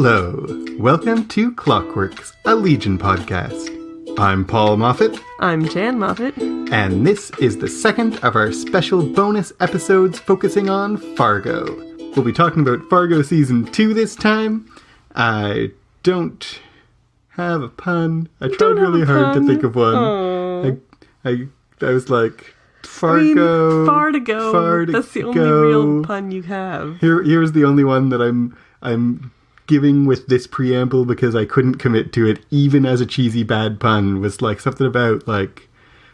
Hello, welcome to Clockworks, a Legion podcast. I'm Paul Moffat. I'm Jan Moffat. And this is the second of our special bonus episodes focusing on Fargo. We'll be talking about Fargo Season 2 this time. I don't have a pun. I tried really hard to think of one. I was like, Fargo. Fargo. That's the only real pun you have. Here's the only one that I'm giving with this preamble because I couldn't commit to it, even as a cheesy bad pun. Was like something about like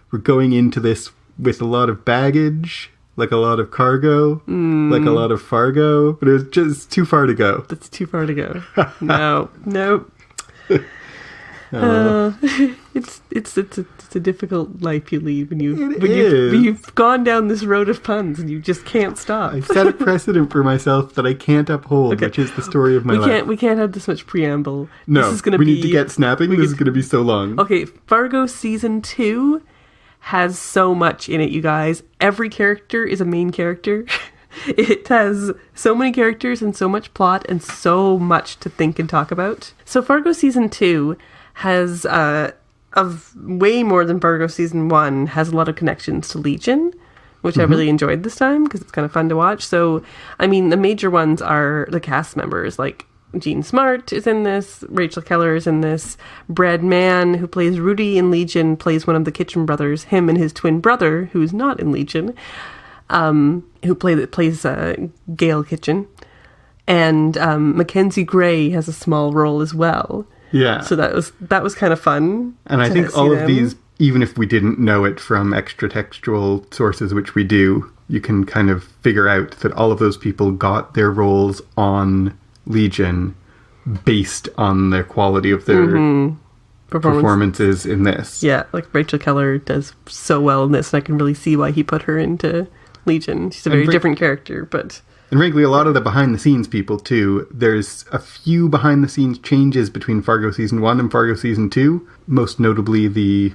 we're going into this with a lot of baggage, like a lot of cargo, like a lot of Fargo, but it was just too far to go. That's too far to go. Nope. It's a difficult life you lead when you've gone down this road of puns and you just can't stop. I set a precedent for myself that I can't uphold, which is the story of my life. We can't have this much preamble. No, we need to get snapping. This is going to be so long. Okay, Fargo Season 2 has so much in it, you guys. Every character is a main character. It has so many characters and so much plot and so much to think and talk about. So Fargo Season 2 has of way more than Fargo Season 1, has a lot of connections to Legion, which I really enjoyed this time because it's kind of fun to watch. So, I mean, the major ones are the cast members, like Jean Smart is in this, Rachel Keller is in this, Brad Mann, who plays Rudy in Legion, plays one of the Kitchen brothers, him and his twin brother, who's not in Legion, who plays Gail Kitchen. And Mackenzie Gray has a small role as well. Yeah. So that was kind of fun. And I think all of these, even if we didn't know it from extra textual sources, which we do, you can kind of figure out that all of those people got their roles on Legion based on their quality of their performances in this. Yeah, like Rachel Keller does so well in this, and I can really see why he put her into Legion. She's a very different character, but... And frankly, a lot of the behind-the-scenes people, too. There's a few behind-the-scenes changes between Fargo Season 1 and Fargo Season 2. Most notably, the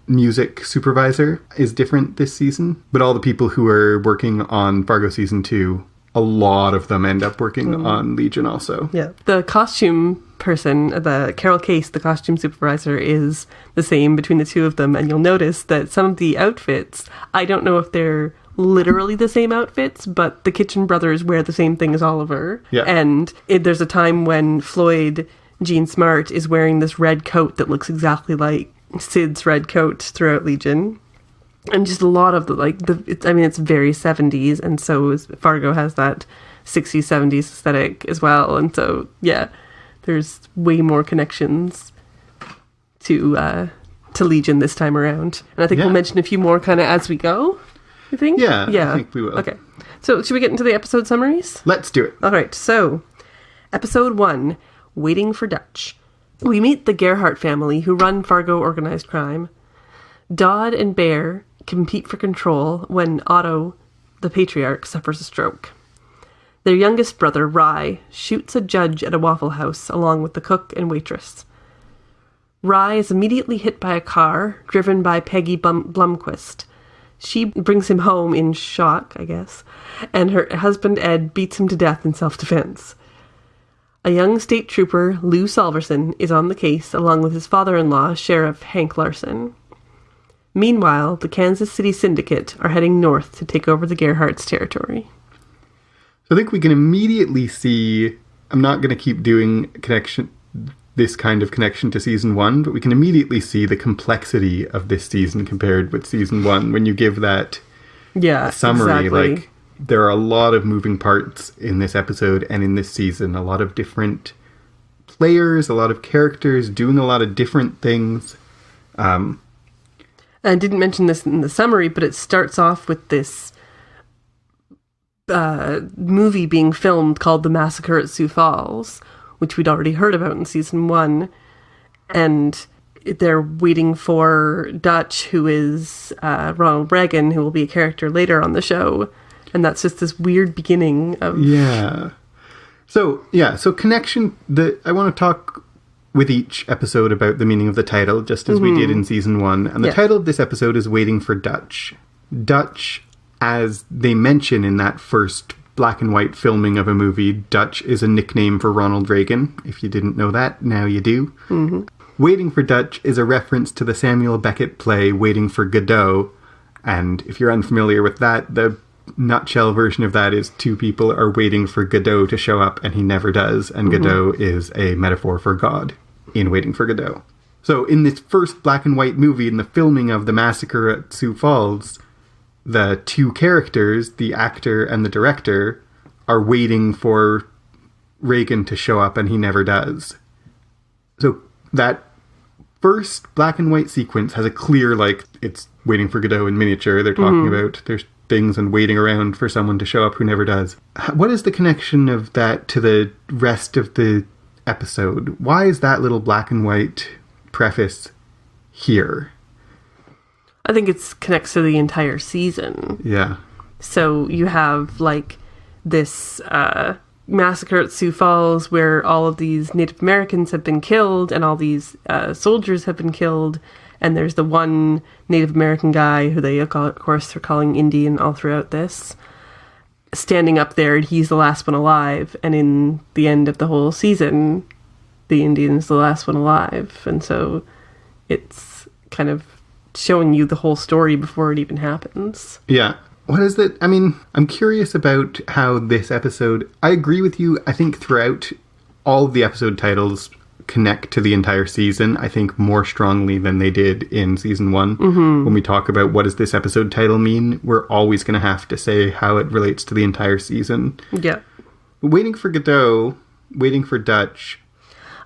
music supervisor is different this season. But all the people who are working on Fargo Season 2, a lot of them end up working on Legion also. Yeah. The costume person, the Carol Case, the costume supervisor, is the same between the two of them. And you'll notice that some of the outfits, I don't know if they're literally the same outfits, but the Kitchen brothers wear the same thing as Oliver. Yeah. And there's a time when Floyd, Jean Smart, is wearing this red coat that looks exactly like Sid's red coat throughout Legion. And just a lot of it's very 70s, and so Fargo has that 60s, 70s aesthetic as well. And so, yeah, there's way more connections to Legion this time around. And I think we'll mention a few more kind of as we go. You think? Yeah, I think we will. Okay. So, should we get into the episode summaries? Let's do it. All right. So, Episode 1, Waiting for Dutch. We meet the Gerhardt family who run Fargo organized crime. Dodd and Bear compete for control when Otto, the patriarch, suffers a stroke. Their youngest brother, Rye, shoots a judge at a Waffle House along with the cook and waitress. Rye is immediately hit by a car driven by Peggy Blomquist. She brings him home in shock, I guess, and her husband Ed beats him to death in self-defense. A young state trooper, Lou Salverson, is on the case along with his father-in-law, Sheriff Hank Larson. Meanwhile, the Kansas City Syndicate are heading north to take over the Gerhardt's territory. So I think we can immediately see, I'm not going to keep doing this kind of connection to Season 1, but we can immediately see the complexity of this season compared with Season 1 when you give that summary. Exactly. Like, there are a lot of moving parts in this episode and in this season. A lot of different players, a lot of characters doing a lot of different things. I didn't mention this in the summary, but it starts off with this movie being filmed called The Massacre at Sioux Falls, which we'd already heard about in Season 1. And they're waiting for Dutch, who is Ronald Reagan, who will be a character later on the show. And that's just this weird beginning of... Yeah. So connection... I want to talk with each episode about the meaning of the title, just as we did in Season 1. And the title of this episode is Waiting for Dutch. Dutch, as they mention in that first black and white filming of a movie, Dutch is a nickname for Ronald Reagan. If you didn't know that, now you do. Mm-hmm. Waiting for Dutch is a reference to the Samuel Beckett play Waiting for Godot. And if you're unfamiliar with that, the nutshell version of that is two people are waiting for Godot to show up and he never does. And Godot is a metaphor for God in Waiting for Godot. So in this first black and white movie, in the filming of the massacre at Sioux Falls, the two characters, the actor and the director, are waiting for Reagan to show up and he never does. So that first black and white sequence has a clear, like, it's Waiting for Godot in miniature. They're talking about there's things and waiting around for someone to show up who never does. What is the connection of that to the rest of the episode? Why is that little black and white preface here? I think it connects to the entire season. Yeah. So you have, like, this massacre at Sioux Falls where all of these Native Americans have been killed and all these soldiers have been killed. And there's the one Native American guy who they, of course, are calling Indian all throughout this, standing up there, and he's the last one alive. And in the end of the whole season, the Indian's the last one alive. And so it's kind of showing you the whole story before it even happens. Yeah. What is it? I mean, I'm curious about how this episode... I agree with you. I think throughout all of the episode titles connect to the entire season, I think more strongly than they did in season 1. Mm-hmm. When we talk about what does this episode title mean, we're always going to have to say how it relates to the entire season. Yeah. Waiting for Godot, Waiting for Dutch.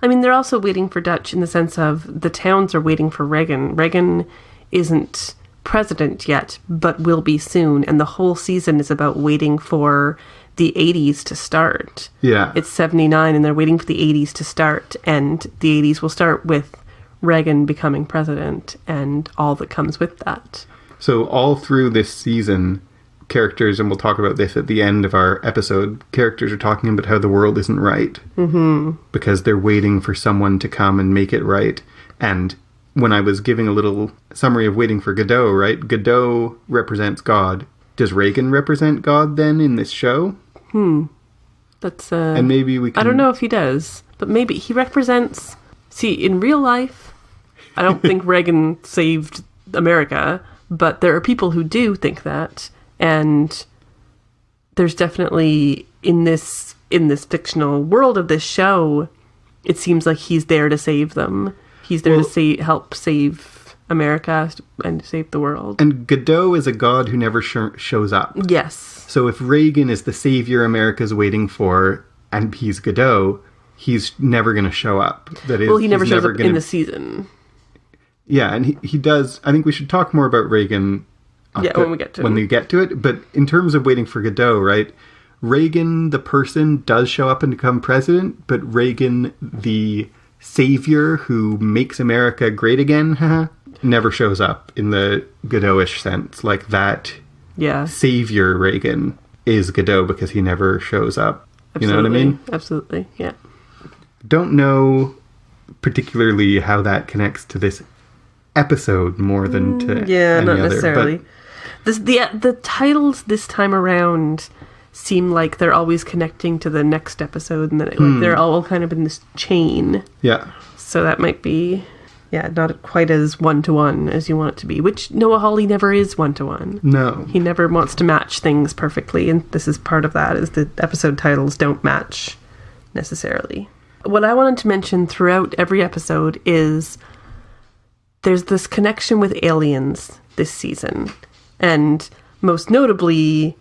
I mean, they're also waiting for Dutch in the sense of the towns are waiting for Reagan. Reagan isn't president yet, but will be soon. And the whole season is about waiting for the 80s to start. Yeah. It's 79 and they're waiting for the 80s to start. And the 80s will start with Reagan becoming president and all that comes with that. So all through this season, characters, and we'll talk about this at the end of our episode, characters are talking about how the world isn't right. Mm-hmm. Because they're waiting for someone to come and make it right. And when I was giving a little summary of Waiting for Godot, right? Godot represents God. Does Reagan represent God then in this show? That's and maybe we can... I don't know if he does, but maybe he represents... See, in real life, I don't think Reagan saved America, but there are people who do think that, and there's definitely in this fictional world of this show, it seems like he's there to save them. He's there to help save America and save the world. And Godot is a god who never shows up. Yes. So if Reagan is the savior America's waiting for, and he's Godot, he's never going to show up. That is, he never shows up in the season. Yeah, and he does. I think we should talk more about Reagan. When we get to it. But in terms of Waiting for Godot, right? Reagan, the person, does show up and become president, but Reagan, the savior who makes America great again, never shows up in the Godot-ish sense. Like that savior Reagan is Godot because he never shows up. Absolutely. You know what I mean? Absolutely, yeah. Don't know particularly how that connects to this episode more than to any not other, necessarily. The titles this time around seem like they're always connecting to the next episode, and then they're all kind of in this chain. Yeah. So that might be, not quite as one-to-one as you want it to be, which Noah Hawley never is one-to-one. No. He never wants to match things perfectly, and this is part of that, is the episode titles don't match necessarily. What I wanted to mention throughout every episode is there's this connection with aliens this season, and most notably,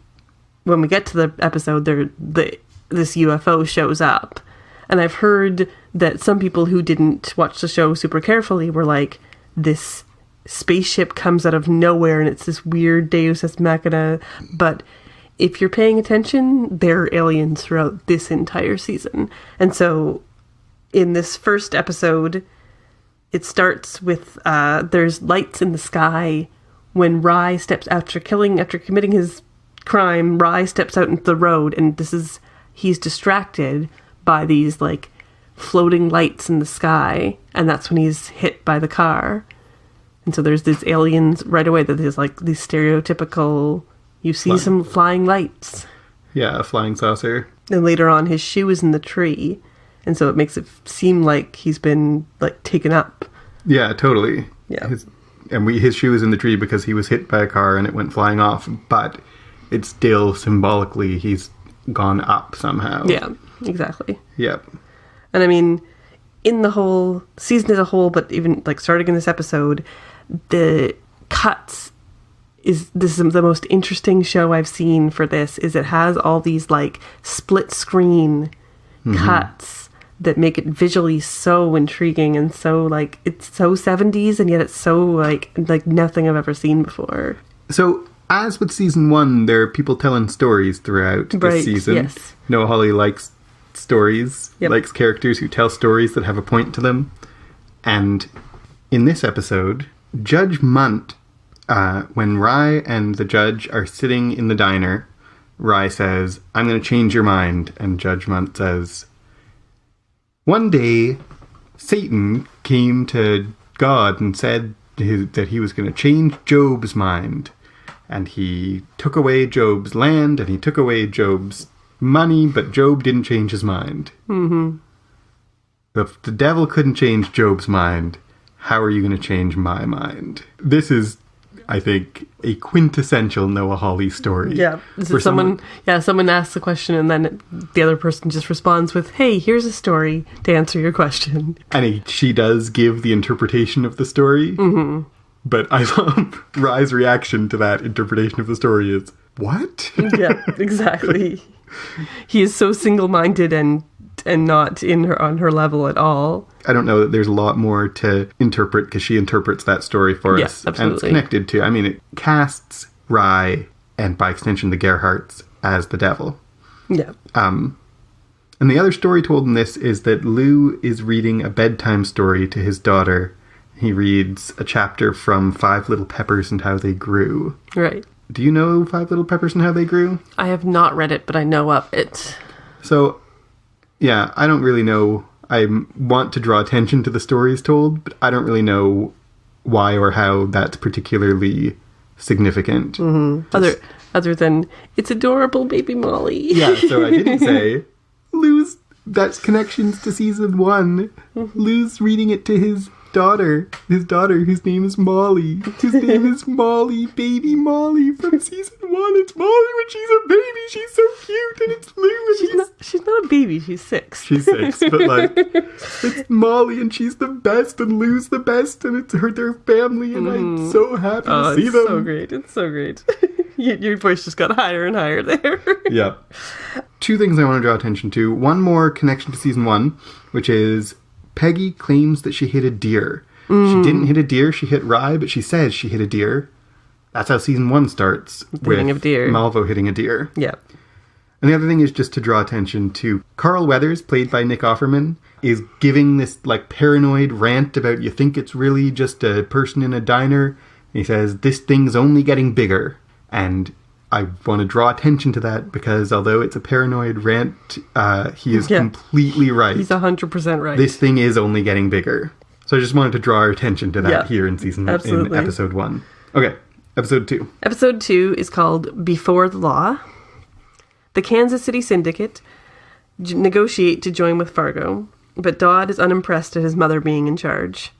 when we get to the episode, this UFO shows up. And I've heard that some people who didn't watch the show super carefully were like, this spaceship comes out of nowhere and it's this weird Deus Ex Machina. But if you're paying attention, there are aliens throughout this entire season. And so in this first episode, it starts with there's lights in the sky when Rye steps after committing his crime. Rye steps out into the road, and he's distracted by these like floating lights in the sky, and that's when he's hit by the car. And so there's these aliens right away that is like these stereotypical, you see some flying lights. Yeah, a flying saucer. And later on, his shoe is in the tree. And so it makes it seem like he's been, like, taken up. Yeah, totally. Yeah. His shoe is in the tree because he was hit by a car and it went flying off. But it's still symbolically he's gone up somehow. Yeah, exactly. Yep. And I mean, in the whole season as a whole, but even, like, starting in this episode, the cuts this is the most interesting show I've seen for this, is it has all these, like, split screen cuts that make it visually so intriguing and so, like, it's so 70s and yet it's so, like nothing I've ever seen before. So, as with season 1, there are people telling stories throughout this season. Yes. Noah Hawley likes stories, likes characters who tell stories that have a point to them. And in this episode, Judge Munt, when Rye and the judge are sitting in the diner, Rye says, "I'm going to change your mind." And Judge Munt says, "One day, Satan came to God and said that he was going to change Job's mind. And he took away Job's land and he took away Job's money, but Job didn't change his mind." Mm-hmm. If the devil couldn't change Job's mind, how are you going to change my mind? This is, I think, a quintessential Noah Hawley story. Yeah. Someone asks the question and then the other person just responds with, "Hey, here's a story to answer your question." And she does give the interpretation of the story. Mm-hmm. But I love Rye's reaction to that interpretation of the story is, "What?" Yeah, exactly. He is so single-minded and not on her level at all. I don't know that there's a lot more to interpret because she interprets that story for us. Absolutely. And it's connected to, I mean, it casts Rye and by extension the Gerhardts as the devil. Yeah. And the other story told in this is that Lou is reading a bedtime story to his daughter. He reads a chapter from Five Little Peppers and How They Grew. Right. Do you know Five Little Peppers and How They Grew? I have not read it, but I know of it. So, yeah, I don't really know. I want to draw attention to the stories told, but I don't really know why or how that's particularly significant. Mm-hmm. Other than, it's adorable, baby Molly. Yeah, so I didn't say, Lou's, that's connections to season 1. Lou's reading it to his daughter whose name is Molly. His name is Molly, baby Molly from season 1. It's Molly when she's a baby. She's so cute, and it's Lou. And she's not a baby. She's 6. She's 6, but like, it's Molly, and she's the best, and Lou's the best, and it's their family, and I'm so happy to see them. It's so great. It's so great. Your voice just got higher and higher there. Yeah. 2 things I want to draw attention to. One more connection to season 1, which is Peggy claims that she hit a deer. She didn't hit a deer, she hit Rye, but she says she hit a deer. That's how season 1 starts, with Malvo hitting a deer. Yeah. And the other thing is just to draw attention to Carl Weathers, played by Nick Offerman, is giving this like paranoid rant about you think it's really just a person in a diner. And he says, "This thing's only getting bigger." And I want to draw attention to that because although it's a paranoid rant, he is completely right. He's 100% right. This thing is only getting bigger. So I just wanted to draw our attention to that here in in episode 1. Okay, episode 2. Episode 2 is called Before the Law. The Kansas City Syndicate negotiate to join with Fargo, but Dodd is unimpressed at his mother being in charge.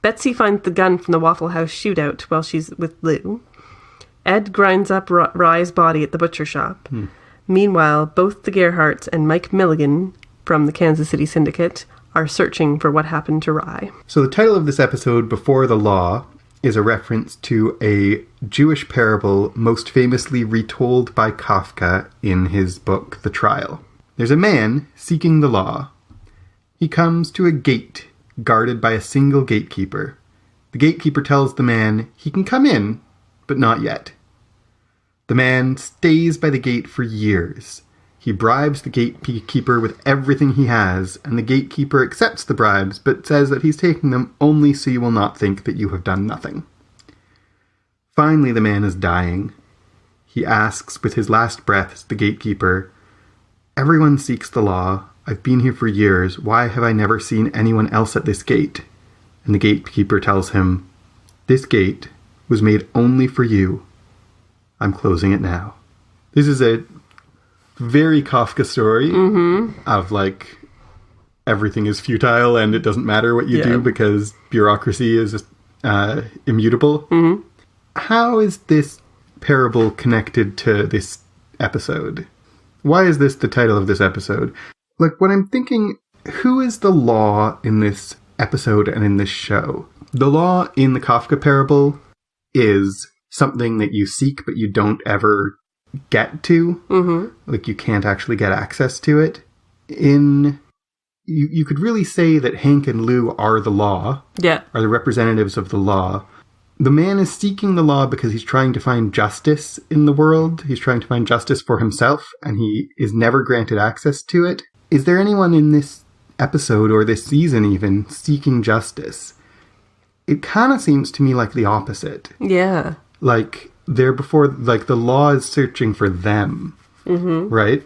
Betsy finds the gun from the Waffle House shootout while she's with Lou. Ed grinds up Rye's body at the butcher shop. Meanwhile, both the Gerhardts and Mike Milligan from the Kansas City Syndicate are searching for what happened to Rye. So the title of this episode, Before the Law, is a reference to a Jewish parable most famously retold by Kafka in his book, The Trial. There's a man seeking the law. He comes to a gate guarded by a single gatekeeper. The gatekeeper tells the man he can come in, but not yet. The man stays by the gate for years. He bribes the gatekeeper with everything he has, and the gatekeeper accepts the bribes, but says that he's taking them only so you will not think that you have done nothing. Finally, the man is dying. He asks with his last breaths the gatekeeper, "Everyone seeks the law. I've been here for years. Why have I never seen anyone else at this gate?" And the gatekeeper tells him, "This gate was made only for you. I'm closing it now." This is a very Kafka story of like everything is futile and it doesn't matter what you do because bureaucracy is immutable. How is this parable connected to this episode? Why is this the title of this episode? Like, when I'm thinking, who is the law in this episode and in this show? The law in the Kafka parable is something that you seek but you don't ever get to. Like, you can't actually get access to it. You could really say that Hank and Lou are the law. Yeah. Are the representatives of the law. The man is seeking the law because he's trying to find justice in the world. He's trying to find justice for himself, and he is never granted access to it. Is there anyone in this episode, or this season even, seeking justice? It kind of seems to me like the opposite. Yeah. Like, they're before, like, the law is searching for them. Right?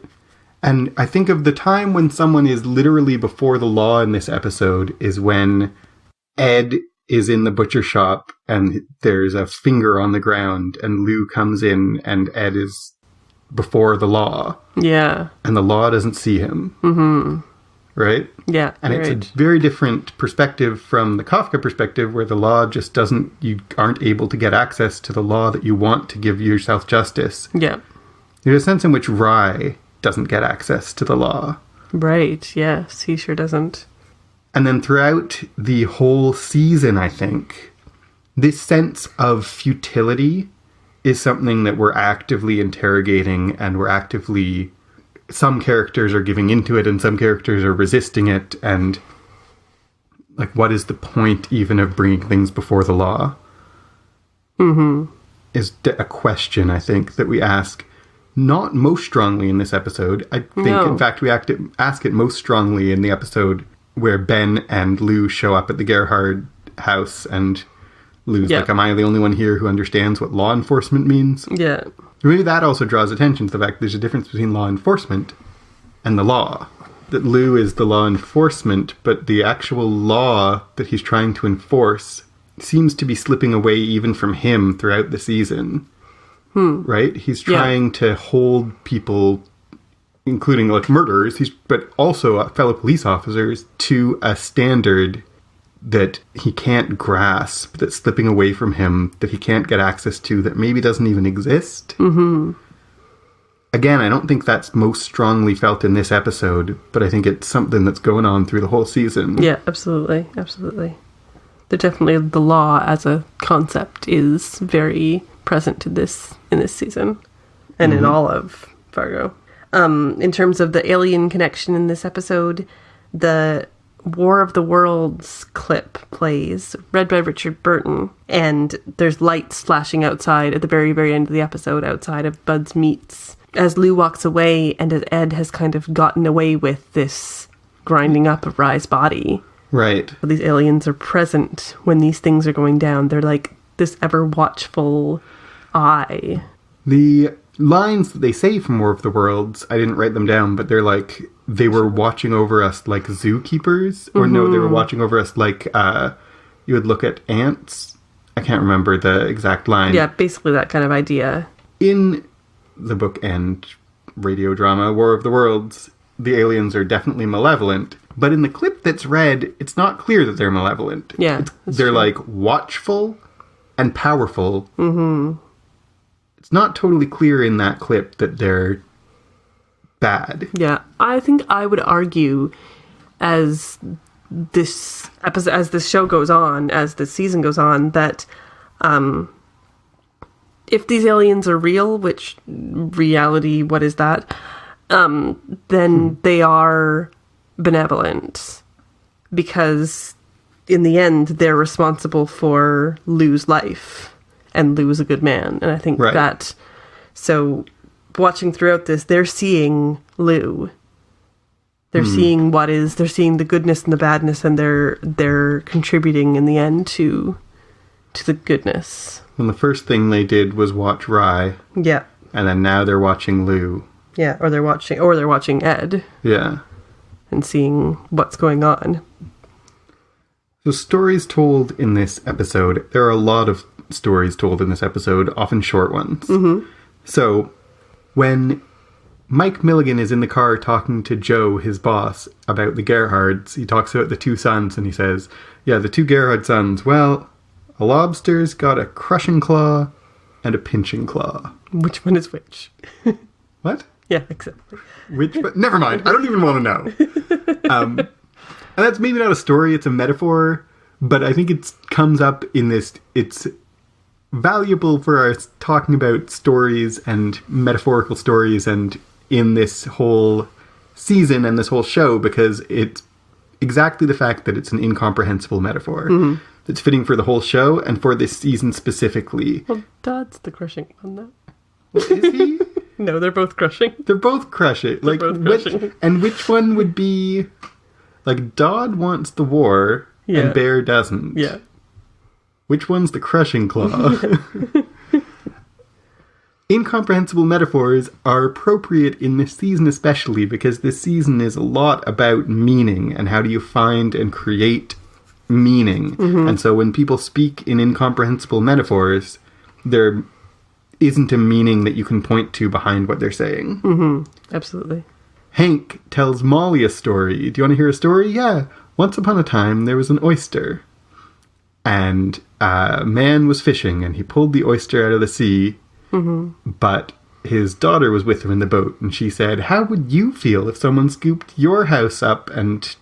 And I think of the time when someone is literally before the law in this episode is when Ed is in the butcher shop and there's a finger on the ground and Lou comes in and Ed is before the law. Yeah. And the law doesn't see him. Right? Yeah. And it's a very different perspective from the Kafka perspective where the law just doesn't, you aren't able to get access to the law that you want to give yourself justice. Yeah. There's a sense in which Rye doesn't get access to the law. Right. Yes, he sure doesn't. And then throughout the whole season, I think, this sense of futility is something that we're actively interrogating and we're actively... Some characters are giving into it and some characters are resisting it. And, like, what is the point even of bringing things before the law? Is a question, I think, that we ask not most strongly in this episode. I think, in fact, we ask it most strongly in the episode where Ben and Lou show up at the Gerhard house and Lou's like, am I the only one here who understands what law enforcement means? Yeah. Maybe that also draws attention to the fact there's a difference between law enforcement and the law. That Lou is the law enforcement, but the actual law that he's trying to enforce seems to be slipping away even from him throughout the season. Right? He's trying to hold people, including like murderers, but also fellow police officers, to a standard that he can't grasp, that's slipping away from him, that he can't get access to, that maybe doesn't even exist. Again, I don't think that's most strongly felt in this episode, but I think it's something that's going on through the whole season. Yeah, absolutely. Absolutely. Definitely the law as a concept is very present in this season and in all of Fargo. In terms of the alien connection in this episode, the War of the Worlds clip plays, read by Richard Burton, and there's lights flashing outside at the very, very end of the episode outside of Bud's Meats. As Lou walks away and as Ed has kind of gotten away with this grinding up of Rye's body. Right. These aliens are present when these things are going down. They're like this ever watchful eye. The lines that they say from War of the Worlds, I didn't write them down, but they're like, they were watching over us like zookeepers, or no, they were watching over us like you would look at ants. I can't remember the exact line. Yeah, basically that kind of idea. In the book and radio drama War of the Worlds, the aliens are definitely malevolent, but in the clip that's read, it's not clear that they're malevolent. Yeah, they're true. Like watchful and powerful. It's not totally clear in that clip that they're bad. Yeah, I think I would argue as this episode, as this show goes on, as the season goes on, that if these aliens are real, which reality, what is that? Then they are benevolent because in the end they're responsible for Lou's life. And Lou is a good man. And I think that, so watching throughout this, they're seeing Lou. They're seeing they're seeing the goodness and the badness, and they're contributing in the end to the goodness. And the first thing they did was watch Rye. Yeah. And then now they're watching Lou. Yeah, or they're watching Ed. Yeah. And seeing what's going on. So stories told in this episode, there are a lot of stories told in this episode, often short ones. So when Mike Milligan is in the car talking to Joe, his boss, about the Gerhards. He talks about the two sons, and he says, yeah, the two Gerhard sons, well, a lobster's got a crushing claw and a pinching claw. Which one is which? What? Yeah, exactly. Which? But never mind. I don't even want to know. And that's maybe not a story, it's a metaphor, but I think it comes up in this, it's valuable for us talking about stories and metaphorical stories and in this whole season and this whole show, because it's exactly the fact that it's an incomprehensible metaphor that's fitting for the whole show and for this season specifically. Well, Dodd's the crushing one, though. Well, is he? No, they're both crushing. They're both crushing. Like, both crushing. Which one would be... Like, Dodd wants the war and Bear doesn't. Yeah. Which one's the crushing claw? Incomprehensible metaphors are appropriate in this season especially because this season is a lot about meaning and how do you find and create meaning. And so when people speak in incomprehensible metaphors, there isn't a meaning that you can point to behind what they're saying. Absolutely. Hank tells Molly a story. Do you want to hear a story? Yeah. Once upon a time, there was an oyster. And a man was fishing, and he pulled the oyster out of the sea. But his daughter was with him in the boat, and she said, how would you feel if someone scooped your house up and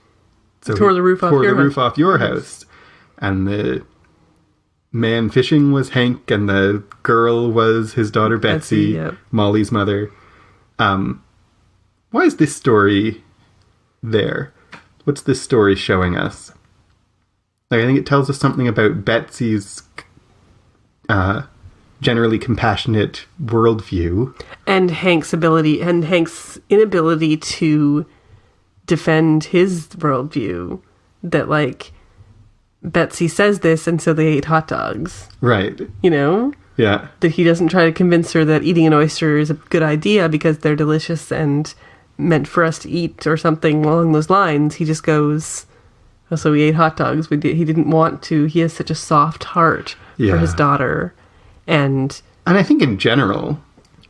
tore the roof off your house? And the man fishing was Hank, and the girl was his daughter Betsy, Molly's mother. Why is this story there? What's this story showing us? Like, I think it tells us something about Betsy's generally compassionate worldview. And Hank's inability to defend his worldview. That, like, Betsy says this, and so they ate hot dogs. Right. You know? Yeah. That he doesn't try to convince her that eating an oyster is a good idea because they're delicious and meant for us to eat or something along those lines. He just goes, oh, so we ate hot dogs. He didn't want to. He has such a soft heart for his daughter. And I think in general,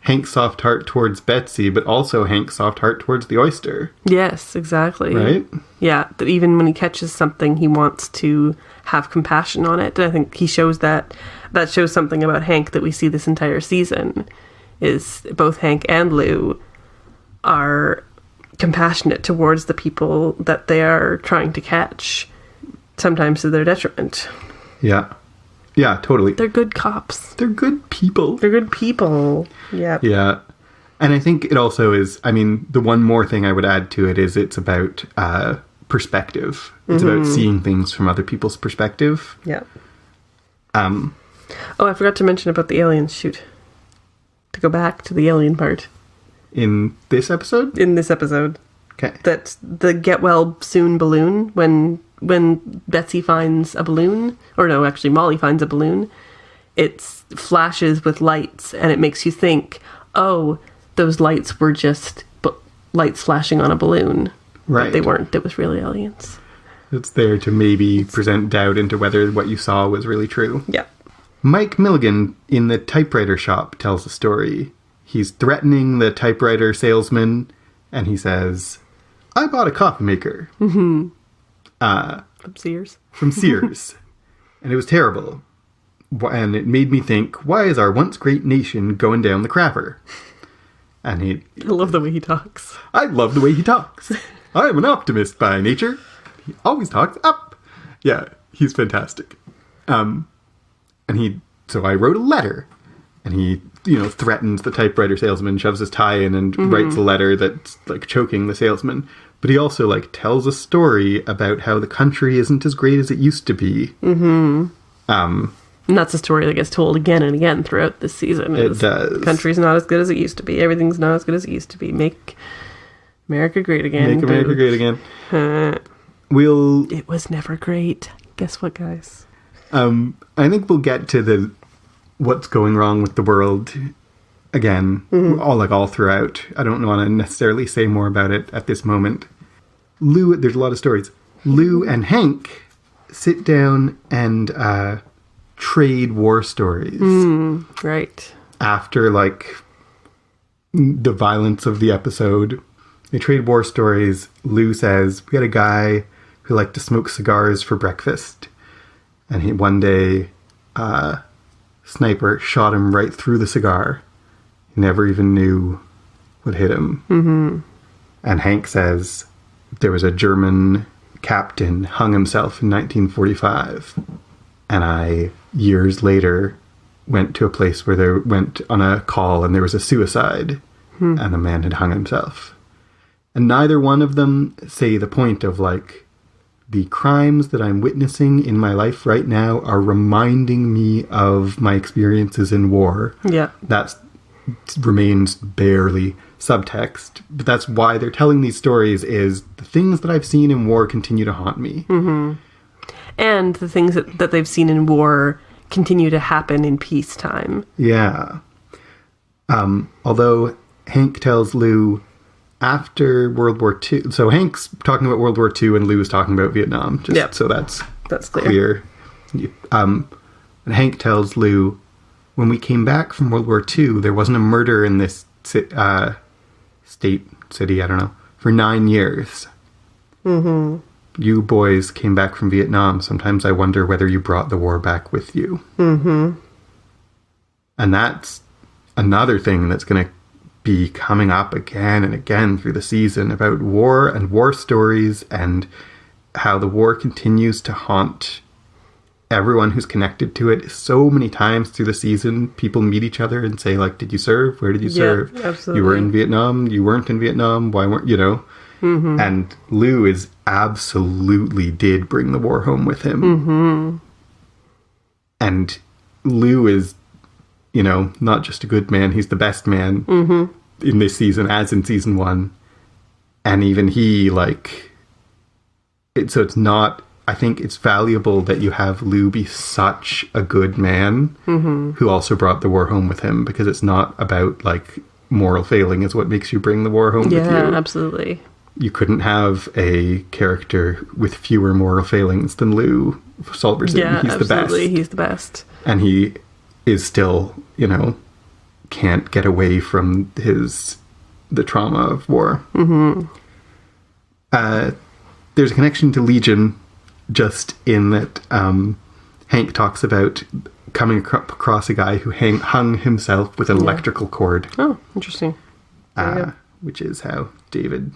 Hank's soft heart towards Betsy, but also Hank's soft heart towards the oyster. Yes, exactly. Right? Yeah, that even when he catches something, he wants to have compassion on it. And I think he shows that shows something about Hank that we see this entire season, is both Hank and Lou are compassionate towards the people that they are trying to catch, sometimes to their detriment. Yeah. Yeah, totally. They're good cops. They're good people. They're good people. Yeah. Yeah. And I think it also is, I mean, the one more thing I would add to it is it's about perspective. It's about seeing things from other people's perspective. Yeah. Oh, I forgot to mention about the aliens. Shoot. To go back to the alien part. In this episode? In this episode. Okay. That's the get well soon balloon when Betsy finds a balloon, or no, actually Molly finds a balloon, it flashes with lights and it makes you think, oh, those lights were just lights flashing on a balloon. Right. But they weren't. It was really aliens. It's there to maybe present doubt into whether what you saw was really true. Yeah. Mike Milligan in the typewriter shop tells a story. He's threatening the typewriter salesman and he says, I bought a coffee maker. From Sears. From Sears. And it was terrible. And it made me think, why is our once great nation going down the crapper? And I love the way he talks. I love the way he talks. I am an optimist by nature. He always talks up. Yeah, he's fantastic. So I wrote a letter. And he, threatens the typewriter salesman, shoves his tie in and writes a letter that's, like, choking the salesman. But he also, like, tells a story about how the country isn't as great as it used to be. And that's a story that gets told again and again throughout this season. It does. The country's not as good as it used to be. Everything's not as good as it used to be. Make America great again. Make America great again. It was never great. Guess what, guys? I think we'll get to what's going wrong with the world again, all throughout. I don't want to necessarily say more about it at this moment. There's a lot of stories. Lou and Hank sit down and trade war stories. Right. After, the violence of the episode. They trade war stories. Lou says, we had a guy who liked to smoke cigars for breakfast. And one day, sniper shot him right through the cigar. He never even knew what hit him. Mm-hmm. And Hank says, there was a German captain hung himself in 1945. And I, years later, went to a place where they went on a call and there was a suicide. And the man had hung himself. And neither one of them say the point of, like, the crimes that I'm witnessing in my life right now are reminding me of my experiences in war. Yeah. That remains barely subtext. But that's why they're telling these stories, is the things that I've seen in war continue to haunt me. Mm-hmm. And the things that they've seen in war continue to happen in peacetime. Yeah. Although Hank tells Lou after World War II... So Hank's talking about World War II and Lou is talking about Vietnam. Just so that's clear. And Hank tells Lou, when we came back from World War II, there wasn't a murder in this city, I don't know, for 9 years. Mm-hmm. You boys came back from Vietnam. Sometimes I wonder whether you brought the war back with you. Mm-hmm. And that's another thing that's going to be coming up again and again through the season, about war and war stories and how the war continues to haunt everyone who's connected to it. So many times through the season, people meet each other and say, like, did you serve? Where did you serve? Absolutely. You were in Vietnam? You weren't in Vietnam? Why weren't you know? Mm-hmm. And Lou is absolutely did bring the war home with him. Mm-hmm. And Lou is, you know, not just a good man, he's the best man in this season, as in season 1. And even he, like, so it's not, I think it's valuable that you have Lou be such a good man who also brought the war home with him, because it's not about, like, moral failing is what makes you bring the war home with you. Yeah, absolutely. You couldn't have a character with fewer moral failings than Lou Solverson. Yeah, he's absolutely. the best. He's the best. And he is still, you know, can't get away from the trauma of war. Mm-hmm. There's a connection to Legion, just in that Hank talks about coming across a guy who hung himself with an electrical cord. Oh, interesting. Which is how David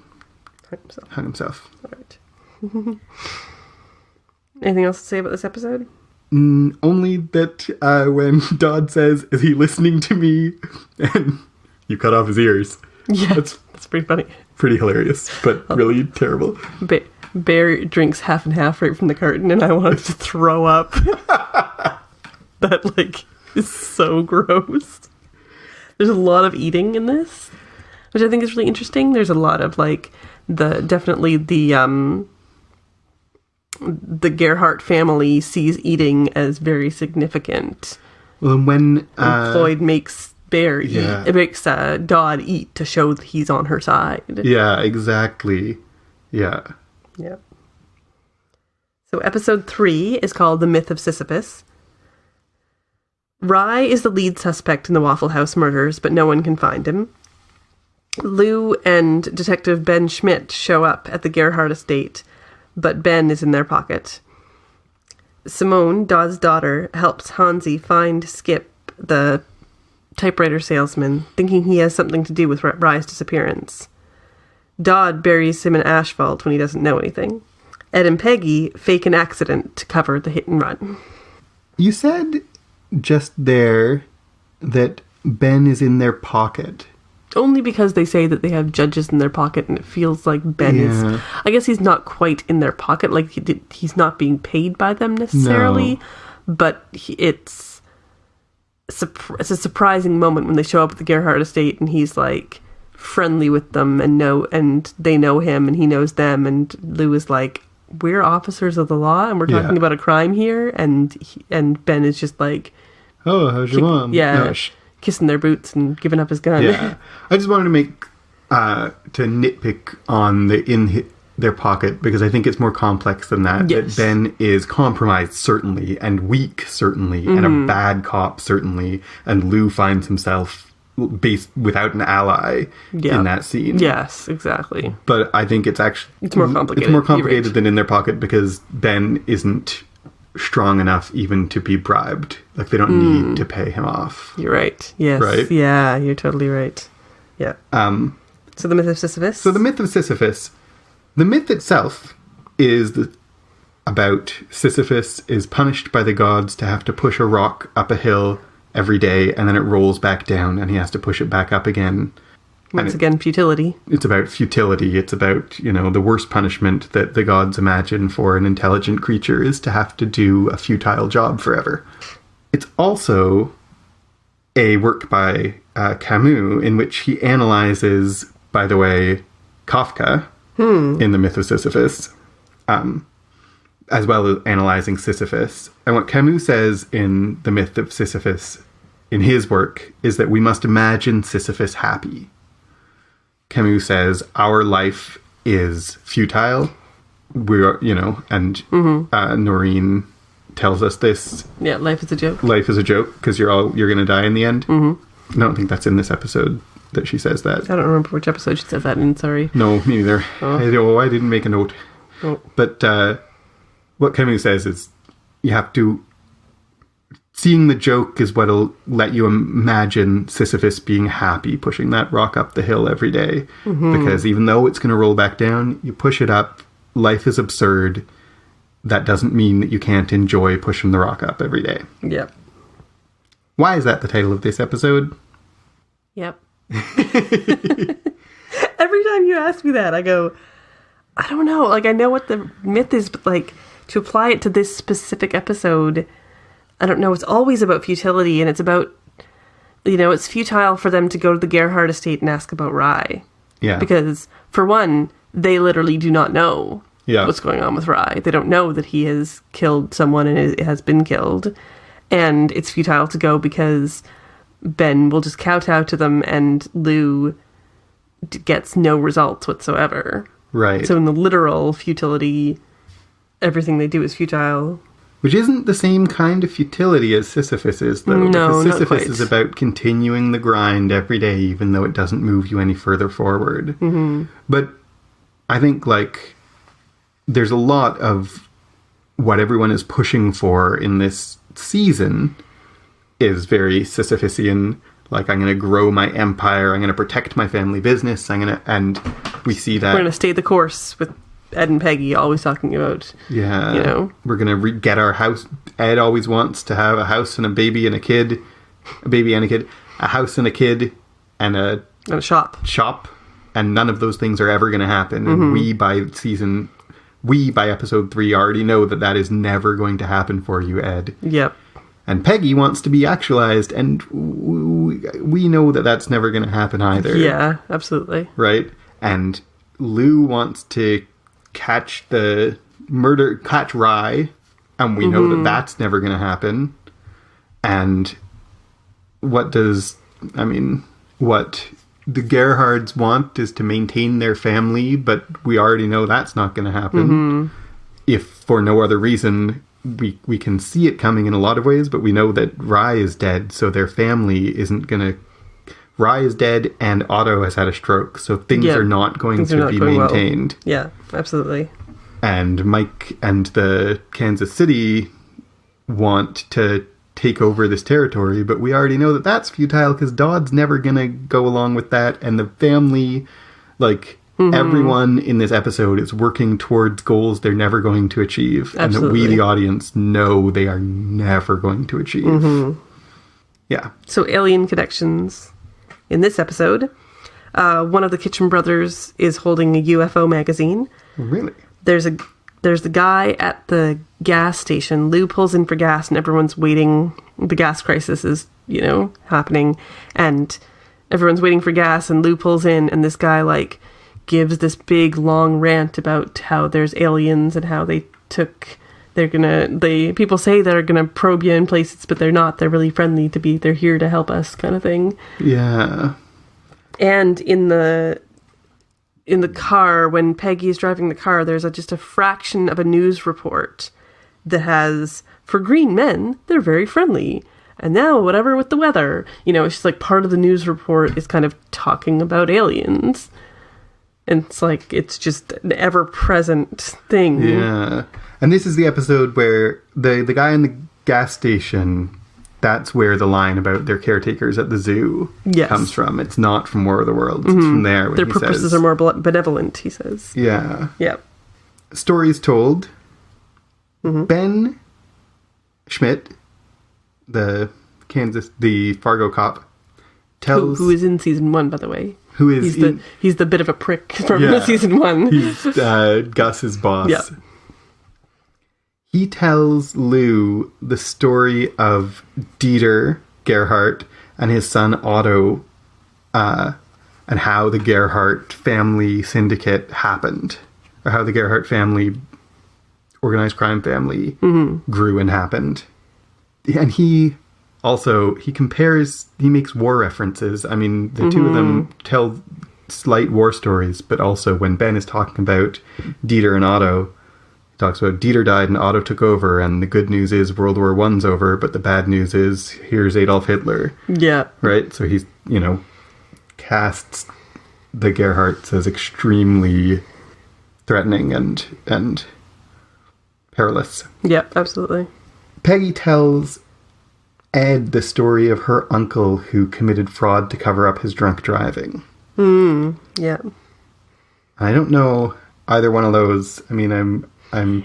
hung himself. All right. Anything else to say about this episode? Only that when Dodd says, is he listening to me? And you cut off his ears. Yeah, that's pretty funny. Pretty hilarious, but really terrible. Bear drinks half and half right from the carton, and I wanted to throw up. That, like, is so gross. There's a lot of eating in this, which I think is really interesting. There's a lot of, like, the Gerhardt family sees eating as very significant. Well, and when Floyd makes Bear eat, it makes Dodd eat to show that he's on her side. Yeah, exactly. Yeah. Yeah. So episode 3 is called The Myth of Sisyphus. Rye is the lead suspect in the Waffle House murders, but no one can find him. Lou and Detective Ben Schmidt show up at the Gerhardt estate, but Ben is in their pocket. Simone, Dodd's daughter, helps Hansi find Skip, the typewriter salesman, thinking he has something to do with Rye's disappearance. Dodd buries him in asphalt when he doesn't know anything. Ed and Peggy fake an accident to cover the hit and run. You said just there that Ben is in their pocket. Only because they say that they have judges in their pocket, and it feels like Ben is... I guess he's not quite in their pocket, like he's not being paid by them necessarily, but it's a surprising moment when they show up at the Gerhardt estate and he's like friendly with them and they know him and he knows them, and Lou is like, we're officers of the law and we're talking about a crime here, and Ben is just like, oh, how's your mom? Kissing their boots and giving up his gun. Yeah. I just wanted to make to nitpick on their pocket, because I think it's more complex than that. Yes. That Ben is compromised, certainly, and weak, certainly, and a bad cop, certainly, and Lou finds himself based without an ally in that scene. Yes, exactly. But I think it's actually... It's more complicated. It's more complicated than in their pocket because Ben isn't strong enough even to be bribed. Like, they don't need to pay him off. You're right. Yes. Right? Yeah, you're totally right. Yeah. So the myth of Sisyphus? So the myth of Sisyphus, the myth itself is about Sisyphus is punished by the gods to have to push a rock up a hill every day, and then it rolls back down, and he has to push it back up again. Once again, futility. It's about futility. It's about, the worst punishment that the gods imagine for an intelligent creature is to have to do a futile job forever. It's also a work by Camus in which he analyzes, by the way, Kafka in The Myth of Sisyphus, as well as analyzing Sisyphus. And what Camus says in The Myth of Sisyphus, in his work, is that we must imagine Sisyphus happy. Camus says, our life is futile. We're, and Noreen tells us this. Yeah, life is a joke. Life is a joke, because you're going to die in the end. I don't think that's in this episode that she says that. I don't remember which episode she says that in, sorry. No, me neither. I didn't make a note. Oh. But what Camus says is you have to... Seeing the joke is what'll let you imagine Sisyphus being happy pushing that rock up the hill every day. Because even though it's going to roll back down, you push it up. Life is absurd. That doesn't mean that you can't enjoy pushing the rock up every day. Yep. Why is that the title of this episode? Yep. Every time you ask me that, I go, I don't know. Like, I know what the myth is, but, like, to apply it to this specific episode, I don't know. It's always about futility, and it's about, it's futile for them to go to the Gerhardt estate and ask about Rye. Yeah. Because, for one, they literally do not know what's going on with Rye. They don't know that he has killed someone and it has been killed. And it's futile to go because Ben will just kowtow to them, and Lou gets no results whatsoever. Right. So in the literal futility, everything they do is futile. Which isn't the same kind of futility as Sisyphus is, though. No, because not Sisyphus quite. is about continuing the grind every day, even though it doesn't move you any further forward. But I think, there's a lot of what everyone is pushing for in this season is very Sisyphusian. Like, I'm going to grow my empire, I'm going to protect my family business, and we see that... We're going to stay the course with Ed and Peggy always talking about, we're going to get our house. Ed always wants to have a house and a baby and a kid, a house and a kid, and a shop, and none of those things are ever going to happen. And we, by episode 3, already know that is never going to happen for you, Ed. Yep. And Peggy wants to be actualized, and we know that that's never going to happen either. Yeah, absolutely. Right? And Lou wants to catch Rye, and we know that that's never going to happen. And what the Gerhards want is to maintain their family, but we already know that's not going to happen. If for no other reason, we can see it coming in a lot of ways, but we know that Rye is dead, so their family isn't going to... Rye is dead, and Otto has had a stroke, so things are not going to be maintained. Well. Yeah, absolutely. And Mike and the Kansas City want to take over this territory, but we already know that that's futile because Dodd's never going to go along with that, and the family, everyone in this episode is working towards goals they're never going to achieve, Absolutely. and that we, the audience, know they are never going to achieve. Yeah. So alien connections in this episode. One of the Kitchen brothers is holding a UFO magazine. Really? There's the guy at the gas station. Lou pulls in for gas and everyone's waiting. The gas crisis is, happening. And everyone's waiting for gas and Lou pulls in and this guy, gives this big, long rant about how there's aliens and how people say they're gonna probe you in places, but they're not. They're really friendly they're here to help us kind of thing. Yeah. And in the car, when Peggy is driving the car, there's just a fraction of a news report that has, for green men, they're very friendly. And now, whatever with the weather. You know, it's just like part of the news report is kind of talking about aliens. And it's like, it's just an ever-present thing. Yeah. And this is the episode where the guy in the gas station, that's where the line about their caretakers at the zoo comes from. It's not from War of the Worlds. It's from there. When their purposes are more benevolent, he says. Yeah. Yeah. Stories told. Ben Schmidt, the Fargo cop, tells... Who is in season 1, by the way. Who is... He's the bit of a prick from season 1. He's Gus's boss. Yeah. He tells Lou the story of Dieter Gerhardt and his son Otto, and how the Gerhardt family syndicate happened, or how the Gerhardt family, organized crime family, grew and happened. And he makes war references. I mean, the two of them tell slight war stories, but also when Ben is talking about Dieter and Otto, talks about Dieter died and Otto took over, and the good news is World War I's over, but the bad news is here's Adolf Hitler. Yeah. Right? So he's, casts the Gerhardts as extremely threatening and perilous. Yeah, absolutely. Peggy tells Ed the story of her uncle who committed fraud to cover up his drunk driving. Yeah. I don't know either one of those. I mean,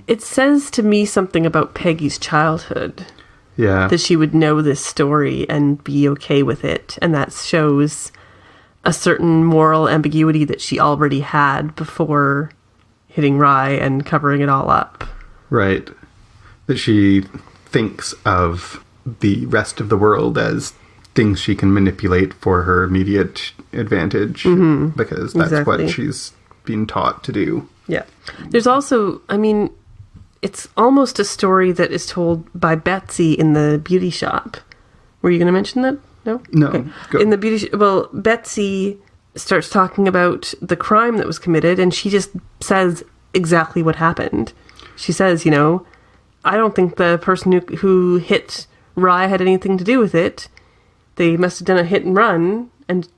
It says to me something about Peggy's childhood. Yeah. That she would know this story and be okay with it. And that shows a certain moral ambiguity that she already had before hitting Rye and covering it all up. Right. That she thinks of the rest of the world as things she can manipulate for her immediate advantage. Because that's what she's been taught to do. Yeah. There's also, I mean, it's almost a story that is told by Betsy in the beauty shop. Were you going to mention that? No? No. Okay. Go. In the beauty well, Betsy starts talking about the crime that was committed, and she just says exactly what happened. She says, I don't think the person who hit Rye had anything to do with it. They must have done a hit and run and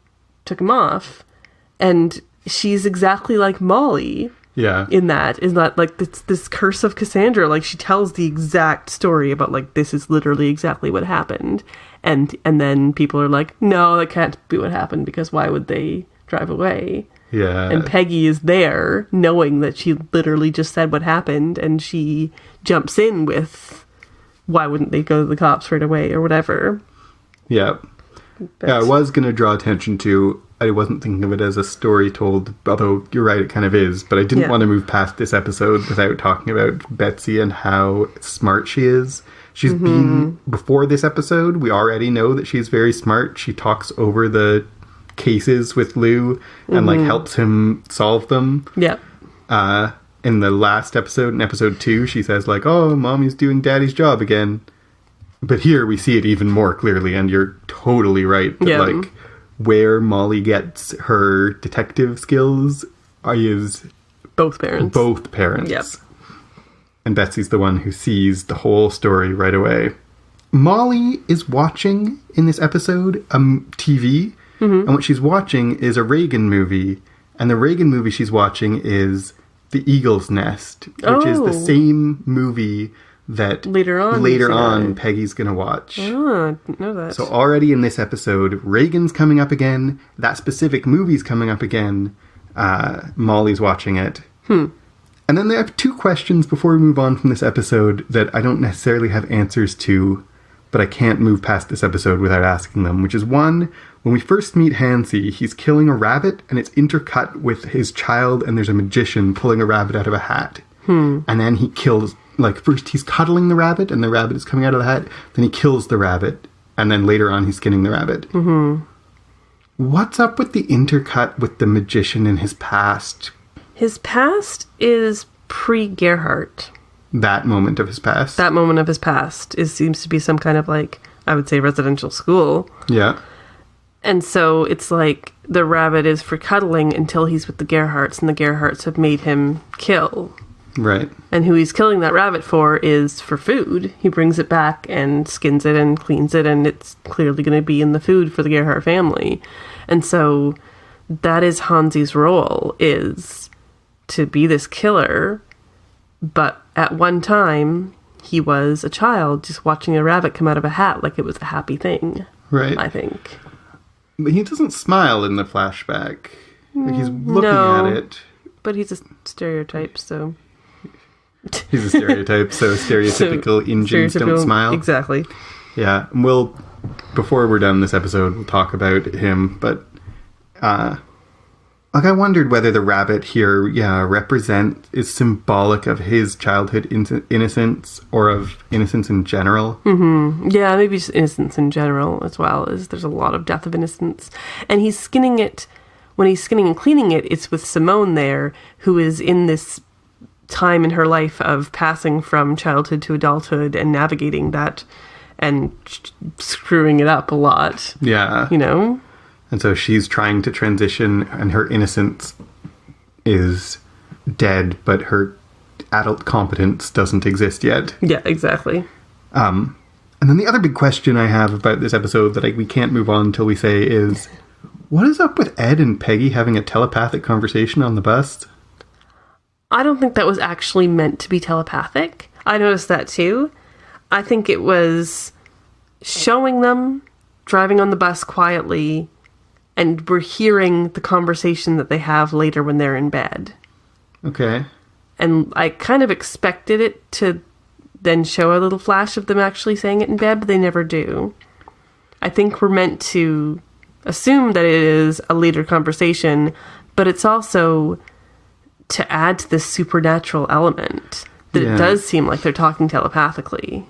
took him off. And she's exactly like Molly. Yeah. In that, is that like this curse of Cassandra? Like, she tells the exact story about like, this is literally exactly what happened, and then people are like, no, that can't be what happened, because why would they drive away? Yeah. And Peggy is there knowing that she literally just said what happened, and she jumps in with, why wouldn't they go to the cops right away or whatever? Yeah. Yeah, I was going to draw attention to, I wasn't thinking of it as a story told, although you're right, it kind of is, but I didn't want to move past this episode without talking about Betsy and how smart she is. She's been, before this episode, we already know that she's very smart. She talks over the cases with Lou and like helps him solve them. Yeah. In the last episode, in episode 2, she says like, oh, mommy's doing daddy's job again. But here we see it even more clearly, and you're totally right. That, like, where Molly gets her detective skills is both parents. Both parents. Yep. And Betsy's the one who sees the whole story right away. Molly is watching, in this episode, TV. And what she's watching is a Reagan movie. And the Reagan movie she's watching is The Eagle's Nest, which is the same movie that later on Peggy's gonna watch. Oh, I didn't know that. So already in this episode, Reagan's coming up again. That specific movie's coming up again. Molly's watching it. And then there are 2 questions before we move on from this episode that I don't necessarily have answers to, but I can't move past this episode without asking them, which is 1, when we first meet Hansi, he's killing a rabbit and it's intercut with his child, and there's a magician pulling a rabbit out of a hat. And then he kills, like, first he's cuddling the rabbit and the rabbit is coming out of the hat, then he kills the rabbit, and then later on he's skinning the rabbit. What's up with the intercut with the magician in his past? His past is pre-Gerhardt. That moment of his past? That moment of his past seems to be some kind of, like, I would say residential school. Yeah. And so it's like the rabbit is for cuddling until he's with the Gerhardts, and the Gerhardts have made him kill. Right. And who he's killing that rabbit for is for food. He brings it back and skins it and cleans it, and it's clearly going to be in the food for the Gerhardt family. And so that is Hansi's role, is to be this killer, but at one time he was a child just watching a rabbit come out of a hat like it was a happy thing. Right. I think. But he doesn't smile in the flashback. Like he's looking at it. But he's a stereotype, so... He's a stereotype, so stereotypical Indians don't smile. Exactly. Yeah, and before we're done this episode, we'll talk about him, but, I wondered whether the rabbit here, is symbolic of his childhood innocence, or of innocence in general. Mm-hmm. Yeah, maybe just innocence in general, as well, as there's a lot of death of innocence. And he's skinning it, when he's skinning and cleaning it, it's with Simone there, who is in this time in her life of passing from childhood to adulthood and navigating that and screwing it up a lot. Yeah. You know? And so she's trying to transition, and her innocence is dead, but her adult competence doesn't exist yet. Yeah, exactly. And then the other big question I have about this episode that we can't move on until we say is, what is up with Ed and Peggy having a telepathic conversation on the bus? I don't think that was actually meant to be telepathic. I noticed that too. I think it was showing them driving on the bus quietly, and we're hearing the conversation that they have later when they're in bed. Okay. And I kind of expected it to then show a little flash of them actually saying it in bed, but they never do. I think we're meant to assume that it is a later conversation, but it's also to add to this supernatural element that it does seem like they're talking telepathically.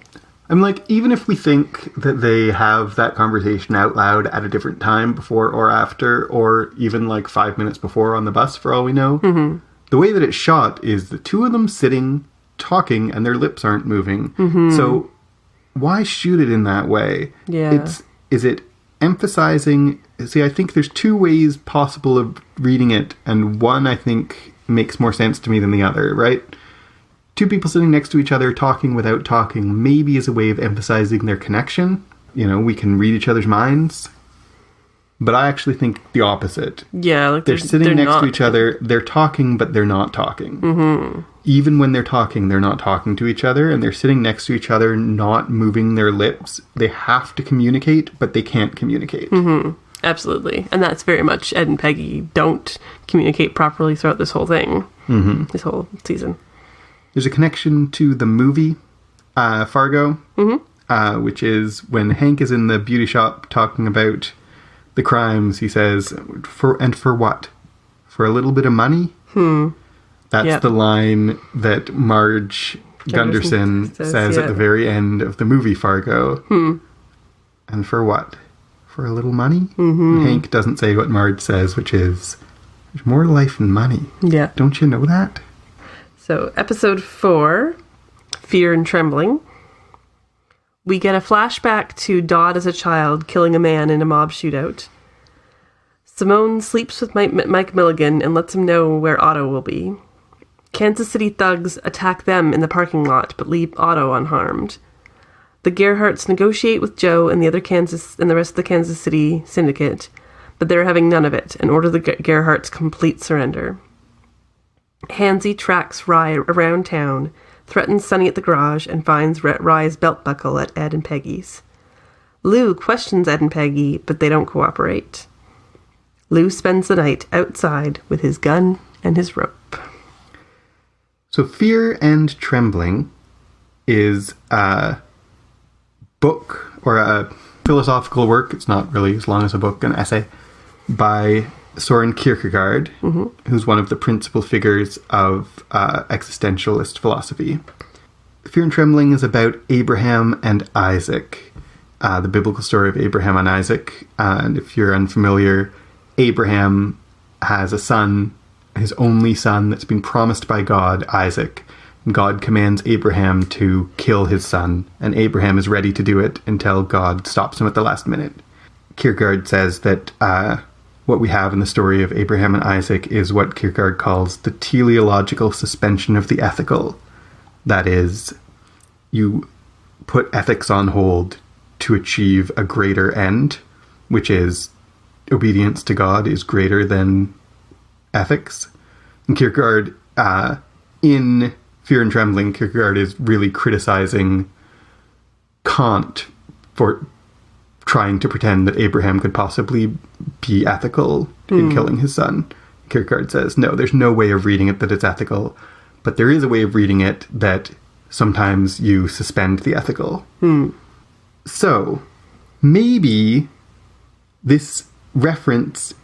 I'm like, even if we think that they have that conversation out loud at a different time before or after, or even like 5 minutes before on the bus, for all we know, the way that it's shot is the two of them sitting, talking, and their lips aren't moving. So why shoot it in that way? Yeah. Is it emphasizing... See, I think there's two ways possible of reading it, and one, I think, makes more sense to me than the other, right? Two people sitting next to each other talking without talking maybe is a way of emphasizing their connection. You know, we can read each other's minds. But I actually think the opposite. Yeah, like they're sitting next to each other, they're talking, but they're not talking. Even when they're not talking to each other, and they're sitting next to each other, not moving their lips. They have to communicate, but they can't communicate. Absolutely. And that's very much Ed and Peggy don't communicate properly throughout this whole thing. This whole season. There's a connection to the movie Fargo, which is when Hank is in the beauty shop talking about the crimes. He says, for what? For a little bit of money? That's the line that Marge Gunderson says at the very end of the movie Fargo. And for what? For a little money? Hank doesn't say what Marge says, which is, there's more to life than money. Yeah. Don't you know that? So, episode 4, Fear and Trembling. We get a flashback to Dodd as a child killing a man in a mob shootout. Simone sleeps with Mike Milligan and lets him know where Otto will be. Kansas City thugs attack them in the parking lot, but leave Otto unharmed. The Gerhardts negotiate with Joe and the rest of the Kansas City syndicate, but they're having none of it and order the Gerhardts' complete surrender. Hansi tracks Rye around town, threatens Sonny at the garage, and finds Rye's belt buckle at Ed and Peggy's. Lou questions Ed and Peggy, but they don't cooperate. Lou spends the night outside with his gun and his rope. So Fear and Trembling is a book, or a philosophical work, it's not really as long as a book, an essay, by Soren Kierkegaard, who's one of the principal figures of existentialist philosophy. Fear and Trembling is about Abraham and Isaac, the biblical story of Abraham and Isaac. And if you're unfamiliar, Abraham has a son, his only son that's been promised by God, Isaac. God commands Abraham to kill his son, and Abraham is ready to do it until God stops him at the last minute. Kierkegaard says that what we have in the story of Abraham and Isaac is what Kierkegaard calls the teleological suspension of the ethical. That is, you put ethics on hold to achieve a greater end, which is obedience to God is greater than ethics. And Kierkegaard, in Fear and Trembling, Kierkegaard is really criticizing Kant for trying to pretend that Abraham could possibly be ethical in killing his son. Kierkegaard says, no, there's no way of reading it that it's ethical, but there is a way of reading it that sometimes you suspend the ethical. So, maybe this reference,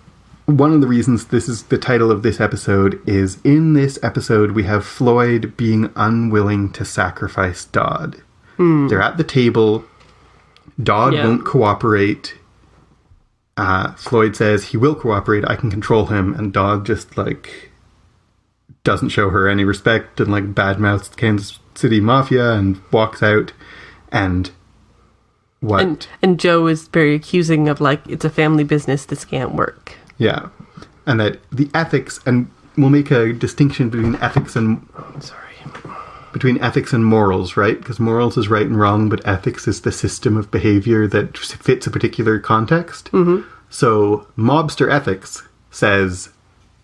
one of the reasons this is the title of this episode is, in this episode we have Floyd being unwilling to sacrifice Dodd. They're at the table. Dodd won't cooperate. Floyd says he will cooperate, I can control him, and Dodd just, like, doesn't show her any respect and, like, badmouths the Kansas City Mafia and walks out. And what? And Joe is very accusing of, like, it's a family business, this can't work. Yeah. And that the ethics, and we'll make a distinction between ethics and... between ethics and morals, right? Because morals is right and wrong, but ethics is the system of behavior that fits a particular context. So mobster ethics says,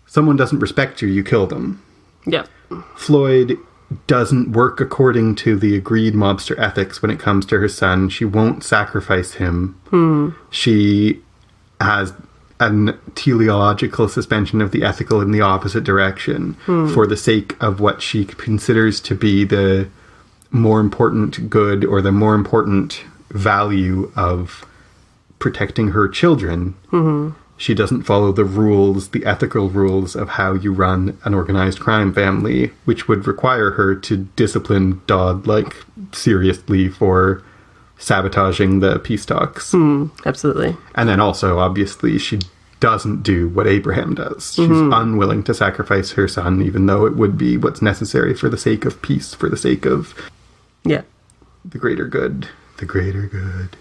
someone doesn't respect you, you kill them. Yeah. Floyd doesn't work according to the agreed mobster ethics when it comes to her son. She won't sacrifice him. She has a teleological suspension of the ethical in the opposite direction for the sake of what she considers to be the more important good or the more important value of protecting her children. She doesn't follow the rules, the ethical rules of how you run an organized crime family, which would require her to discipline Dodd, like, seriously for sabotaging the peace talks. Absolutely. And then also, obviously, she doesn't do what Abraham does. She's unwilling to sacrifice her son, even though it would be what's necessary for the sake of peace, for the sake of the greater good. The greater good.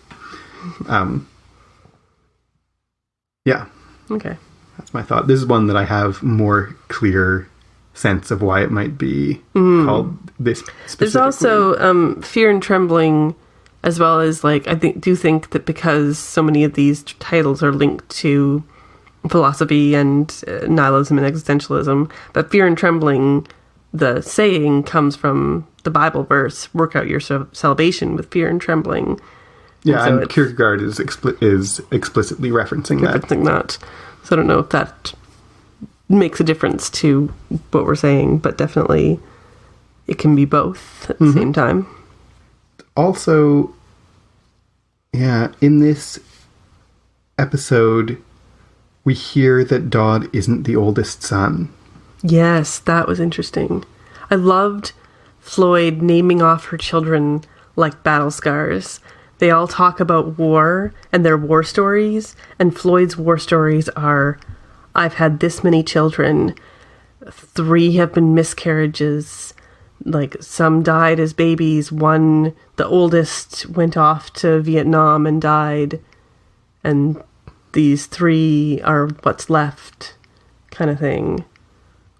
Yeah. Okay. That's my thought. This is one that I have more clear sense of why it might be called this specifically. There's also Fear and Trembling, as well as, like, I do think that because so many of these titles are linked to philosophy and nihilism and existentialism, but Fear and Trembling, the saying, comes from the Bible verse, work out your salvation with fear and trembling. Yeah, and Kierkegaard is explicitly referencing that. So I don't know if that makes a difference to what we're saying, but definitely it can be both at the same time. Also, yeah, in this episode, we hear that Dodd isn't the oldest son. Yes, that was interesting. I loved Floyd naming off her children like battle scars. They all talk about war and their war stories, and Floyd's war stories are, I've had this many children, 3 have been miscarriages, like some died as babies, one, the oldest, went off to Vietnam and died, and these 3 are what's left, kind of thing.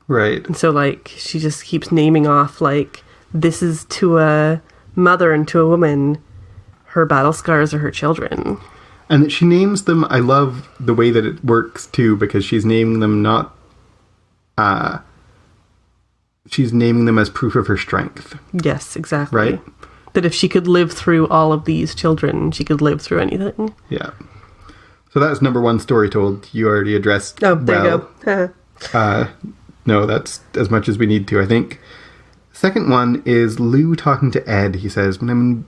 Right. And so, like, she just keeps naming off, like, this is to a mother and to a woman, her battle scars are her children. And that she names them, I love the way that it works, too, because she's naming them not... she's naming them as proof of her strength. Yes, exactly. Right? That if she could live through all of these children, she could live through anything. Yeah. So that was number 1 story told. You already addressed. Oh, there you go. No, that's as much as we need to, I think. Second one is Lou talking to Ed. He says, when I'm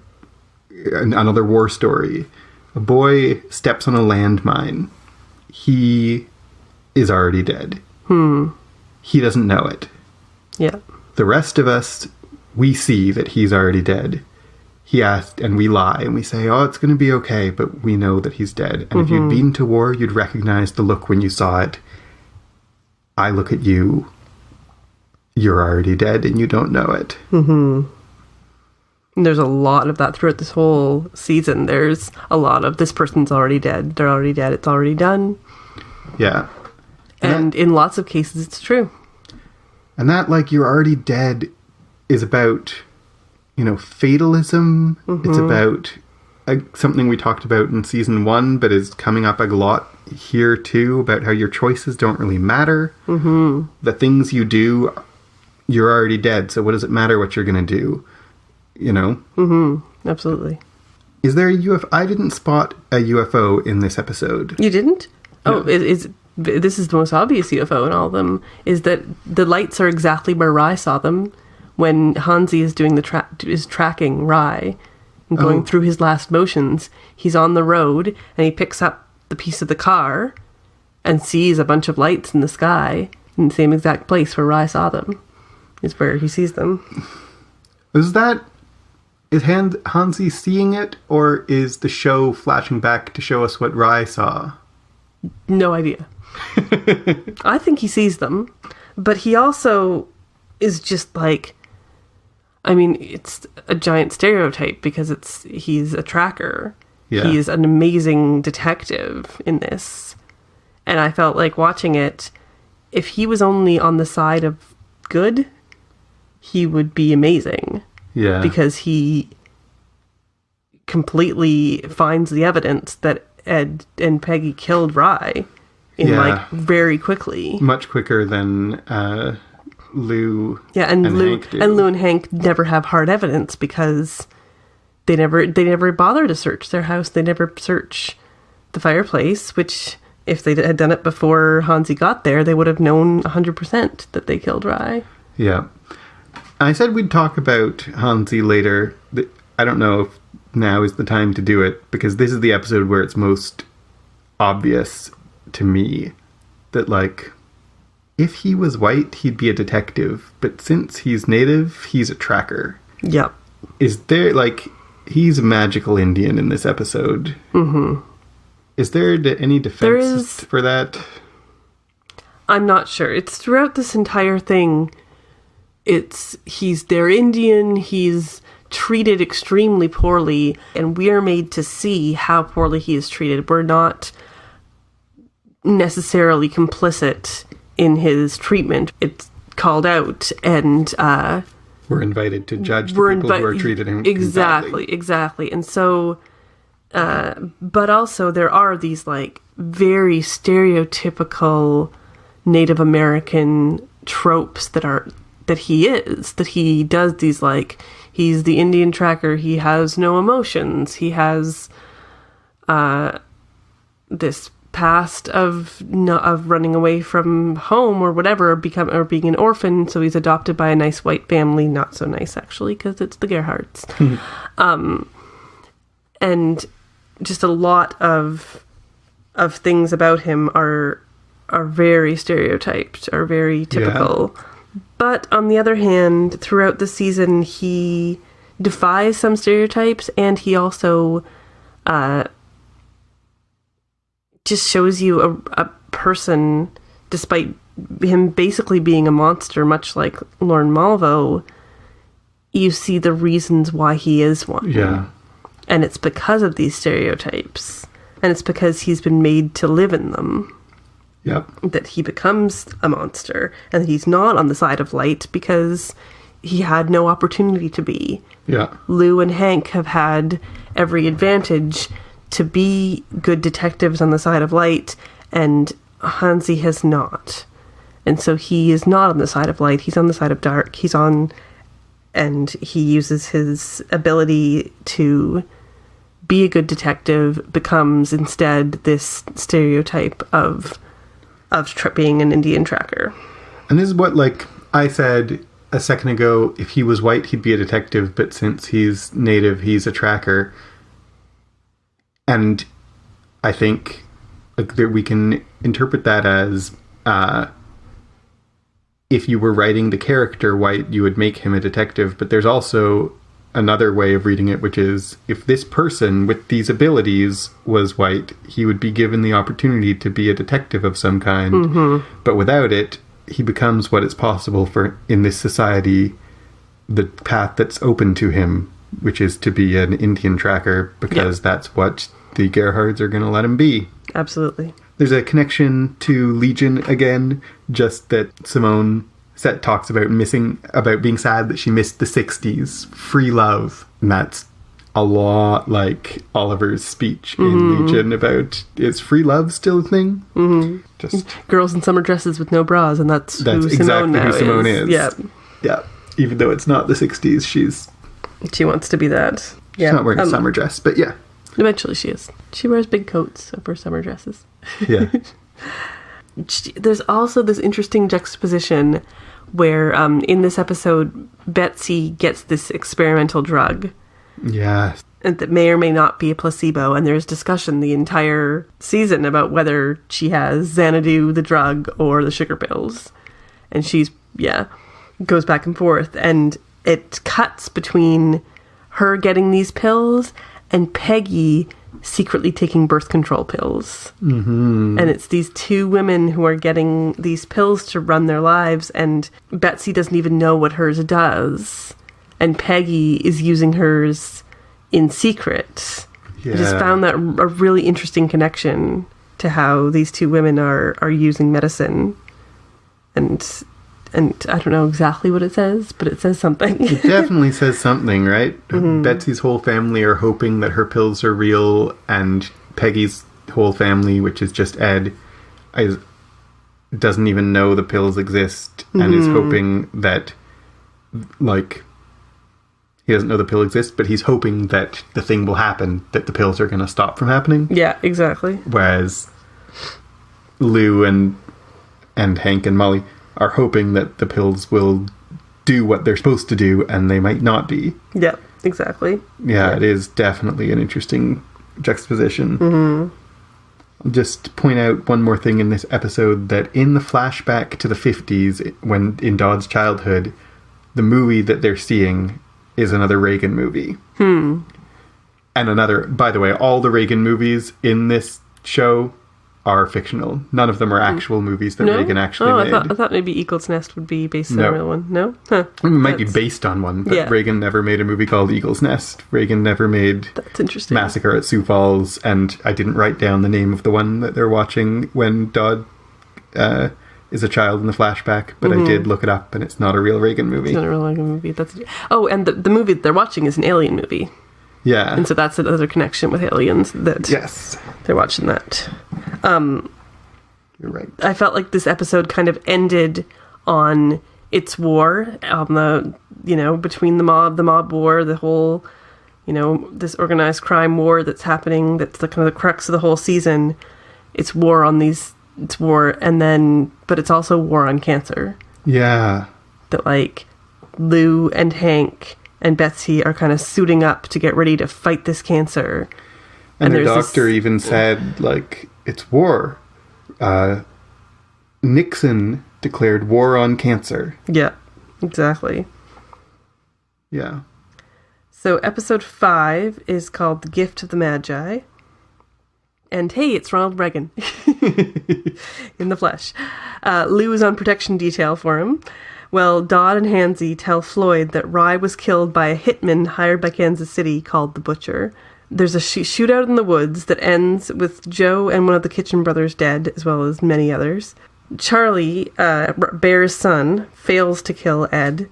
in another war story, a boy steps on a landmine. He is already dead. He doesn't know it. Yeah. The rest of us, we see that he's already dead. He asked, and we lie, and we say, oh, it's going to be okay, but we know that he's dead. And if you'd been to war, you'd recognize the look when you saw it. I look at you, you're already dead, and you don't know it. And there's a lot of that throughout this whole season. There's a lot of, this person's already dead, they're already dead, it's already done. Yeah. And in lots of cases, it's true. And that, like, you're already dead is about, fatalism. It's about something we talked about in season 1, but is coming up a lot here too, about how your choices don't really matter. The things you do, you're already dead, so what does it matter what you're going to do? Absolutely. Is there a UFO? I didn't spot a UFO in this episode. You didn't? No. Oh, this is the most obvious UFO in all of them, is that the lights are exactly where Rye saw them when Hansi is doing is tracking Rye and going through his last motions. He's on the road and he picks up the piece of the car and sees a bunch of lights in the sky in the same exact place where Rye saw them. Is where he sees them. Is Hansi seeing it, or is the show flashing back to show us what Rye saw? No idea. I think he sees them, but he also is just like, I mean, it's a giant stereotype because he's a tracker. Yeah. He's an amazing detective in this. And I felt like watching it, if he was only on the side of good, he would be amazing. Yeah. Because he completely finds the evidence that Ed and Peggy killed Rye very quickly. Much quicker than Lou. Yeah, and Lou and Hank never have hard evidence because they never bother to search their house. They never search the fireplace, which if they had done it before Hansi got there, they would have known 100% that they killed Rye. Yeah. I said we'd talk about Hansi later. I don't know if now is the time to do it, because this is the episode where it's most obvious to me that, like, if he was white, he'd be a detective, but since he's native, he's a tracker. Yep. Is there, like, he's a magical Indian in this episode. Is there any defense for that? I'm not sure. It's throughout this entire thing. They're Indian, he's treated extremely poorly, and we're made to see how poorly he is treated. We're not necessarily complicit in his treatment. It's called out, and we're invited to judge the people who are treated him exactly. And so but also there are these, like, very stereotypical Native American tropes that he does these, like, he's the Indian tracker, he has no emotions, he has this past of running away from home or whatever, or being an orphan, so he's adopted by a nice white family. Not so nice, actually, because it's the Gerhardts. And just a lot of things about him are very stereotyped, are very typical. Yeah. But on the other hand, throughout the season, he defies some stereotypes, and he also just shows you a person, despite him basically being a monster, much like Lorne Malvo, you see the reasons why he is one. Yeah. And it's because of these stereotypes, and it's because he's been made to live in them. Yep. That he becomes a monster, and that he's not on the side of light because he had no opportunity to be. Yeah. Lou and Hank have had every advantage to be good detectives on the side of light, and Hansi has not. And so he is not on the side of light, he's on the side of dark. And he uses his ability to be a good detective, becomes instead this stereotype of being an Indian tracker. And this is what, like, I said a second ago, if he was white, he'd be a detective, but since he's native, he's a tracker. And I think, like, that we can interpret that as if you were writing the character white, you would make him a detective. But there's also another way of reading it, which is if this person with these abilities was white, he would be given the opportunity to be a detective of some kind. Mm-hmm. But without it, he becomes what is possible for, in this society, the path that's open to him, which is to be an Indian tracker, because that's what the Gerhards are going to let him be. absolutely. There's a connection to Legion again, just that Simone talks about being sad that she missed the 60s. Free love. And that's a lot like Oliver's speech in Legion about, is free love still a thing? Mm-hmm. Just girls in summer dresses with no bras, and that's who Simone now who Simone is. Yeah. Yeah. Even though it's not the 60s, she wants to be that. Yeah. She's not wearing a summer dress, but yeah. Eventually she is. She wears big coats over summer dresses. Yeah. There's also this interesting juxtaposition where in this episode, Betsy gets this experimental drug. Yes. And that may or may not be a placebo. And there's discussion the entire season about whether she has Xanadu, the drug, or the sugar pills. And goes back and forth. And it cuts between her getting these pills and Peggy secretly taking birth control pills. Mm-hmm. And it's these two women who are getting these pills to run their lives, and Betsy doesn't even know what hers does. And Peggy is using hers in secret. Yeah. I just found that a really interesting connection to how these two women are using medicine. And I don't know exactly what it says, but it says something. It definitely says something, right? Mm-hmm. Betsy's whole family are hoping that her pills are real, and Peggy's whole family, which is just Ed, doesn't even know the pills exist, and is hoping that, like, he doesn't know the pill exists, but he's hoping that the thing will happen, that the pills are going to stop from happening. Yeah, exactly. Whereas Lou and Hank and Molly are hoping that the pills will do what they're supposed to do, and they might not be. Yeah, exactly. Yeah, it is definitely an interesting juxtaposition. Mm-hmm. I'll just point out one more thing in this episode, that in the flashback to the 50s, when in Dodd's childhood, the movie that they're seeing is another Reagan movie. And by the way, all the Reagan movies in this show are fictional. None of them are actual movies that Reagan actually made. I thought maybe Eagle's Nest would be based on a real one. No? Huh. It might be based on one, but Reagan never made a movie called Eagle's Nest. Reagan never made That's interesting. Massacre at Sioux Falls, and I didn't write down the name of the one that they're watching when Dodd is a child in the flashback, but I did look it up, and it's not a real Reagan movie. It's not a real Reagan movie. And the movie that they're watching is an alien movie. Yeah. And so that's another connection with aliens, that they're watching that. You're right. I felt like this episode kind of ended on its war, on the, between the mob war, the whole, this organized crime war that's happening, that's the kind of the crux of the whole season. It's war, and then, but it's also war on cancer. Yeah. That, like, Lou and Hank and Betsy are kind of suiting up to get ready to fight this cancer. And the doctor even said, like, it's war. Nixon declared war on cancer. Yeah, exactly. Yeah. So episode 5 is called The Gift of the Magi. And hey, it's Ronald Reagan. In the flesh. Lou is on protection detail for him. Well, Dodd and Hansy tell Floyd that Rye was killed by a hitman hired by Kansas City called the Butcher. There's a shootout in the woods that ends with Joe and one of the Kitchen brothers dead, as well as many others. Charlie, Bear's son, fails to kill Ed.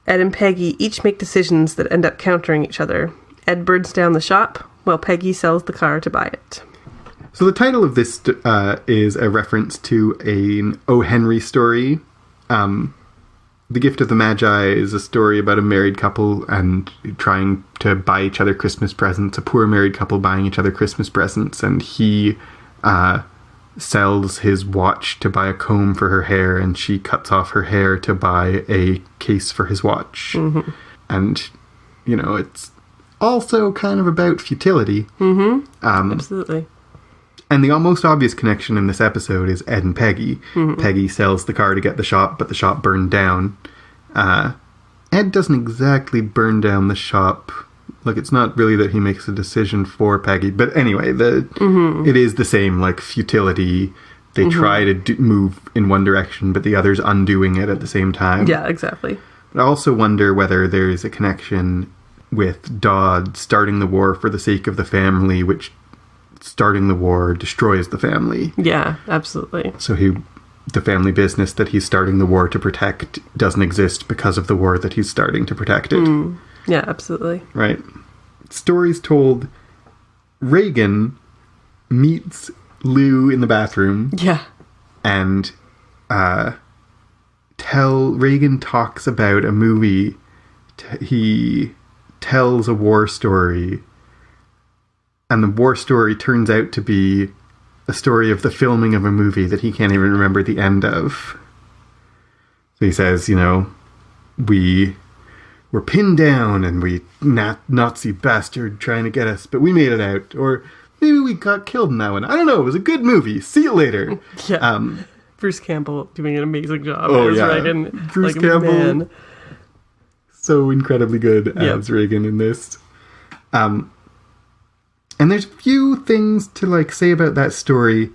Ed and Peggy each make decisions that end up countering each other. Ed burns down the shop, while Peggy sells the car to buy it. So the title of this is a reference to an O. Henry story. The Gift of the Magi is a story about a married couple and trying to buy each other Christmas presents, a poor married couple buying each other Christmas presents, and he sells his watch to buy a comb for her hair, and she cuts off her hair to buy a case for his watch. Mm-hmm. And, it's also kind of about futility. Mm-hmm. Absolutely. And the most obvious connection in this episode is Ed and Peggy. Mm-hmm. Peggy sells the car to get the shop, but the shop burned down. Ed doesn't exactly burn down the shop. Like, it's not really that he makes a decision for Peggy. But anyway, it is the same, like, futility. They try to move in one direction, but the other's undoing it at the same time. Yeah, exactly. But I also wonder whether there is a connection with Dodd starting the war for the sake of the family, which starting the war destroys the family. Yeah, absolutely. So the family business that he's starting the war to protect doesn't exist because of the war that he's starting to protect it. Yeah, absolutely. Right. Stories told. Reagan meets Lou in the bathroom. Yeah. And Reagan talks about a movie. He tells a war story. And the war story turns out to be a story of the filming of a movie that he can't even remember the end of. So he says, we were pinned down and we Nazi bastard trying to get us, but we made it out. Or maybe we got killed in that one. I don't know. It was a good movie. See you later. Yeah. Bruce Campbell doing an amazing job as Reagan. Bruce Campbell, man. So incredibly good as Reagan in this. And there's a few things to say about that story.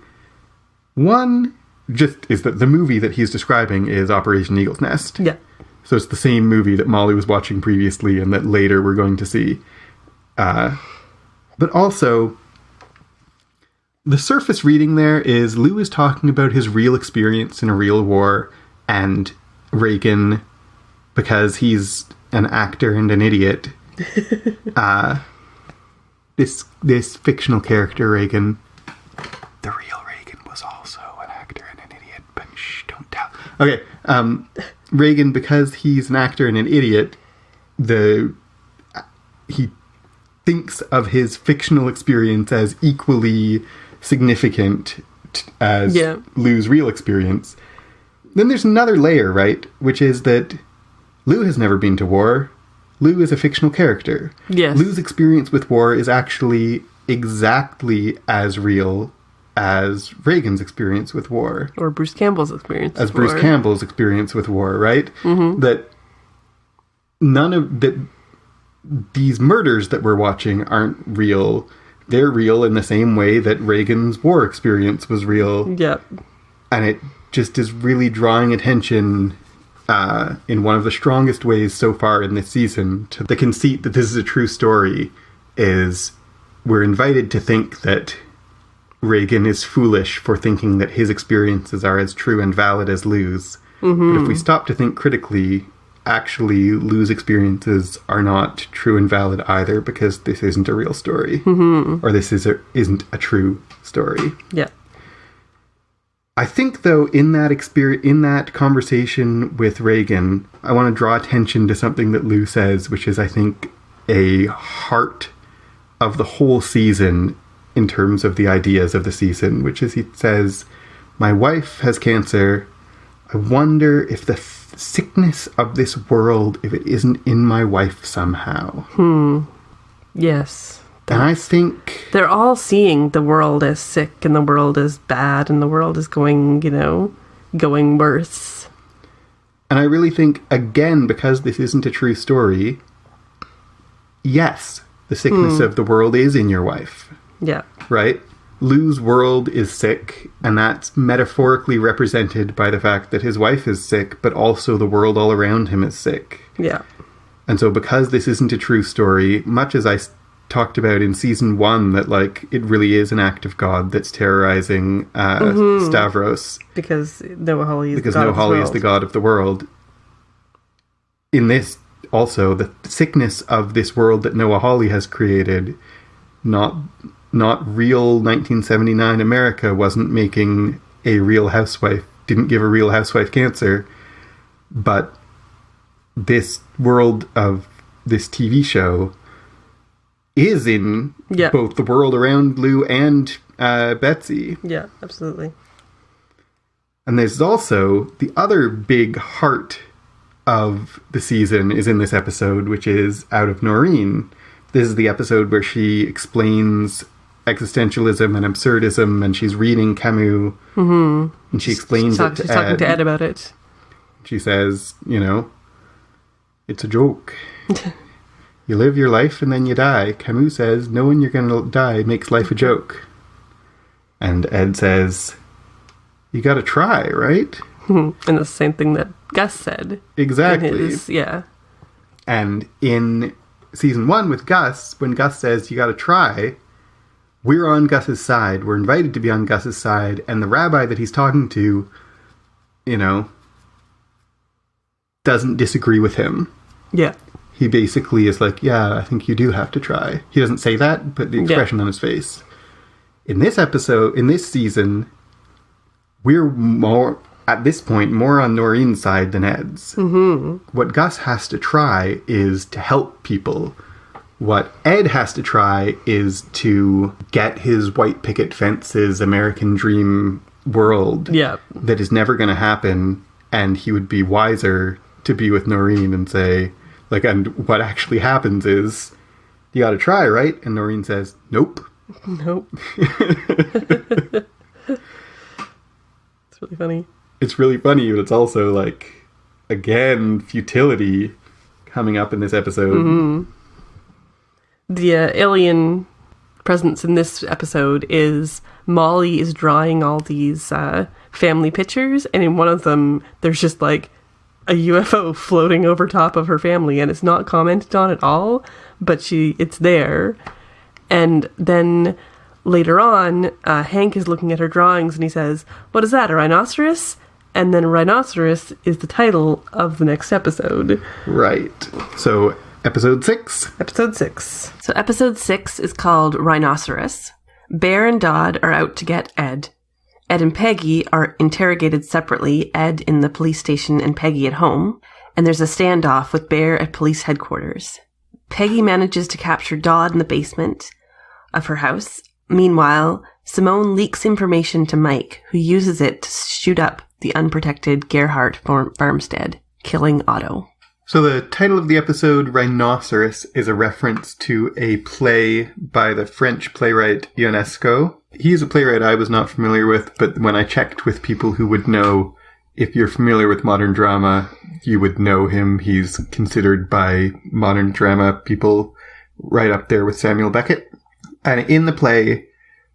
One just is that the movie that he's describing is Operation Eagle's Nest. Yeah. So it's the same movie that Molly was watching previously and that later we're going to see. But also, the surface reading there is Lou is talking about his real experience in a real war, and Reagan, because he's an actor and an idiot, this fictional character, Reagan, the real Reagan was also an actor and an idiot, but shh, don't tell. Okay, Reagan, because he's an actor and an idiot, he thinks of his fictional experience as equally significant as Lou's real experience. Then there's another layer, right? Which is that Lou has never been to war. Lou is a fictional character. Yes. Lou's experience with war is actually exactly as real as Reagan's experience with war. Or Bruce Campbell's experience with war. Bruce Campbell's experience with war, right? Mm-hmm. That these murders that we're watching aren't real. They're real in the same way that Reagan's war experience was real. Yep. And it just is really drawing attention in one of the strongest ways so far in this season to the conceit that this is a true story. Is we're invited to think that Reagan is foolish for thinking that his experiences are as true and valid as Lou's. Mm-hmm. But if we stop to think critically, actually Lou's experiences are not true and valid either, because this isn't a real story. Mm-hmm. Or this isn't a true story. Yeah. I think, though, in that conversation with Reagan, I want to draw attention to something that Lou says, which is, I think, a heart of the whole season in terms of the ideas of the season, which is, he says, "My wife has cancer. I wonder if the sickness of this world, if it isn't in my wife somehow." Yes. And I think they're all seeing the world as sick and the world as bad and the world is going, going worse. And I really think, again, because this isn't a true story, yes, the sickness of the world is in your wife. Yeah. Right? Lou's world is sick, and that's metaphorically represented by the fact that his wife is sick, but also the world all around him is sick. Yeah. And so because this isn't a true story, much as I talked about in season 1 that it really is an act of God that's terrorizing Stavros, because Noah Hawley is the god of the world. In this also, the sickness of this world that Noah Hawley has created, not real 1979 America wasn't making a real housewife, didn't give a real housewife cancer, but this world of this TV show is in both the world around Lou and Betsy. Yeah, absolutely. And there's also the other big heart of the season is in this episode, which is Out of Noreen. This is the episode where she explains existentialism and absurdism, and she's reading Camus, and she explains it to Ed. She's talking to Ed about it. She says, it's a joke. You live your life and then you die. Camus says, knowing you're going to die makes life a joke. And Ed says, you got to try, right? And the same thing that Gus said. Exactly. Yeah. And in season 1 with Gus, when Gus says, you got to try, we're on Gus's side. We're invited to be on Gus's side. And the rabbi that he's talking to, doesn't disagree with him. Yeah. He basically is like, yeah, I think you do have to try. He doesn't say that, but the expression on his face. In this episode, in this season, we're more, at this point, more on Noreen's side than Ed's. Mm-hmm. What Gus has to try is to help people. What Ed has to try is to get his white picket fences American dream world that is never going to happen, and he would be wiser to be with Noreen and say, like, and what actually happens is, you got to try, right? And Noreen says, nope. Nope. It's really funny. It's really funny, but it's also, like, again, futility coming up in this episode. Mm-hmm. The alien presence in this episode is Molly is drawing all these family pictures, and in one of them, there's just, like, a UFO floating over top of her family, and it's not commented on at all, but it's there. And then later on, Hank is looking at her drawings and he says, "What is that, a rhinoceros?" And then rhinoceros is the title of the next episode. Right. So, episode 6. Episode 6. So episode 6 is called Rhinoceros. Bear and Dodd are out to get Ed. Ed and Peggy are interrogated separately, Ed in the police station and Peggy at home, and there's a standoff with Bear at police headquarters. Peggy manages to capture Dodd in the basement of her house. Meanwhile, Simone leaks information to Mike, who uses it to shoot up the unprotected Gerhardt farmstead, killing Otto. So the title of the episode, Rhinoceros, is a reference to a play by the French playwright Ionesco. He is a playwright I was not familiar with, but when I checked with people who would know, if you're familiar with modern drama, you would know him. He's considered by modern drama people right up there with Samuel Beckett. And in the play,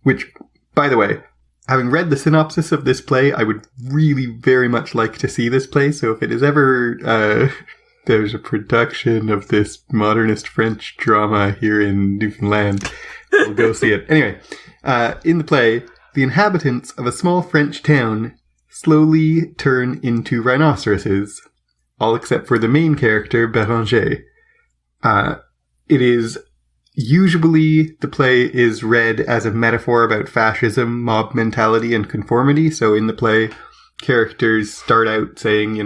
which, by the way, having read the synopsis of this play, I would really very much like to see this play. So if it is ever... there's a production of this modernist French drama here in Newfoundland, we'll go see it. Anyway, in the play, the inhabitants of a small French town slowly turn into rhinoceroses, all except for the main character, Béranger. It is usually, the play is read as a metaphor about fascism, mob mentality, and conformity. So in the play, characters start out saying,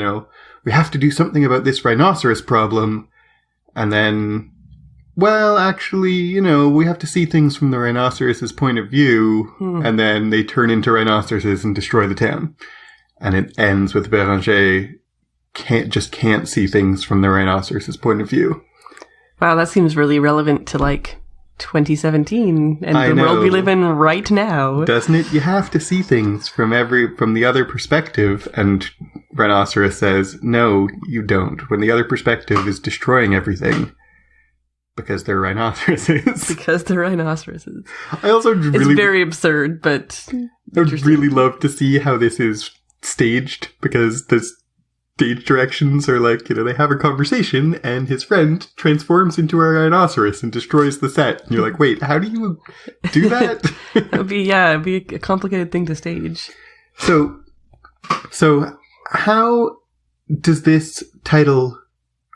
we have to do something about this rhinoceros problem. And then, well, actually, we have to see things from the rhinoceros's point of view. And then they turn into rhinoceroses and destroy the town. And it ends with Béranger can't see things from the rhinoceros's point of view. Wow, that seems really relevant to, 2017 and the world we live in right now. Doesn't it? You have to see things from the other perspective, and Rhinoceros says, no, you don't. When the other perspective is destroying everything. Because they're rhinoceroses. Because they're rhinoceroses. I also It's very absurd, but I would really love to see how this is staged, because the stage directions are they have a conversation, and his friend transforms into a rhinoceros and destroys the set. And you're like, wait, how do you do that? It'd be a complicated thing to stage. So how does this title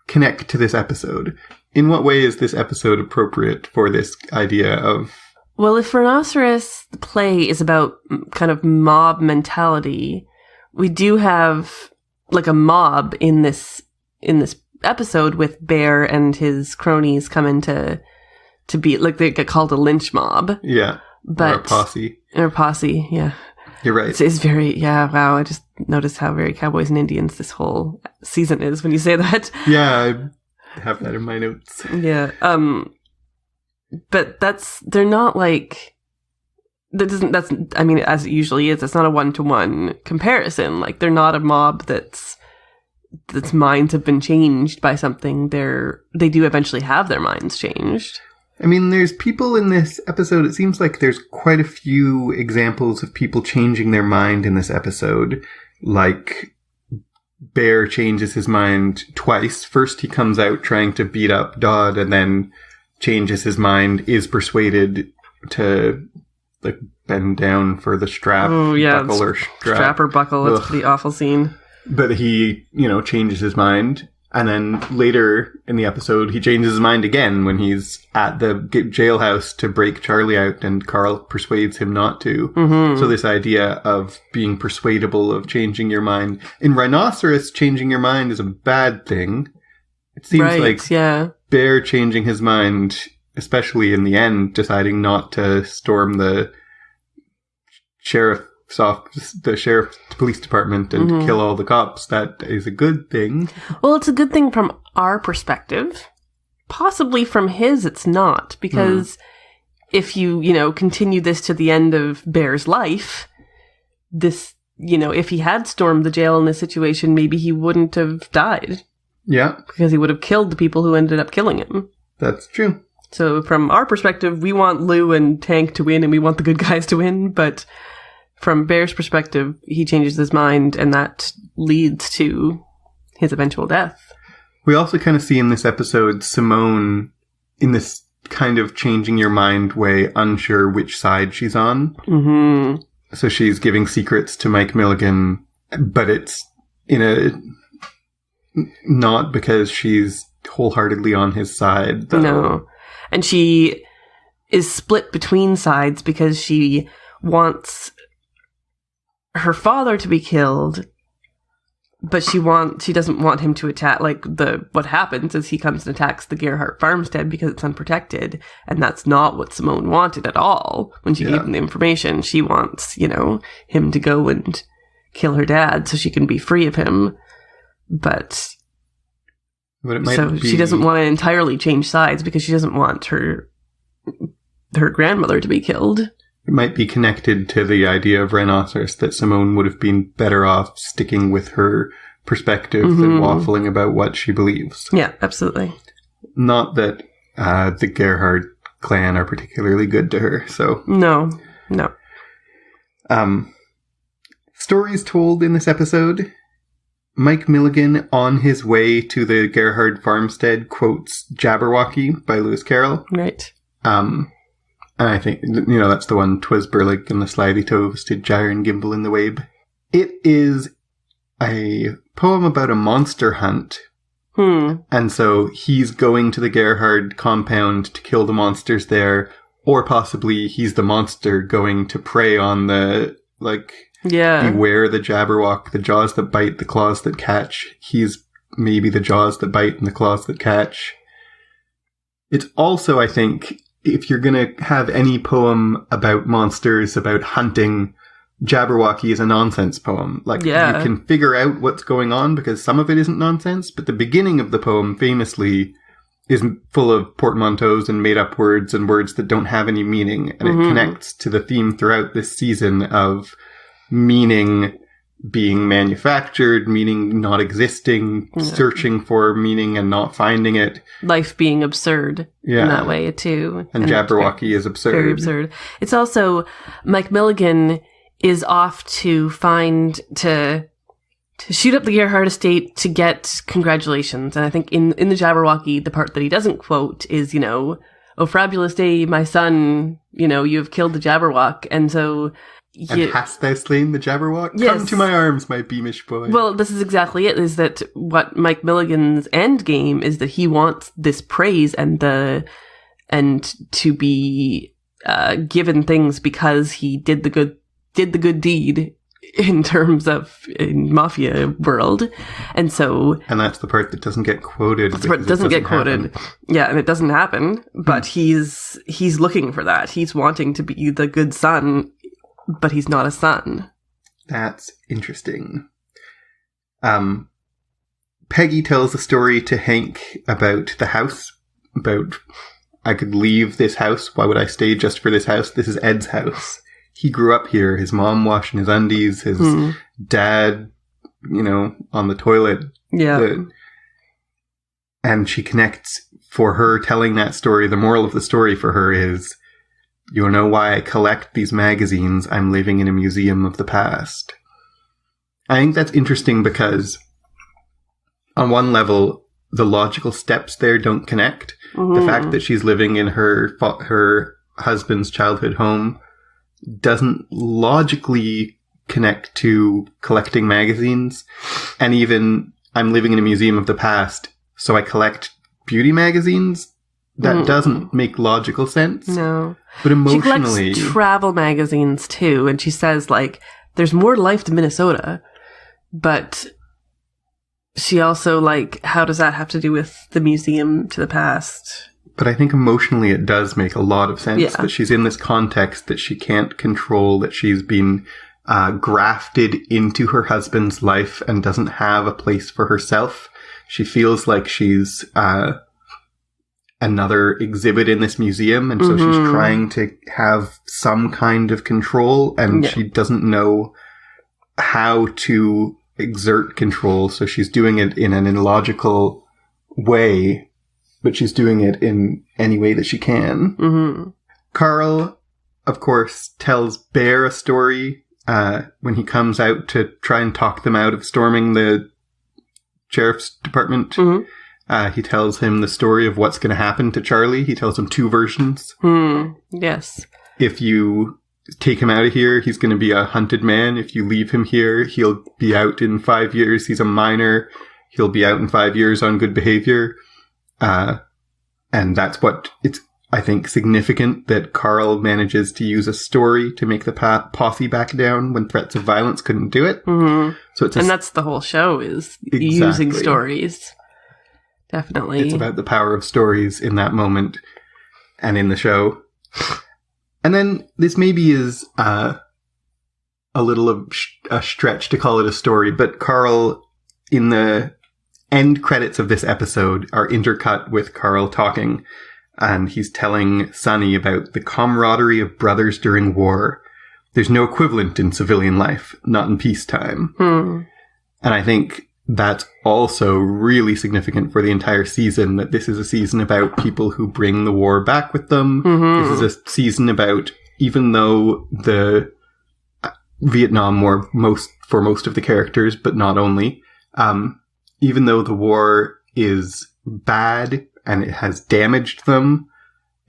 connect to this episode? In what way is this episode appropriate for this idea of... Well, if Rhinoceros, the play, is about kind of mob mentality, we do have a mob in this episode with Bear and his cronies come in to be, they get called a lynch mob. Yeah. But, or a posse. Or a posse, yeah. You're right. It's very, wow, I just noticed how very Cowboys and Indians this whole season is when you say that. Yeah, I have that in my notes. Yeah. But they're not as it usually is, it's not a one-to-one comparison. They're not a mob that's minds have been changed by something. They do eventually have their minds changed. I mean, there's people in this episode, it seems like there's quite a few examples of people changing their mind in this episode. Bear changes his mind twice. First, he comes out trying to beat up Dodd, and then changes his mind, is persuaded, to like bend down for the strap, buckle or strap. Strap or buckle. It's a pretty awful scene. But he, changes his mind. And then later in the episode, he changes his mind again when he's at the jailhouse to break Charlie out, and Carl persuades him not to. Mm-hmm. So this idea of being persuadable, of changing your mind. In Rhinoceros, changing your mind is a bad thing. It seems Bear changing his mind, especially in the end, deciding not to storm the sheriff's police department and kill all the cops, that is a good thing. Well, it's a good thing from our perspective. Possibly from his, it's not. Because if you, continue this to the end of Bear's life, this, if he had stormed the jail in this situation, maybe he wouldn't have died. Yeah. Because he would have killed the people who ended up killing him. That's true. So from our perspective, we want Lou and Tank to win, and we want the good guys to win, but from Bear's perspective, he changes his mind, and that leads to his eventual death. We also kind of see in this episode Simone in this kind of changing your mind way, unsure which side she's on. Mm-hmm. So she's giving secrets to Mike Milligan, but it's not because she's wholeheartedly on his side, though. No. And she is split between sides because she wants her father to be killed, but she doesn't want him to attack. What happens is he comes and attacks the Gerhardt farmstead because it's unprotected, and that's not what Simone wanted at all when she gave him the information. She wants, him to go and kill her dad so she can be free of him. But she doesn't want to entirely change sides because she doesn't want her grandmother to be killed. It might be connected to the idea of Rhinoceros that Simone would have been better off sticking with her perspective than waffling about what she believes. Yeah, absolutely. Not that the Gerhardt clan are particularly good to her, so... No. Stories told in this episode. Mike Milligan, on his way to the Gerhardt farmstead, quotes Jabberwocky by Lewis Carroll. Right. And I think, that's the one, 'twas Burlick and the slithy toves did gyre and gimble in the wabe. It is a poem about a monster hunt. And so he's going to the Gerhardt compound to kill the monsters there, or possibly he's the monster going to prey on the, beware the Jabberwock, the jaws that bite, the claws that catch. He's maybe the jaws that bite and the claws that catch. It's also, I think, if you're going to have any poem about monsters, about hunting, Jabberwocky is a nonsense poem. You can figure out what's going on because some of it isn't nonsense, but the beginning of the poem famously is full of portmanteaus and made-up words and words that don't have any meaning, and it connects to the theme throughout this season of meaning being manufactured, meaning not existing, searching for meaning and not finding it. Life being absurd in that way, too. And Jabberwocky is absurd. Very absurd. It's also, Mike Milligan is off to shoot up the Gerhardt estate to get congratulations. And I think in the Jabberwocky, the part that he doesn't quote is, "Oh, fabulous day, my son, you have killed the Jabberwock." And so... And hast thou slain the Jabberwock? Yes. Come to my arms, my beamish boy. Well, this is exactly it, is that what Mike Milligan's end game is that he wants this praise and to be given things because he did the good deed in terms of in mafia world. And that's the part that doesn't get quoted. That's the part that doesn't get quoted. Yeah, and it doesn't happen, but he's looking for that. He's wanting to be the good son, but he's not a son. That's interesting. Peggy tells a story to Hank about the house. About, I could leave this house. Why would I stay just for this house? This is Ed's house. He grew up here. His mom washing his undies. His dad, on the toilet. Yeah. And she connects, for her telling that story, the moral of the story for her is... You know why I collect these magazines? I'm living in a museum of the past. I think that's interesting because on one level, the logical steps there don't connect. The fact that she's living in her husband's childhood home doesn't logically connect to collecting magazines. And even I'm living in a museum of the past, so I collect beauty magazines. That doesn't make logical sense. No. But emotionally... She collects travel magazines, too, and she says, like, there's more life to Minnesota, but she also, like, how does that have to do with the museum to the past? But I think emotionally it does make a lot of sense that she's in this context that she can't control, that she's been grafted into her husband's life and doesn't have a place for herself. She feels like she's... another exhibit in this museum, and so she's trying to have some kind of control, and she doesn't know how to exert control, so she's doing it in an illogical way, but she's doing it in any way that she can. Carl, of course, tells Bear a story when he comes out to try and talk them out of storming the sheriff's department. He tells him the story of what's going to happen to Charlie. He tells him 2 versions. Yes. If you take him out of here, he's going to be a hunted man. If you leave him here, he'll be out in 5 years. He's a minor. He'll be out in 5 years on good behavior. And that's what it's, I think, significant that Carl manages to use a story to make the posse back down when threats of violence couldn't do it. So it's and that's the whole show, is using stories. Definitely. It's about the power of stories in that moment and in the show. And then this maybe is a little of a stretch to call it a story, but Carl, in the end credits of this episode, are intercut with Carl talking, and he's telling Sonny about the camaraderie of brothers during war. There's no equivalent in civilian life, not in peacetime. And I think that's also really significant for the entire season, that this is a season about people who bring the war back with them. This is a season about, even though the Vietnam War, for most of the characters, but not only, even though the war is bad and it has damaged them,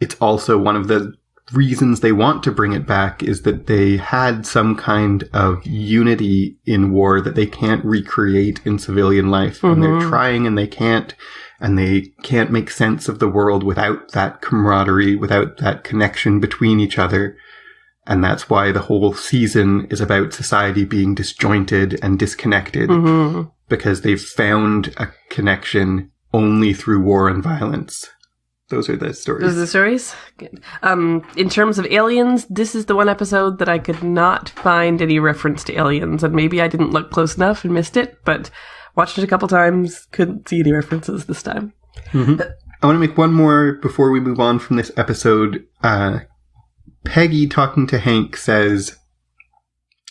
it's also one of the reasons they want to bring it back is that they had some kind of unity in war that they can't recreate in civilian life. And they're trying and they can't make sense of the world without that camaraderie, without that connection between each other. And that's why the whole season is about society being disjointed and disconnected, because they've found a connection only through war and violence. Those are the stories. Those are the stories? Good. In terms of aliens, this is the one episode that I could not find any reference to aliens, and maybe I didn't look close enough and missed it, but watched it a couple times, couldn't see any references this time. I want to make one more before we move on from this episode. Peggy, talking to Hank, says,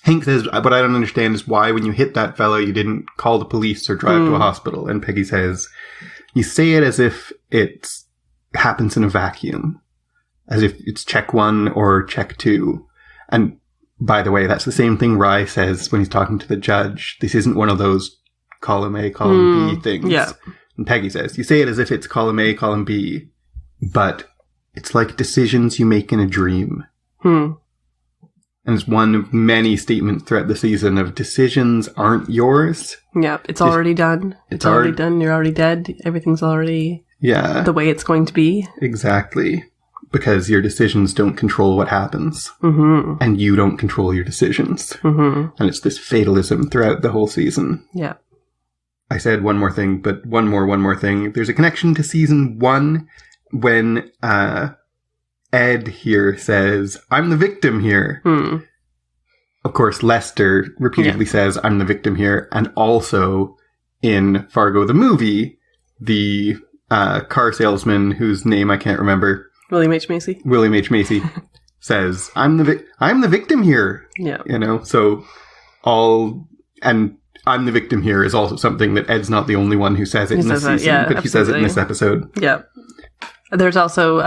what I don't understand is why when you hit that fellow you didn't call the police or drive to a hospital. And Peggy says, you say it as if it's happens in a vacuum, as if it's check 1 or check 2. And by the way, that's the same thing Rye says when he's talking to the judge. This isn't one of those column A, column B things. Yeah. And Peggy says, you say it as if it's column A, column B, but it's like decisions you make in a dream. And it's one of many statements throughout the season of decisions aren't yours. Yeah, it's already done. It's already done. You're already dead. Everything's already the way it's going to be. Exactly. Because your decisions don't control what happens. And you don't control your decisions. And it's this fatalism throughout the whole season. Yeah. I said one more thing, but one more thing. There's a connection to season 1 when Ed here says, I'm the victim here. Of course, Lester repeatedly says, I'm the victim here. And also in Fargo the movie, the car salesman whose name I can't remember, William H. Macy, says, I'm the victim here. Yeah. You know, so I'm the victim here is also something that Ed's not the only one who says it in this season, but he says it in this episode. Yeah. There's also,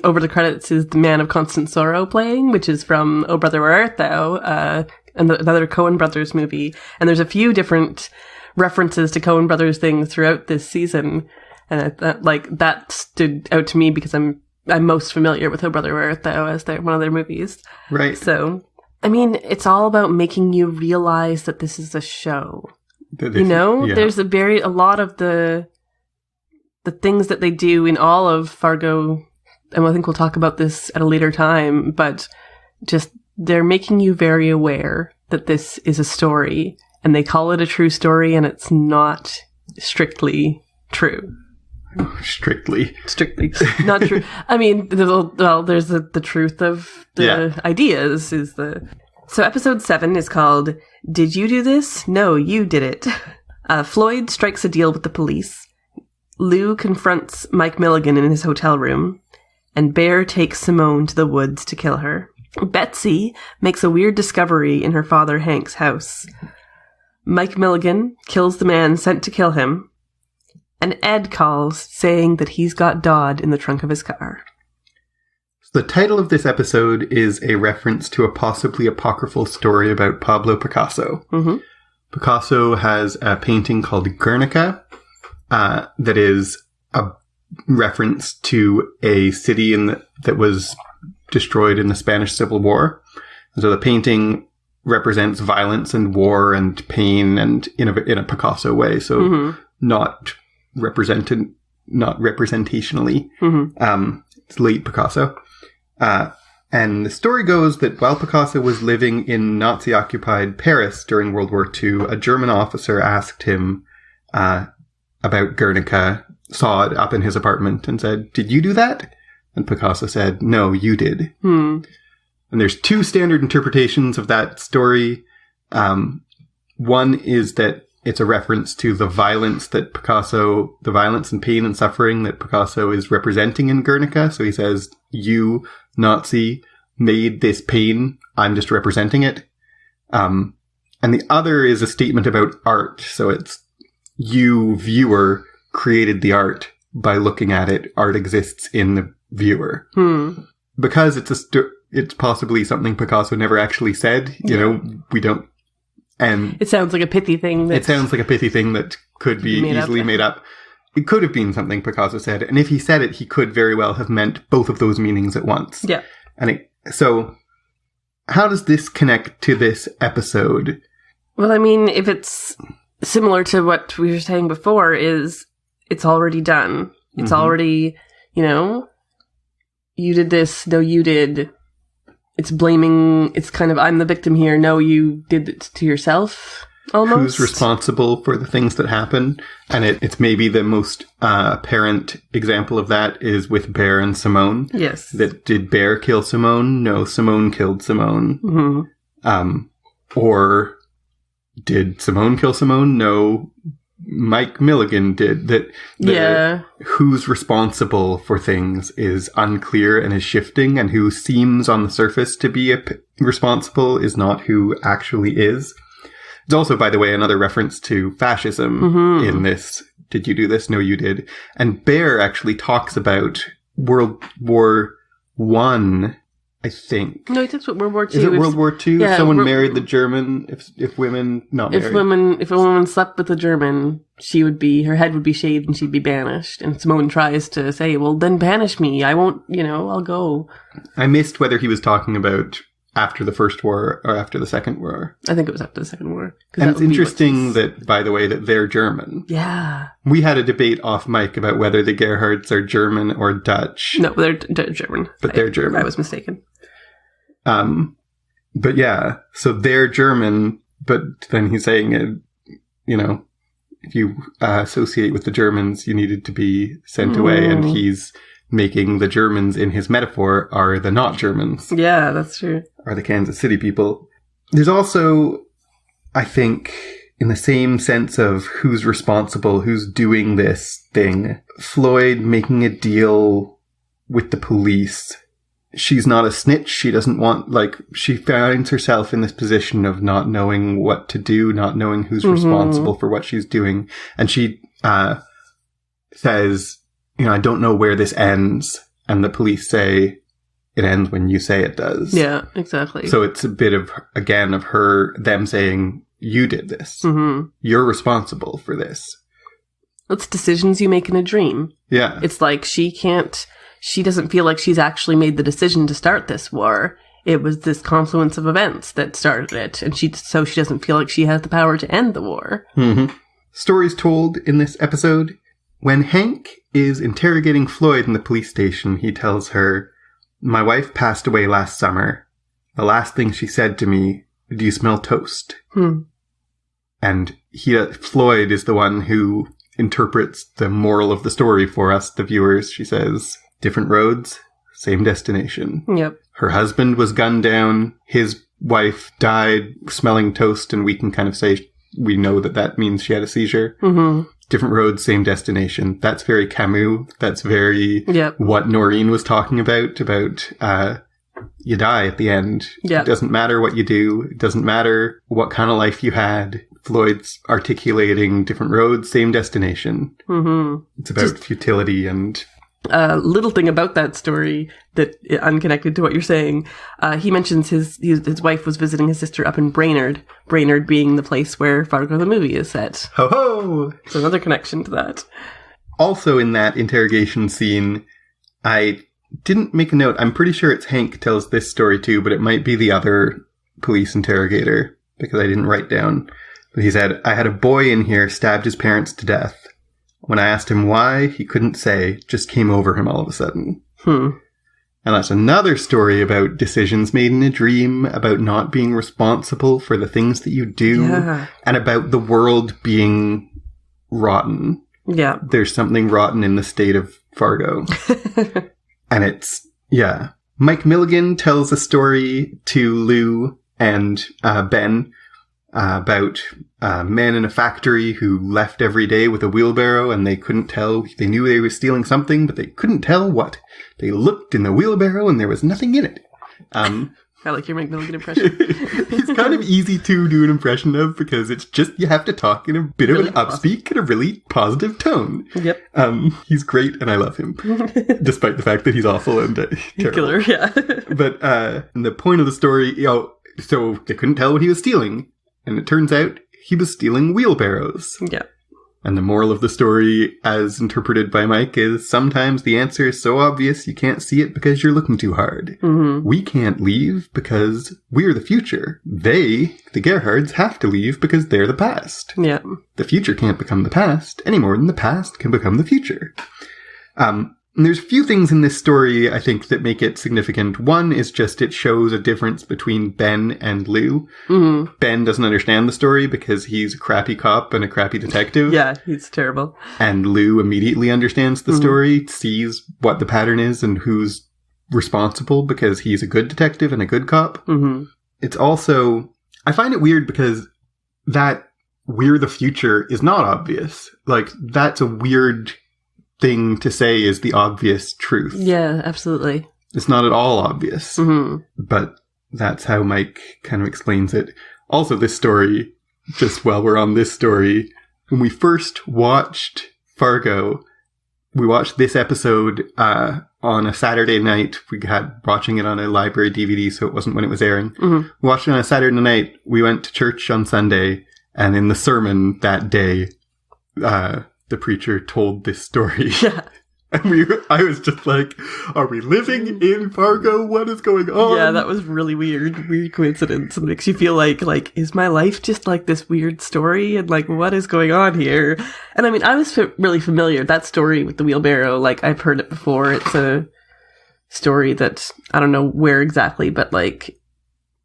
over the credits is The Man of Constant Sorrow playing, which is from Oh Brother Where Art Thou, another Coen Brothers movie. And there's a few different references to Coen Brothers things throughout this season. And that stood out to me because I'm I'm most familiar with Oh Brother, Where Art Thou as one of their movies. Right. So, I mean, it's all about making you realize that this is a show. Yeah. There's a lot of the things that they do in all of Fargo, and I think we'll talk about this at a later time, but just they're making you very aware that this is a story, and they call it a true story, and it's not strictly true. Strictly not true. I mean, there's the truth of the ideas So episode 7 is called Did You Do This? No, You Did It. Floyd strikes a deal with the police. Lou confronts Mike Milligan in his hotel room, and Bear takes Simone to the woods to kill her. Betsy makes a weird discovery in her father Hank's house. Mike Milligan kills the man sent to kill him, and Ed calls saying that he's got Dodd in the trunk of his car. The title of this episode is a reference to a possibly apocryphal story about Pablo Picasso. Mm-hmm. Picasso has a painting called Guernica that is a reference to a city that was destroyed in the Spanish Civil War. And so the painting represents violence and war and pain, and in a Picasso way. So not representationally. Mm-hmm. It's late Picasso. And the story goes that while Picasso was living in Nazi-occupied Paris during World War II, a German officer asked him about Guernica, saw it up in his apartment, and said, "Did you do that?" And Picasso said, "No, you did." And there's 2 standard interpretations of that story. One is that it's a reference to the violence and pain and suffering that Picasso is representing in Guernica. So he says, "You, Nazi, made this pain. I'm just representing it." And the other is a statement about art. So it's, you, viewer, created the art by looking at it. Art exists in the viewer. Because it's possibly something Picasso never actually said. We don't. And it sounds like a pithy thing. It sounds like a pithy thing that could be easily made up. It could have been something Picasso said, and if he said it, he could very well have meant both of those meanings at once. Yeah. So, how does this connect to this episode? Well, I mean, if it's similar to what we were saying before, is it's already done. It's already, you did this, no, you did. It's blaming, it's kind of, I'm the victim here, no, you did it to yourself, almost. Who's responsible for the things that happen? And it's maybe the most apparent example of that is with Bear and Simone. Yes. Did Bear kill Simone? No, Simone killed Simone. Mm-hmm. Or did Simone kill Simone? No, Mike Milligan did. Who's responsible for things is unclear and is shifting, and who seems on the surface to be responsible is not who actually is. It's also, by the way, another reference to fascism in this. Did you do this? No, you did. And Bear actually talks about World War I, I think. No, that's what World War II. Is it World War II? Yeah, if someone married the German, if women not married. If a woman slept with the German, her head would be shaved and she'd be banished. And Simone tries to say, well, then banish me. I won't, I'll go. I missed whether he was talking about after the First War or after the Second War. I think it was after the Second War. And it's interesting that, by the way, that they're German. Yeah. We had a debate off mic about whether the Gerhards are German or Dutch. No, they're German. But they're German. I was mistaken. But yeah, so they're German, but then he's saying, if you associate with the Germans, you needed to be sent away, and he's making the Germans in his metaphor are the not Germans. Yeah, that's true. Are the Kansas City people. There's also, I think, in the same sense of who's responsible, who's doing this thing, Floyd making a deal with the police. She's not a snitch. She doesn't want, she finds herself in this position of not knowing what to do, not knowing who's responsible for what she's doing. And she says, I don't know where this ends. And the police say, it ends when you say it does. Yeah, exactly. So it's a bit of, again, of them saying, you did this. Mm-hmm. You're responsible for this. It's decisions you make in a dream. Yeah. It's like she can't she doesn't feel like she's actually made the decision to start this war. It was this confluence of events that started it, and she doesn't feel like she has the power to end the war. Mm-hmm. Stories told in this episode. When Hank is interrogating Floyd in the police station, he tells her, "My wife passed away last summer. The last thing she said to me, 'Do you smell toast?'" And Floyd is the one who interprets the moral of the story for us, the viewers. She says, "Different roads, same destination." Yep. Her husband was gunned down. His wife died smelling toast, and we can kind of say we know that means she had a seizure. Mm-hmm. Different roads, same destination. That's very Camus. That's very what Noreen was talking about you die at the end. Yep. It doesn't matter what you do. It doesn't matter what kind of life you had. Floyd's articulating different roads, same destination. Mm-hmm. It's about futility and... little thing about that story that unconnected to what you're saying. He mentions his wife was visiting his sister up in Brainerd. Brainerd being the place where Fargo the movie is set. Ho ho! So another connection to that. Also in that interrogation scene, I didn't make a note. I'm pretty sure it's Hank tells this story too, but it might be the other police interrogator because I didn't write down. But he said, "I had a boy in here stabbed his parents to death. When I asked him why, he couldn't say, just came over him all of a sudden." And that's another story about decisions made in a dream, about not being responsible for the things that you do, and about the world being rotten. Yeah. There's something rotten in the state of Fargo. And it's, Mike Milligan tells a story to Lou and Ben about men in a factory who left every day with a wheelbarrow, and they couldn't tell. They knew they were stealing something, but they couldn't tell what. They looked in the wheelbarrow and there was nothing in it. I like your Mike Milligan impression. He's kind of easy to do an impression of because it's just, you have to talk in a bit really of an upspeak and a really positive tone. Yep. He's great and I love him, despite the fact that he's awful and terrible. Killer, yeah. But the point of the story, so they couldn't tell what he was stealing. And it turns out he was stealing wheelbarrows. Yeah. And the moral of the story, as interpreted by Mike, is sometimes the answer is so obvious you can't see it because you're looking too hard. Mm-hmm. We can't leave because we're the future. They, the Gerhards, have to leave because they're the past. Yeah. The future can't become the past any more than the past can become the future. And there's a few things in this story, I think, that make it significant. One is just it shows a difference between Ben and Lou. Mm-hmm. Ben doesn't understand the story because he's a crappy cop and a crappy detective. Yeah, he's terrible. And Lou immediately understands the story, sees what the pattern is and who's responsible because he's a good detective and a good cop. Mm-hmm. It's also... I find it weird because that we're the future is not obvious. Like, that's a weird... thing to say is the obvious truth. Yeah, absolutely. It's not at all obvious. Mm-hmm. But that's how Mike kind of explains it. Also, this story, just while we're on this story, when we first watched Fargo, we watched this episode on a Saturday night. We had watching it on a library DVD, so it wasn't when it was airing. Mm-hmm. We watched it on a Saturday night. We went to church on Sunday, and in the sermon that day, the preacher told this story. Yeah. And I was just like, are we living in Fargo? What is going on? Yeah, that was really weird. Weird coincidence. It makes you feel like, is my life just like this weird story? And what is going on here? And I mean, I was really familiar. That story with the wheelbarrow, I've heard it before. It's a story that, I don't know where exactly, but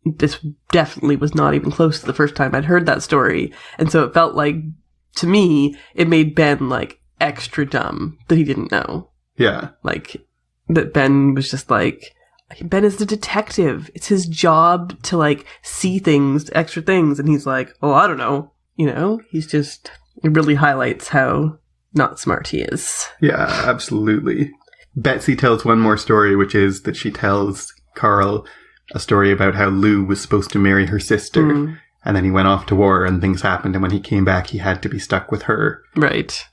this definitely was not even close to the first time I'd heard that story. And so it felt like, to me, it made Ben, extra dumb that he didn't know. Yeah. That Ben was just Ben is the detective. It's his job to, see things, extra things. And he's like, oh, I don't know. He's just, it really highlights how not smart he is. Yeah, absolutely. Betsy tells one more story, which is that she tells Carl a story about how Lou was supposed to marry her sister. Mm. And then he went off to war and things happened. And when he came back, he had to be stuck with her. Right.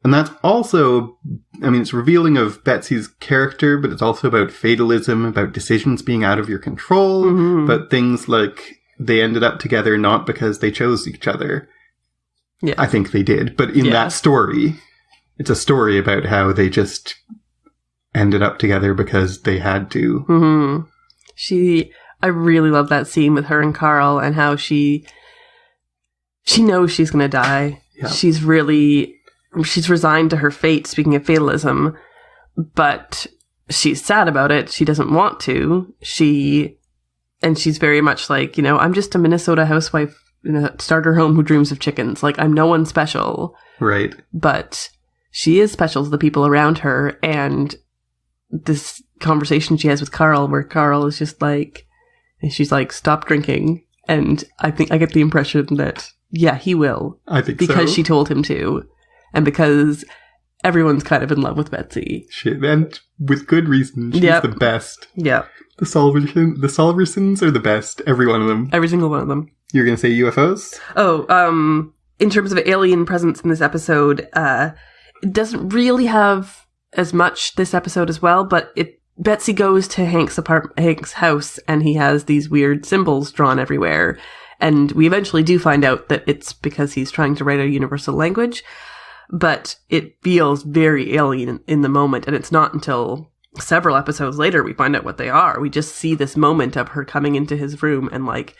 And that's also, it's revealing of Betsy's character, but it's also about fatalism, about decisions being out of your control, but things like they ended up together not because they chose each other. Yeah. I think they did. But in that story, it's a story about how they just ended up together because they had to. Mm-hmm. I really love that scene with her and Carl and how she knows she's going to die. Yeah. She's resigned to her fate, speaking of fatalism, but she's sad about it. She doesn't want to. And she's very much like, I'm just a Minnesota housewife in a starter home who dreams of chickens. Like, I'm no one special. Right. But she is special to the people around her. And this conversation she has with Carl, where Carl is just like, she's like, stop drinking. And I think I get the impression that, yeah, he will. I think because so. she told him to. And because everyone's kind of in love with Betsy. And with good reason. She's the best. Yeah. The Solversons are the best. Every one of them. Every single one of them. You're going to say UFOs? Oh, in terms of alien presence in this episode, it doesn't really have as much this episode as well, but Betsy goes to Hank's house, and he has these weird symbols drawn everywhere. And we eventually do find out that it's because he's trying to write a universal language, but it feels very alien in the moment, and it's not until several episodes later we find out what they are. We just see this moment of her coming into his room, and like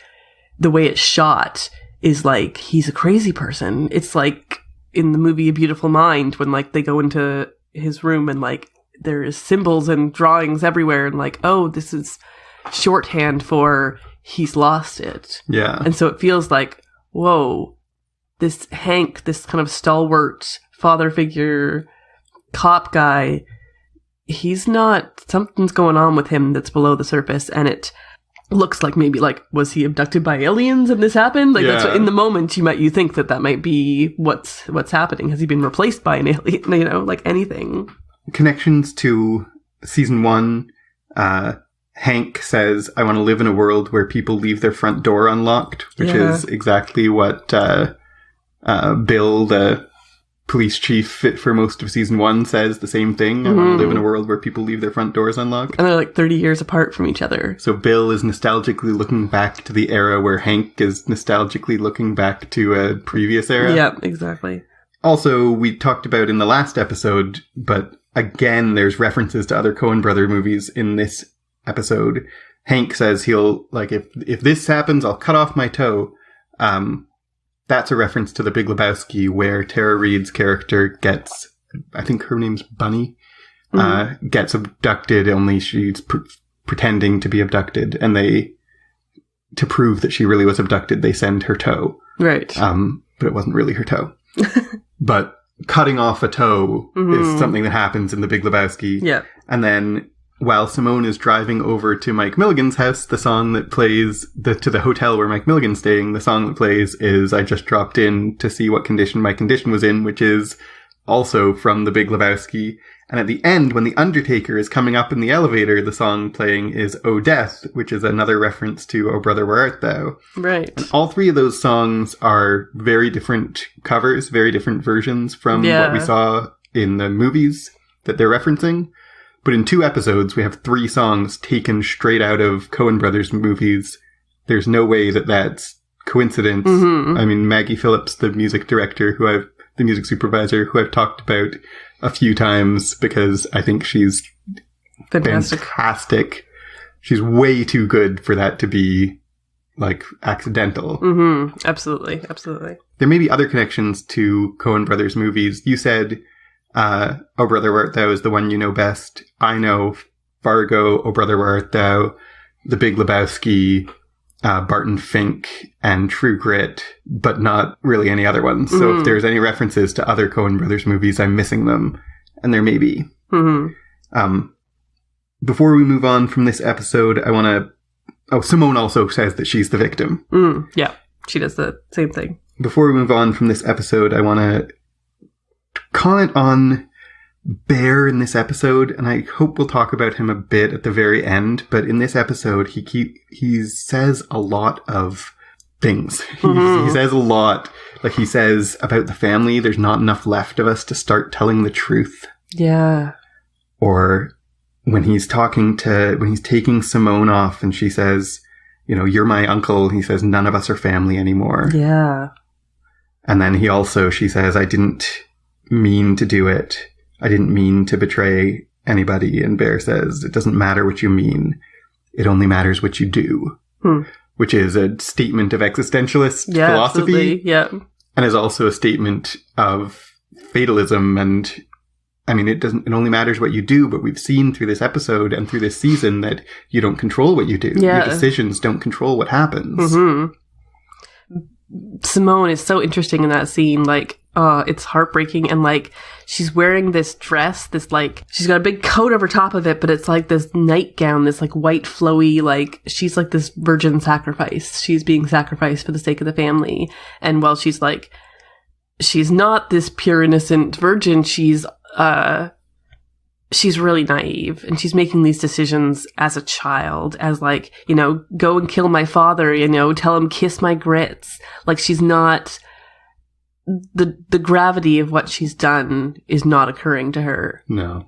the way it's shot is like he's a crazy person. It's like in the movie A Beautiful Mind when like they go into his room and like there is symbols and drawings everywhere, and like, oh, this is shorthand for he's lost it. Yeah. And so it feels like, whoa, this Hank, this kind of stalwart father figure cop guy, something's going on with him that's below the surface, and it looks like maybe like, was he abducted by aliens and this happened? Like, that's what, in the moment you think that might be what's happening. Has he been replaced by an alien? Like anything. Connections to season 1, Hank says, I want to live in a world where people leave their front door unlocked, which is exactly what Bill, the police chief for most of season 1, says the same thing. I want to live in a world where people leave their front doors unlocked. And they're like 30 years apart from each other. So Bill is nostalgically looking back to the era where Hank is nostalgically looking back to a previous era. Yeah, exactly. Also, we talked about in the last episode, but again, there's references to other Coen brother movies in this episode. Hank says he'll, like, if this happens, I'll cut off my toe. That's a reference to The Big Lebowski, where Tara Reid's character gets, I think her name's Bunny, gets abducted, only she's pretending to be abducted. And to prove that she really was abducted, they send her toe. Right. But it wasn't really her toe. But cutting off a toe is something that happens in The Big Lebowski. Yeah. And then while Simone is driving over to Mike Milligan's house, the song that plays to the hotel where Mike Milligan's staying, the song that plays is I Just Dropped In to See What Condition My Condition Was In, which is also from The Big Lebowski. And at the end, when the Undertaker is coming up in the elevator, the song playing is Oh Death, which is another reference to Oh Brother Where Art Thou. Right. And all three of those songs are very different covers, very different versions from what we saw in the movies that they're referencing. But in 2 episodes, we have 3 songs taken straight out of Coen Brothers movies. There's no way that that's coincidence. I mean, Maggie Phillips, the music director, the music supervisor, who I've talked about a few times because I think she's fantastic. She's way too good for that to be, like, accidental. Absolutely. Absolutely. There may be other connections to Coen Brothers movies. You said Oh Brother Where Art Thou is the one you know best. I know Fargo, Oh Brother Where Art Thou, The Big Lebowski, Barton Fink, and True Grit, but not really any other ones. So if there's any references to other Coen Brothers movies, I'm missing them. And there may be. Before we move on from this episode, I want to... Oh, Simone also says that she's the victim. Yeah, she does the same thing. Before we move on from this episode, I want to comment on Bear in this episode, and I hope we'll talk about him a bit at the very end, but in this episode, he says a lot of things. He says a lot. Like, he says about the family, there's not enough left of us to start telling the truth. Yeah. Or when he's taking Simone off and she says, you're my uncle, he says, none of us are family anymore. Yeah. And then she says, I didn't mean to do it. I didn't mean to betray anybody. And Bear says, it doesn't matter what you mean. It only matters what you do. Which is a statement of existentialist philosophy. Absolutely. Yeah. And is also a statement of fatalism. And I mean, it only matters what you do, but we've seen through this episode and through this season that you don't control what you do. Yeah. Your decisions don't control what happens. Simone is so interesting in that scene. Like, it's heartbreaking. And like, she's wearing this dress, this like, she's got a big coat over top of it, but it's like this nightgown, this like white flowy, like, she's like this virgin sacrifice. She's being sacrificed for the sake of the family. And while she's like, she's not this pure innocent virgin, she's really naive, and she's making these decisions as a child, as like, you know, go and kill my father, you know, tell him kiss my grits. Like, she's not, the gravity of what she's done is not occurring to her. No.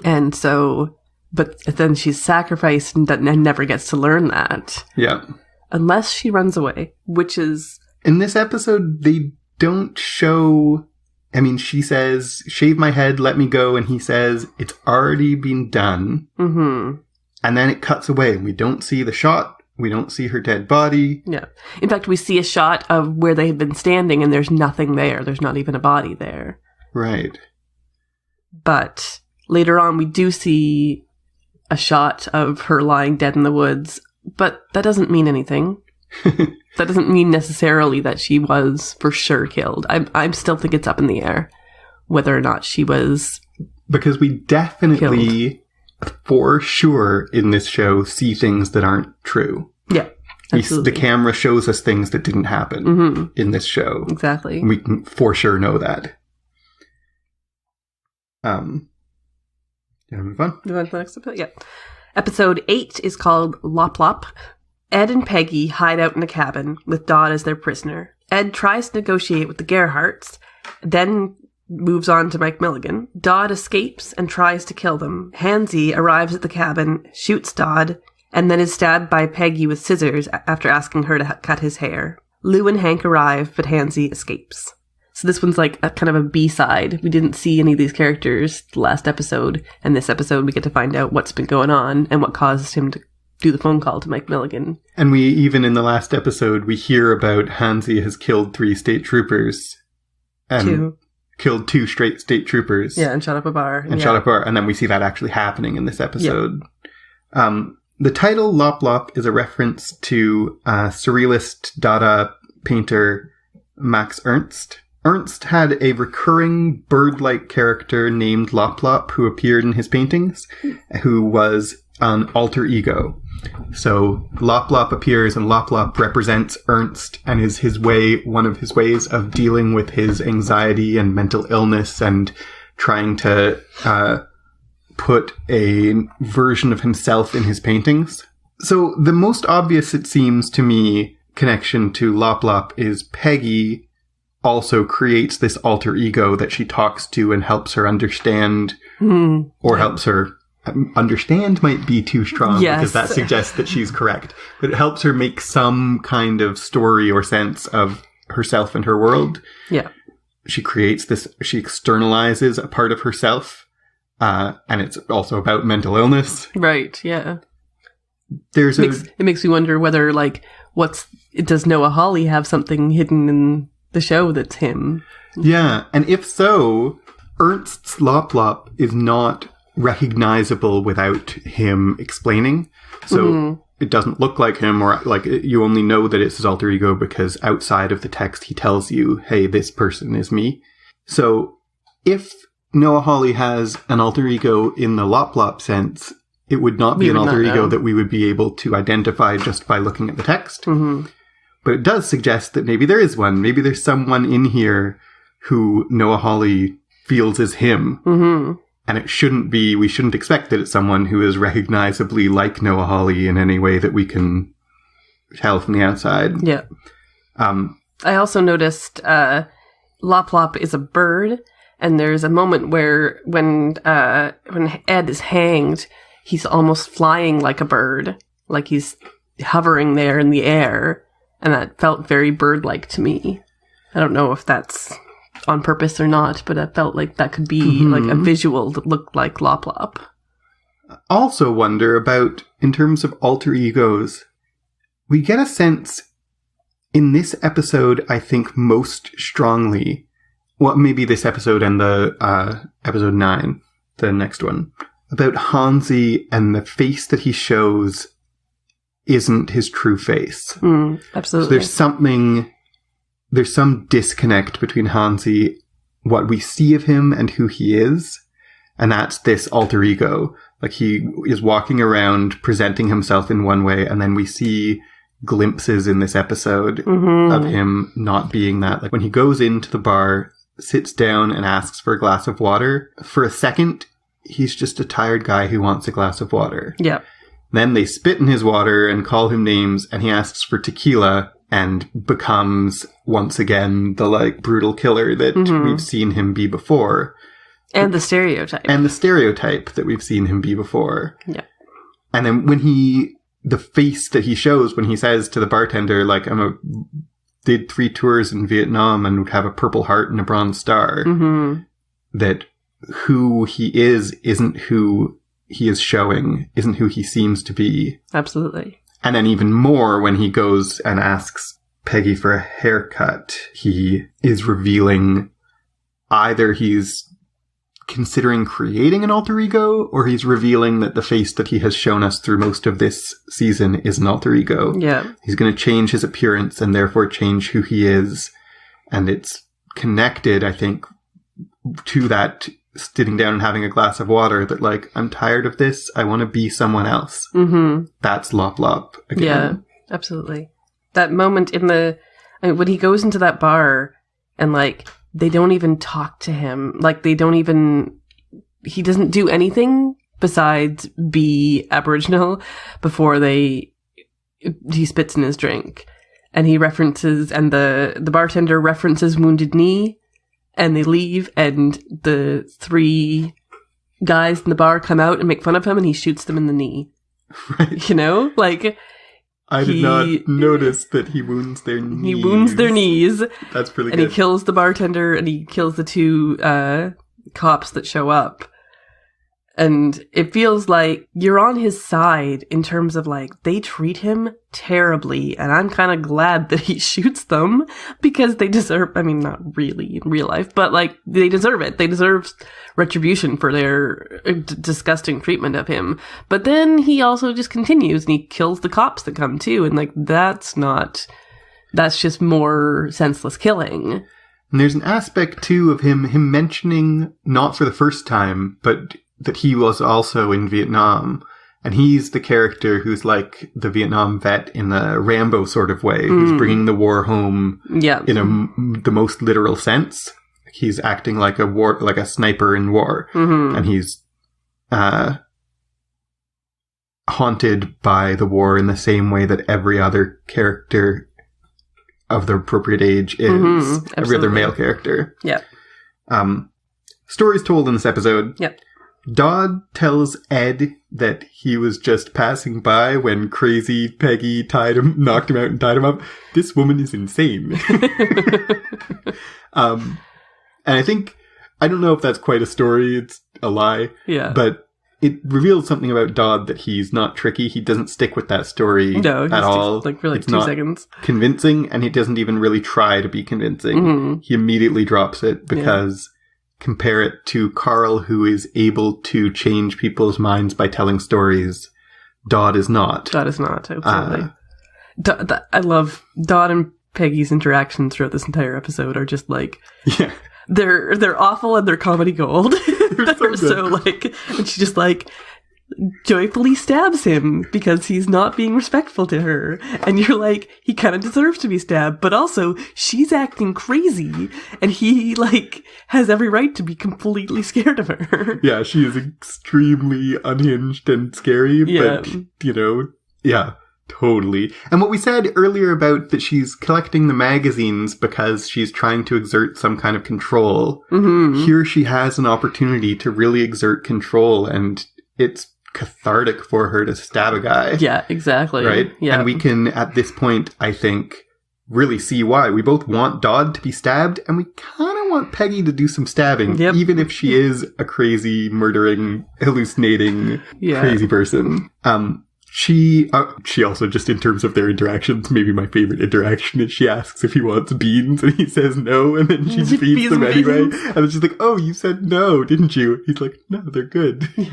And so, but then she's sacrificed and never gets to learn that. Yeah. Unless she runs away, which is... In this episode, they don't show... I mean, she says, shave my head, let me go. And he says, it's already been done. And then it cuts away. We don't see the shot. We don't see her dead body. Yeah. In fact, we see a shot of where they've been standing and there's nothing there. There's not even a body there. Right. But later on, we do see a shot of her lying dead in the woods. But that doesn't mean anything. That doesn't mean necessarily that she was for sure killed. I still think it's up in the air whether or not she was because we definitely, killed. For sure, in this show, see things that aren't true. Yeah, absolutely. The camera shows us things that didn't happen in this show. Exactly. We can for sure know that. You want to move on? Move on to the next episode? Yeah. Episode 8 is called Lop Lop. Ed and Peggy hide out in a cabin with Dodd as their prisoner. Ed tries to negotiate with the Gerhardts, then moves on to Mike Milligan. Dodd escapes and tries to kill them. Hansy arrives at the cabin, shoots Dodd, and then is stabbed by Peggy with scissors after asking her to cut his hair. Lou and Hank arrive, but Hansy escapes. So this one's like a kind of a B-side. We didn't see any of these characters the last episode, and this episode we get to find out what's been going on and what caused him to do the phone call to Mike Milligan. And we, even in the last episode, we hear about Hansy has killed 3 state troopers. And killed 2 straight state troopers. Yeah, and shot up a bar. And shot up a bar. And then we see that actually happening in this episode. Yeah. The title Lop Lop is a reference to surrealist Dada painter Max Ernst. Ernst had a recurring bird-like character named Lop Lop who appeared in his paintings, who was an alter ego. So Lop Lop appears, and Lop Lop represents Ernst and is one of his ways of dealing with his anxiety and mental illness and trying to put a version of himself in his paintings. So the most obvious, it seems to me, connection to Lop Lop is Peggy also creates this alter ego that she talks to and helps her understand, or helps her understand might be too strong, because that suggests that she's correct. But it helps her make some kind of story or sense of herself and her world. Yeah. She creates this, she externalizes a part of herself, and it's also about mental illness. Right, yeah. It makes me wonder whether, like, does Noah Hawley have something hidden in the show that's him? Yeah, and if so, Ernst's Lop Lop is not recognizable without him explaining. So it doesn't look like him, or like you only know that it's his alter ego because outside of the text he tells you, hey, this person is me. So if Noah Hawley has an alter ego in the Lop Lop sense, it would not be an alter ego that we would be able to identify just by looking at the text. But it does suggest that maybe there is one. Maybe there's someone in here who Noah Hawley feels is him. And we shouldn't expect that it's someone who is recognizably like Noah Hawley in any way that we can tell from the outside. Yeah. I also noticed Lop Lop is a bird, and there's a moment where when Ed is hanged, he's almost flying like a bird, like he's hovering there in the air, and that felt very bird-like to me. I don't know if that's on purpose or not, but I felt like that could be like a visual that looked like Lop Lop. also wonder about, in terms of alter egos, we get a sense in this episode, I think, most strongly, well, maybe this episode and the episode 9, the next one, about Hansi and the face that he shows isn't his true face. Absolutely. So there's some disconnect between Hansi, what we see of him and who he is, and that's this alter ego. Like, he is walking around presenting himself in one way, and then we see glimpses in this episode of him not being that. Like, when he goes into the bar, sits down and asks for a glass of water, for a second, he's just a tired guy who wants a glass of water. Yeah. Then they spit in his water and call him names, and he asks for tequila and becomes, once again, the, like, brutal killer that we've seen him be before. And the stereotype. And the stereotype that we've seen him be before. Yeah. And then when the face that he shows when he says to the bartender, like, did 3 tours in Vietnam and would have a Purple Heart and a Bronze Star, that who he is isn't who he is showing, isn't who he seems to be. Absolutely. And then even more when he goes and asks Peggy for a haircut, he is revealing either he's considering creating an alter ego, or he's revealing that the face that he has shown us through most of this season is an alter ego. Yeah. He's going to change his appearance and therefore change who he is. And it's connected, I think, to that sitting down and having a glass of water, that, like, I'm tired of this. I want to be someone else. That's Lop Lop again. Yeah, absolutely. That moment when he goes into that bar and, like, they don't even talk to him. Like, he doesn't do anything besides be Aboriginal before he spits in his drink. And he references, and the bartender references Wounded Knee, and they leave, and the 3 guys in the bar come out and make fun of him, and he shoots them in the knee. Right. You know? Like, I did not notice that he wounds their knees. He wounds their knees. That's really good. And he kills the bartender, and he kills the 2 cops that show up. And it feels like you're on his side in terms of, like, they treat him terribly. And I'm kind of glad that he shoots them, because they deserve, I mean, not really in real life, but, like, they deserve it. They deserve retribution for their disgusting treatment of him. But then he also just continues and he kills the cops that come too. And, like, that's just more senseless killing. And there's an aspect too of him mentioning, not for the first time, but that he was also in Vietnam. And he's the character who's like the Vietnam vet in a Rambo sort of way, who's bringing the war home in the most literal sense. He's acting like a sniper in war. And he's haunted by the war in the same way that every other character of the appropriate age is. Every other male character. Yeah. Stories told in this episode. Yep. Dodd tells Ed that he was just passing by when crazy Peggy knocked him out and tied him up. This woman is insane. And I think, I don't know if that's quite a story, it's a lie. Yeah. But it reveals something about Dodd, that he's not tricky. He doesn't stick with that story at all. Like, for like it's 2 seconds. Convincing, and he doesn't even really try to be convincing. He immediately drops it because... Compare it to Carl, who is able to change people's minds by telling stories. Dodd is not. Dodd is not, absolutely. I love Dodd and Peggy's interactions throughout this entire episode are just like... Yeah. They're awful and they're comedy gold. They're so like... And she just like... joyfully stabs him because he's not being respectful to her. And you're like, he kind of deserves to be stabbed, but also she's acting crazy and he like has every right to be completely scared of her. Yeah, she is extremely unhinged and scary, but totally. And what we said earlier about that she's collecting the magazines because she's trying to exert some kind of control. Here she has an opportunity to really exert control, and it's cathartic for her to stab a guy. Yeah, exactly. Right? Yeah. And we can, at this point, I think, really see why. We both want Dodd to be stabbed, and we kind of of want Peggy to do some stabbing, Yep. even if she is a crazy, murdering, hallucinating, crazy person. She also, just in terms of their interactions, maybe my favorite interaction is she asks if he wants beans, and he says no, and then she feeds them anyway. And then she's like, oh, you said no, didn't you? He's like, no, they're good. Yeah.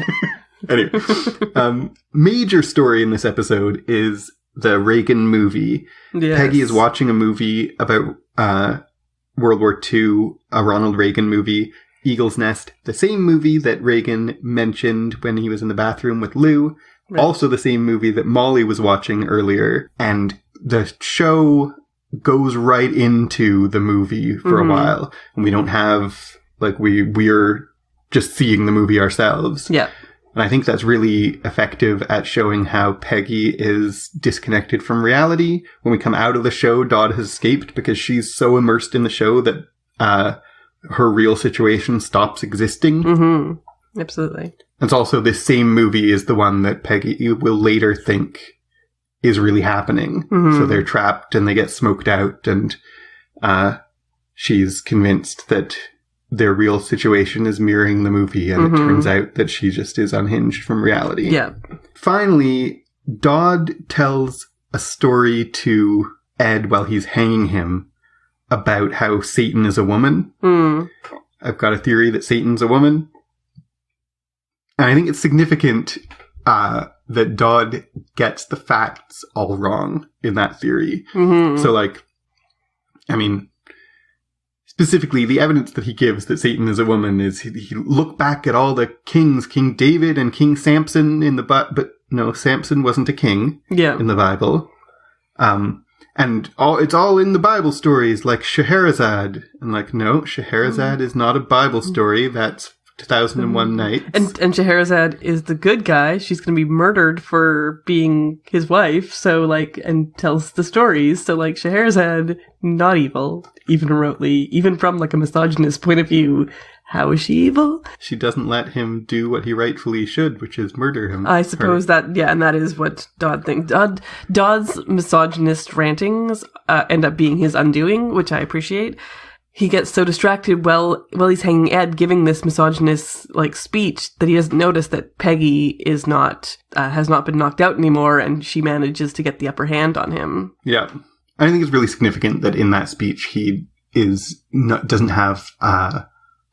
Anyway, major story in this episode is the Reagan movie. Yes. Peggy is watching a movie about World War II, a Ronald Reagan movie, Eagle's Nest, the same movie that Reagan mentioned when he was in the bathroom with Lou. Right. Also the same movie that Molly was watching earlier. And the show goes right into the movie for a while. And we don't have, like, we're just seeing the movie ourselves. Yeah. And I think that's really effective at showing how Peggy is disconnected from reality. When we come out of the show, Dodd has escaped because she's so immersed in the show that her real situation stops existing. Mm-hmm. Absolutely. It's also this same movie is the one that Peggy will later think is really happening. Mm-hmm. So they're trapped and they get smoked out, and she's convinced that their real situation is mirroring the movie, and it turns out that she just is unhinged from reality. Yeah. Finally, Dodd tells a story to Ed while he's hanging him about how Satan is a woman. I've got a theory that Satan's a woman. And I think it's significant that Dodd gets the facts all wrong in that theory. Mm-hmm. So, like, I mean, specifically, the evidence that he gives that Satan is a woman is he look back at all the kings, King David and King Samson in the but no, Samson wasn't a king in the Bible. And it's all in the Bible stories, like Scheherazade. And like, no, Scheherazade is not a Bible story. That's 2001 Nights. And Scheherazade is the good guy. She's going to be murdered for being his wife. So, like, and tells the stories. So, like, Scheherazade, not evil, even remotely, even from, like, a misogynist point of view. How is she evil? She doesn't let him do what he rightfully should, which is murder him. I suppose and that is what Dodd thinks. Dodd's misogynist rantings end up being his undoing, which I appreciate. He gets so distracted while he's hanging Ed giving this misogynist, like, speech that he doesn't notice that Peggy is has not been knocked out anymore, and she manages to get the upper hand on him. Yeah. I think it's really significant that in that speech he doesn't have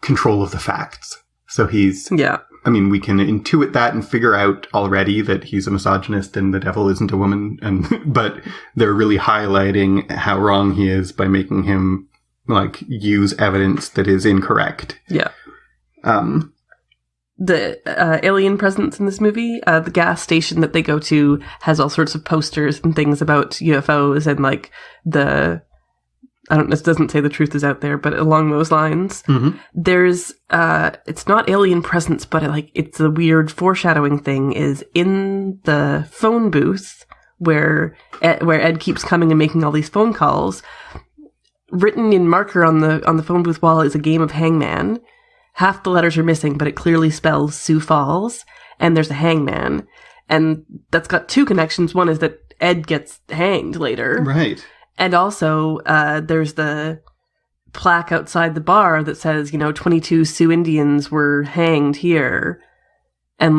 control of the facts. So he's... Yeah. I mean, we can intuit that and figure out already that he's a misogynist and the devil isn't a woman, but they're really highlighting how wrong he is by making him, like, use evidence that is incorrect. Yeah. The alien presence in this movie, the gas station that they go to has all sorts of posters and things about UFOs and, like, it doesn't say the truth is out there, but along those lines. Mm-hmm. There's, it's not alien presence, but it's a weird foreshadowing thing, is in the phone booth where Ed keeps coming and making all these phone calls. Written in marker on the phone booth wall is a game of hangman. Half the letters are missing, but it clearly spells Sioux Falls, and there's a hangman. And that's got two connections. One is that Ed gets hanged later. Right. And also, there's the plaque outside the bar that says, 22 Sioux Indians were hanged here. And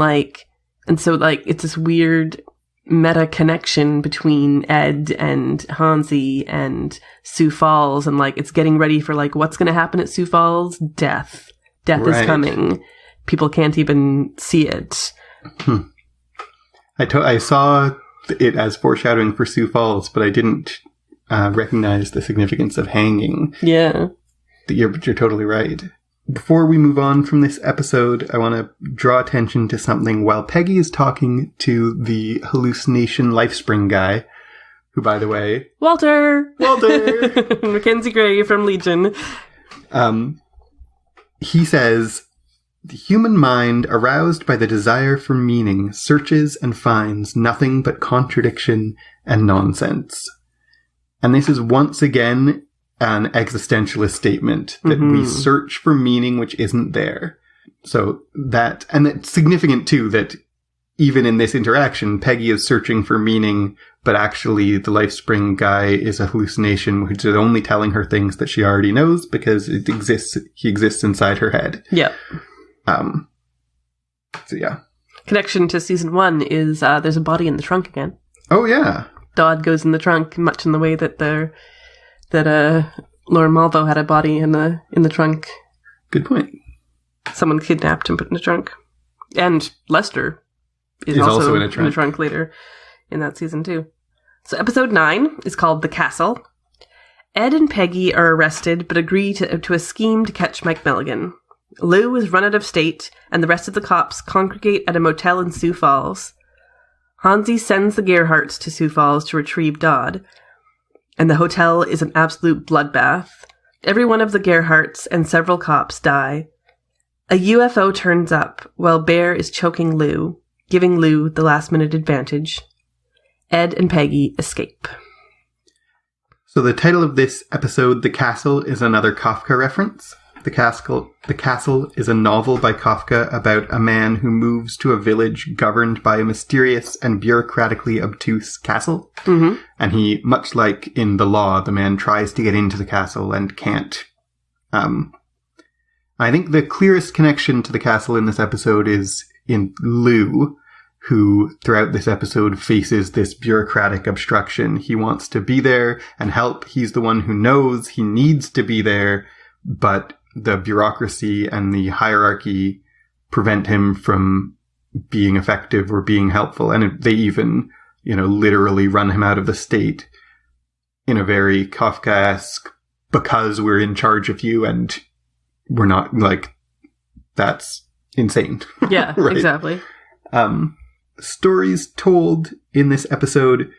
so it's this weird meta connection between Ed and Hansi and Sioux Falls, and it's getting ready for what's going to happen at Sioux Falls? Death is coming. People can't even see it. I saw it as foreshadowing for Sioux Falls, but I didn't recognize the significance of hanging. Yeah, you're totally right. Before we move on from this episode, I want to draw attention to something. While Peggy is talking to the hallucination LifeSpring guy, who, by the way... Walter! Mackenzie Gray from Legion. He says, the human mind, aroused by the desire for meaning, searches and finds nothing but contradiction and nonsense. And this is once again an existentialist statement that we search for meaning which isn't there. So and it's significant too that even in this interaction, Peggy is searching for meaning, but actually the LifeSpring guy is a hallucination, which is only telling her things that she already knows because he exists inside her head. Yeah. So yeah. Connection to season 1 is there's a body in the trunk again. Oh yeah. Dodd goes in the trunk, much in the way that Lauren Malvo had a body in the trunk. Good point. Someone kidnapped and put in the trunk. And Lester is also in a trunk later in that season too. So episode 9 is called The Castle. Ed and Peggy are arrested but agree to a scheme to catch Mike Milligan. Lou is run out of state and the rest of the cops congregate at a motel in Sioux Falls. Hansi sends the Gerhardts to Sioux Falls to retrieve Dodd. And the hotel is an absolute bloodbath. Every one of the Gerhardts and several cops die. A UFO turns up while Bear is choking Lou, giving Lou the last-minute advantage. Ed and Peggy escape. So the title of this episode, The Castle, is another Kafka reference. The Castle is a novel by Kafka about a man who moves to a village governed by a mysterious and bureaucratically obtuse castle. Mm-hmm. And he, much like in The Law, the man tries to get into the castle and can't. I think the clearest connection to the castle in this episode is in Lou, who throughout this episode faces this bureaucratic obstruction. He wants to be there and help. He's the one who knows he needs to be there, but the bureaucracy and the hierarchy prevent him from being effective or being helpful. And they even, literally run him out of the state in a very Kafkaesque, because we're in charge of you and we're not, that's insane. Yeah, right? Exactly. Stories told in this episode,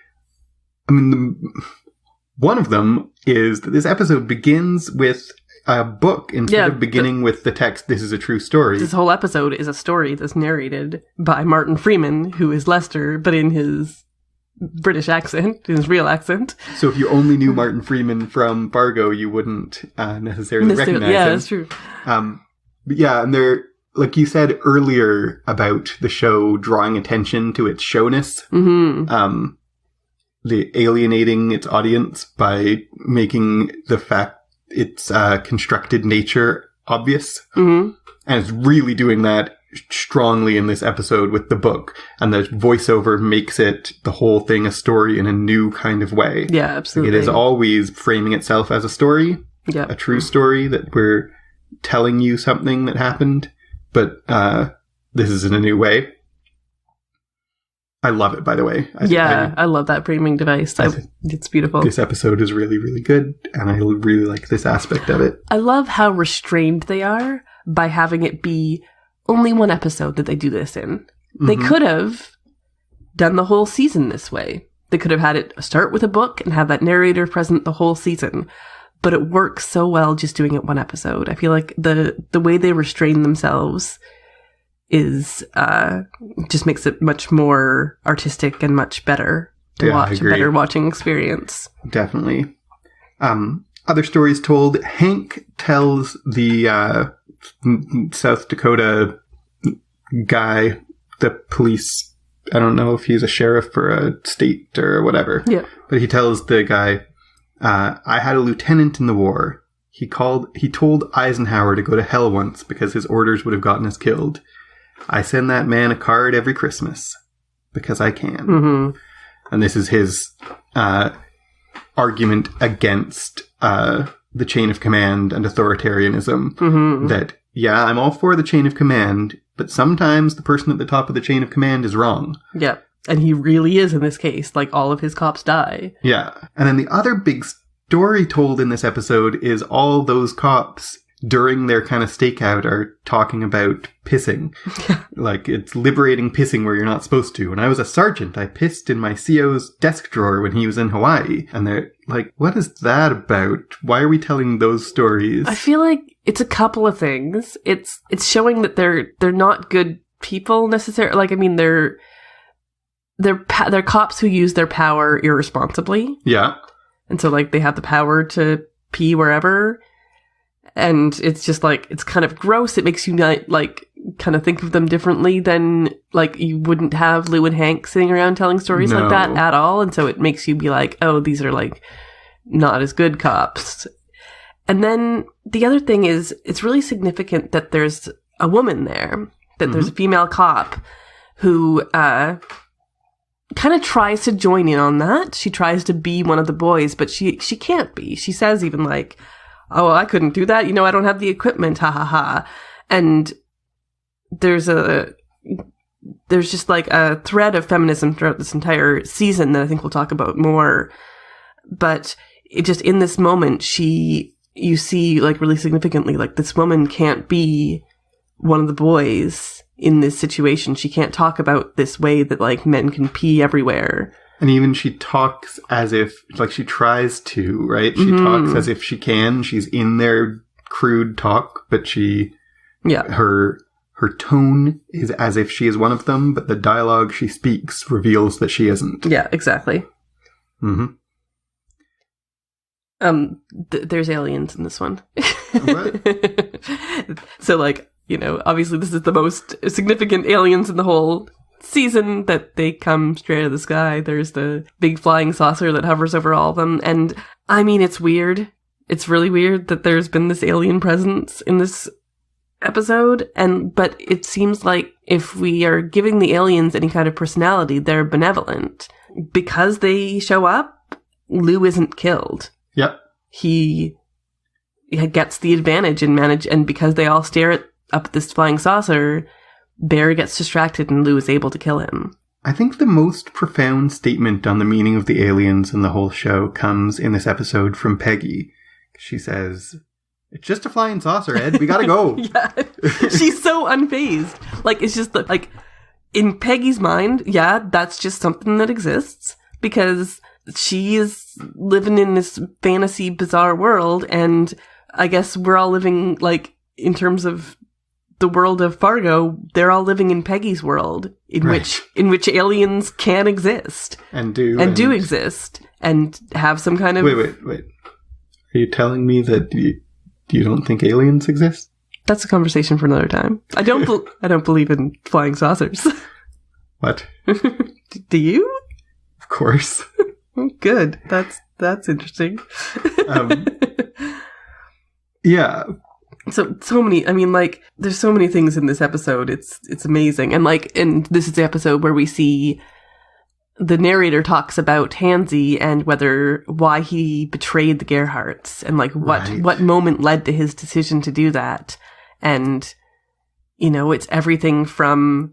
one of them is that this episode begins with a book instead of beginning with the text, "This is a true story." This whole episode is a story that's narrated by Martin Freeman, who is Lester, but in his British accent, in his real accent. So if you only knew Martin Freeman from Fargo, you wouldn't necessarily recognize him. Yeah, that's true. But yeah, and they're, like you said earlier about the show drawing attention to its showness, the alienating its audience by making the fact its constructed nature obvious. Mm-hmm. And it's really doing that strongly in this episode with the book. And the voiceover makes it, the whole thing, a story in a new kind of way. Yeah, absolutely. It is always framing itself as a story. Yeah. A true story that we're telling you something that happened. But this is in a new way. I love it, by the way. I love that framing device. It's beautiful. This episode is really, really good, and I really like this aspect of it. I love how restrained they are by having it be only one episode that they do this in. Mm-hmm. They could have done the whole season this way. They could have had it start with a book and have that narrator present the whole season. But it works so well just doing it one episode. I feel like the way they restrain themselves is just makes it much more artistic and much better to watch, a better watching experience. Definitely. Other stories told. Hank tells the South Dakota guy, the police, I don't know if he's a sheriff or a state or whatever. Yeah. But he tells the guy, I had a lieutenant in the war. He told Eisenhower to go to hell once because his orders would have gotten us killed. I send that man a card every Christmas because I can. Mm-hmm. And this is his argument against the chain of command and authoritarianism. Mm-hmm. That, yeah, I'm all for the chain of command, but sometimes the person at the top of the chain of command is wrong. Yeah. And he really is in this case. Like, all of his cops die. Yeah. And then the other big story told in this episode is all those cops during their kind of stakeout are talking about pissing. Like, it's liberating pissing where you're not supposed to. When I was a sergeant, I pissed in my CO's desk drawer when he was in Hawaii. And they're like, what is that about? Why are we telling those stories? I feel like it's a couple of things. It's showing that they're not good people necessarily. Like, I mean, they're cops who use their power irresponsibly. Yeah. And so, like, they have the power to pee wherever. And it's just like, it's kind of gross. It makes you like kind of think of them differently than like you wouldn't have Lou and Hank sitting around telling stories like that at all. And so it makes you be like, oh, these are like not as good cops. And then the other thing is, it's really significant that there's a woman there, that there's a female cop who kind of tries to join in on that. She tries to be one of the boys, but she can't be. She says even like, oh, I couldn't do that. You know, I don't have the equipment. Ha ha ha. And there's just like a thread of feminism throughout this entire season that I think we'll talk about more. But it just, in this moment, you see like really significantly, like this woman can't be one of the boys in this situation. She can't talk about this way that like men can pee everywhere. And even she talks as if, like, she tries to, right? She talks as if she can. She's in their crude talk, but her tone is as if she is one of them, but the dialogue she speaks reveals that she isn't. Yeah, exactly. There's aliens in this one. What? So, like, you know, obviously this is the most significant aliens in the whole season, that they come straight out of the sky. There's the big flying saucer that hovers over all of them. And I mean, it's weird. It's really weird that there's been this alien presence in this episode. But it seems like if we are giving the aliens any kind of personality, they're benevolent. Because they show up, Lou isn't killed. Yep. He gets the advantage and because they all stare up at this flying saucer, Bear gets distracted and Lou is able to kill him. I think the most profound statement on the meaning of the aliens in the whole show comes in this episode from Peggy. She says, "It's just a flying saucer, Ed. We gotta go." Yeah. She's so unfazed. Like, it's just like, in Peggy's mind, yeah, that's just something that exists because she is living in this fantasy, bizarre world, and I guess we're all living, like, in terms of the world of Fargo, they're all living in Peggy's world, in which aliens can exist and do exist and have some kind of. Wait! Are you telling me that you don't think aliens exist? That's a conversation for another time. I don't believe in flying saucers. What? Do you? Of course. Oh, good. That's interesting. Yeah. So many, I mean, like, there's so many things in this episode. It's amazing. And this is the episode where we see the narrator talks about Hansi and why he betrayed the Gerhardts and like what moment led to his decision to do that. And, you know, it's everything from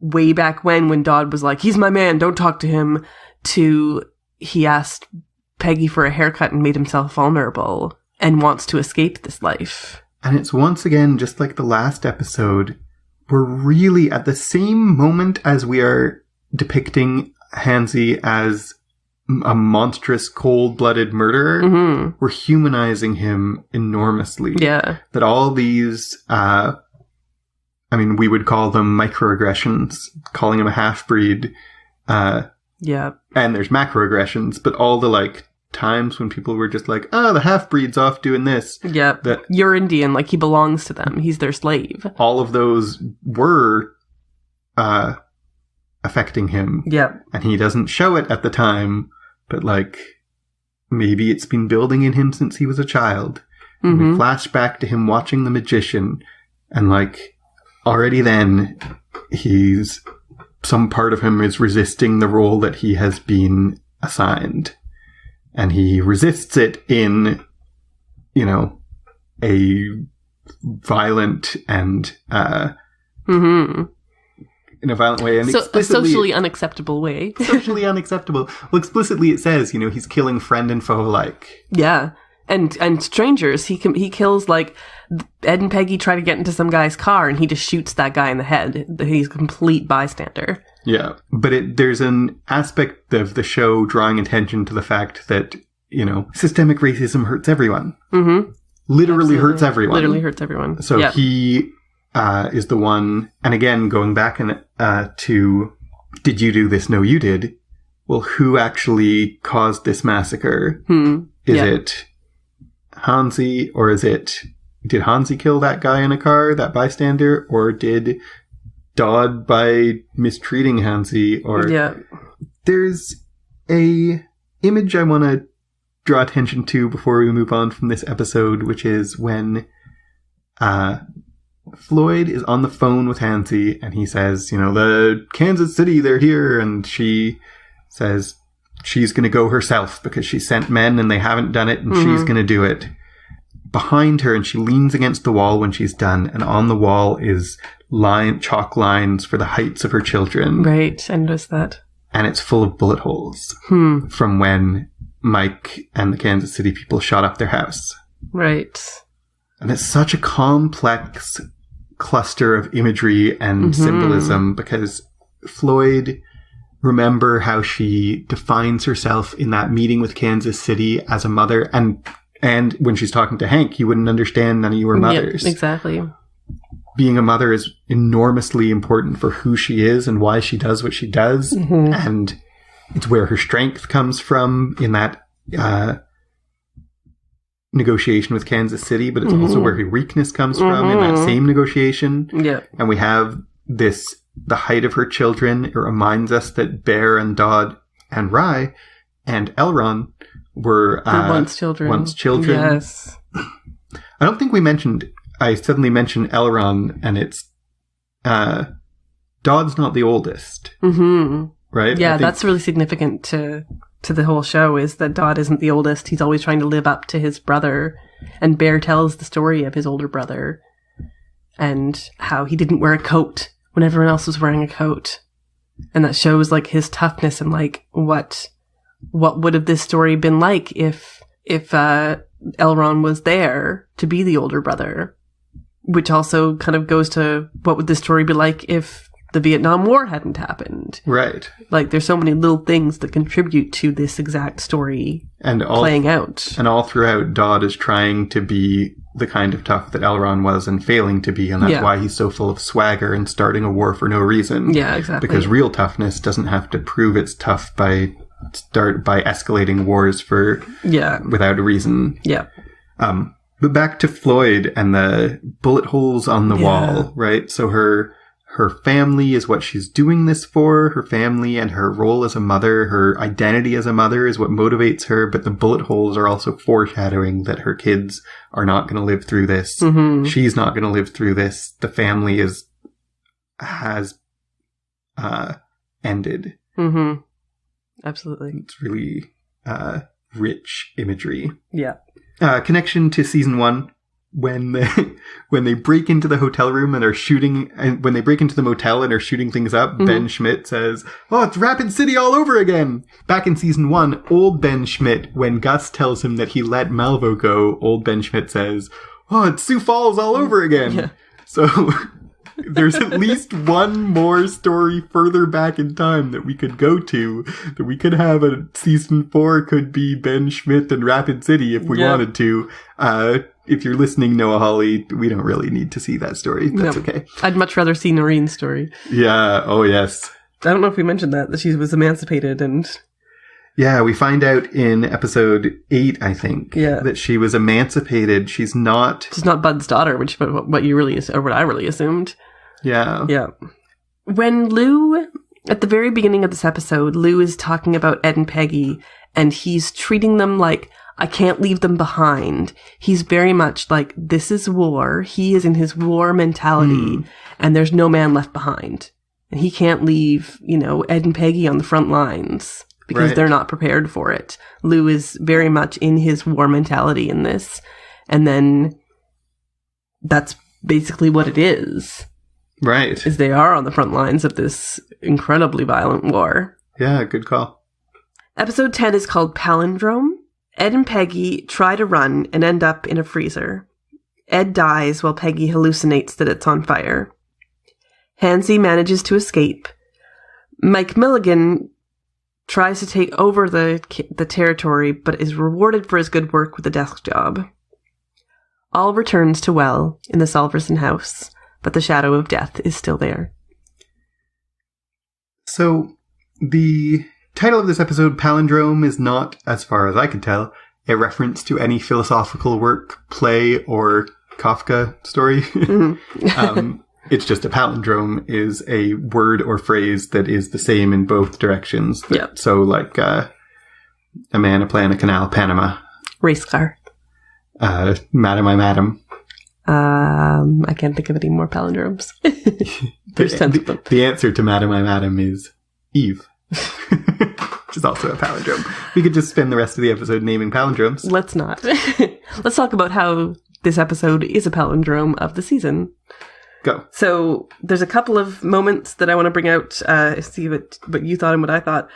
way back when Dodd was like, he's my man, don't talk to him, to he asked Peggy for a haircut and made himself vulnerable and wants to escape this life. And it's once again, just like the last episode, we're really at the same moment as we are depicting Hansi as a monstrous, cold-blooded murderer. Mm-hmm. We're humanizing him enormously. Yeah. That all these, we would call them microaggressions, calling him a half-breed. Yeah. And there's macroaggressions, but all the, like, times when people were just like, the half-breed's off doing this. Yeah, you're Indian, like he belongs to them. He's their slave. All of those were affecting him. Yeah. And he doesn't show it at the time, but like, maybe it's been building in him since he was a child. Mm-hmm. And we flash back to him watching The Magician, and like, already then, some part of him is resisting the role that he has been assigned. And he resists it in, you know, a violent and, in a violent way. And a socially unacceptable way. Socially unacceptable. Well, explicitly it says, you know, he's killing friend and foe alike. Yeah. And strangers. He kills, like, Ed and Peggy try to get into some guy's car and he just shoots that guy in the head. He's a complete bystander. Yeah, but there's an aspect of the show drawing attention to the fact that, you know, systemic racism hurts everyone. Mm-hmm. Literally hurts everyone. Literally hurts everyone. So he is the one, and again, going back to, did you do this? No, you did. Well, who actually caused this massacre? Is it Hansi, or is it, did Hansi kill that guy in a car, that bystander, or did Dodd by mistreating Hansi? Or there's a image I want to draw attention to before we move on from this episode, which is when Floyd is on the phone with Hansi and he says, the Kansas City, they're here, and she says she's going to go herself because she sent men and they haven't done it, and she's going to do it. Behind her, and she leans against the wall when she's done, and on the wall is chalk lines for the heights of her children. Right, I noticed that. And it's full of bullet holes from when Mike and the Kansas City people shot up their house. Right. And it's such a complex cluster of imagery and symbolism, because Floyd, remember how she defines herself in that meeting with Kansas City as a mother, and when she's talking to Hank, you wouldn't understand none of you were mothers. Yep, exactly. Being a mother is enormously important for who she is and why she does what she does. And it's where her strength comes from in that negotiation with Kansas City, but it's also where her weakness comes from in that same negotiation. Yeah. And we have the height of her children. It reminds us that Bear and Dodd and Rye and Elron were once children. Yes. I don't think I suddenly mentioned Elron, and it's Dodd's not the oldest. Right? Yeah, that's really significant to the whole show, is that Dodd isn't the oldest. He's always trying to live up to his brother, and Bear tells the story of his older brother and how he didn't wear a coat when everyone else was wearing a coat. And that shows like his toughness and like what would have this story been like if Elron was there to be the older brother, which also kind of goes to what would this story be like if the Vietnam War hadn't happened. Right. Like, there's so many little things that contribute to this exact story playing out. And all throughout, Dodd is trying to be the kind of tough that Elron was and failing to be, and that's why he's so full of swagger and starting a war for no reason. Yeah, exactly. Because real toughness doesn't have to prove it's tough by escalating wars without a reason. Yeah. But back to Floyd and the bullet holes on the wall, right? So her family is what she's doing this for. Her family and her role as a mother, her identity as a mother is what motivates her. But the bullet holes are also foreshadowing that her kids are not going to live through this. She's not going to live through this. The family has ended. Absolutely. It's really rich imagery. Yeah. Connection to season 1. When they break into the hotel room and are shooting, and when they break into the motel and are shooting things up, Ben Schmidt says, "Oh, it's Rapid City all over again." Back in season 1, old Ben Schmidt, when Gus tells him that he let Malvo go, old Ben Schmidt says, "Oh, it's Sioux Falls all over again." Yeah. So there's at least one more story further back in time that we could go to, that we could have a season 4 could be Ben Schmidt and Rapid City if we wanted to. If you're listening, Noah Hawley, we don't really need to see that story. That's okay. I'd much rather see Noreen's story. Yeah. Oh, yes. I don't know if we mentioned that she was emancipated and... Yeah, we find out in episode 8, I think, that she was emancipated. She's not Bud's daughter, which what you really, or what I really assumed. Yeah. Yeah. When Lou, at the very beginning of this episode, Lou is talking about Ed and Peggy, and he's treating them like, I can't leave them behind. He's very much like, this is war. He is in his war mentality, and there's no man left behind. And he can't leave, Ed and Peggy on the front lines because they're not prepared for it. Lou is very much in his war mentality in this. And then that's basically what it is. Right. Is they are on the front lines of this incredibly violent war. Yeah, good call. Episode 10 is called Palindrome. Ed and Peggy try to run and end up in a freezer. Ed dies while Peggy hallucinates that it's on fire. Hansi manages to escape. Mike Milligan tries to take over the territory, but is rewarded for his good work with a desk job. All returns to well in the Salverson house, but the shadow of death is still there. So, the title of this episode, Palindrome, is not, as far as I can tell, a reference to any philosophical work, play, or Kafka story. It's just a palindrome is a word or phrase that is the same in both directions. Yep. So like a man, a plan, a canal, Panama. Race car. Madam, I madam. I can't think of any more palindromes. There's tons of them. The answer to Madam, I madam is Eve. Which is also a palindrome. We could just spend the rest of the episode naming palindromes. Let's not. Let's talk about how this episode is a palindrome of the season. Go. So there's a couple of moments that I want to bring out, see what you thought and what I thought.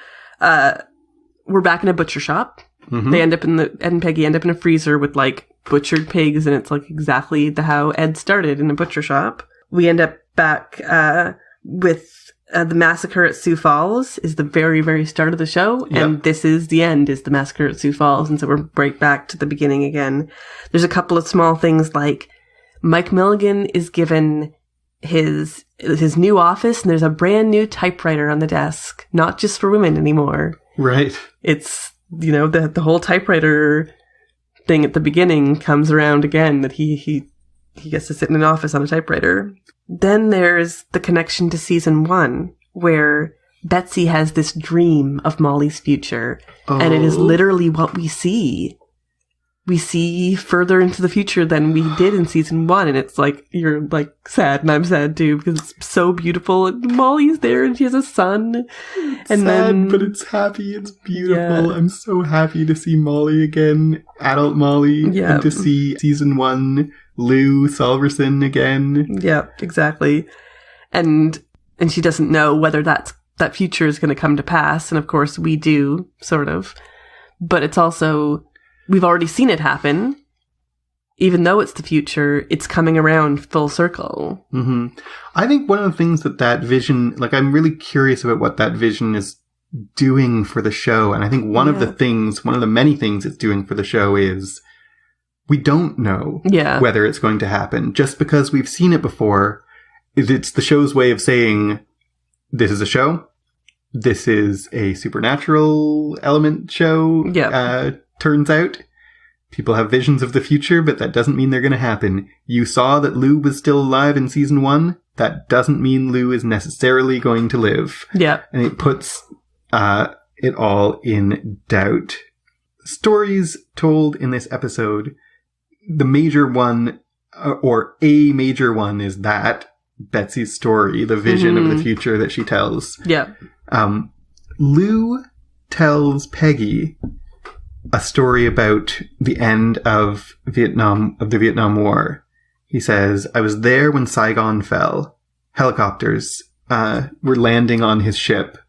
We're back in a butcher shop. Mm-hmm. They Ed and Peggy end up in a freezer with like butchered pigs, and it's like exactly how Ed started in a butcher shop. We end up back with the massacre at Sioux Falls is the very, very start of the show, and this is the end, is the massacre at Sioux Falls, and so we're right back to the beginning again. There's a couple of small things like Mike Milligan is given his new office, and there's a brand new typewriter on the desk, not just for women anymore. Right. It's, the whole typewriter thing at the beginning comes around again, that he gets to sit in an office on a typewriter. Then there's the connection to season 1, where Betsy has this dream of Molly's future, and it is literally what we see. We see further into the future than we did in season 1, and it's like, you're like sad, and I'm sad too, because it's so beautiful, and Molly's there, and she has a son. It's sad, but it's happy, it's beautiful. Yeah. I'm so happy to see Molly again, adult Molly, and to see season 1 Lou Salverson again. Yeah, exactly. And she doesn't know whether that future is going to come to pass, and of course we do, sort of. But it's also, we've already seen it happen. Even though it's the future, it's coming around full circle. Mm-hmm. I think one of the things that vision, like, I'm really curious about what that vision is doing for the show. And I think one of the many things it's doing for the show is we don't know whether it's going to happen. Just because we've seen it before, it's the show's way of saying, this is a show. This is a supernatural element show. Yeah. Turns out people have visions of the future, but that doesn't mean they're going to happen. You saw that Lou was still alive in season 1. That doesn't mean Lou is necessarily going to live. Yeah. And it puts it all in doubt. Stories told in this episode, the major one, or a major one, is that Betsy's story, the vision of the future that she tells. Yeah. Lou tells Peggy a story about the end of the Vietnam War. He says, I was there when Saigon fell. Helicopters were landing on his ship,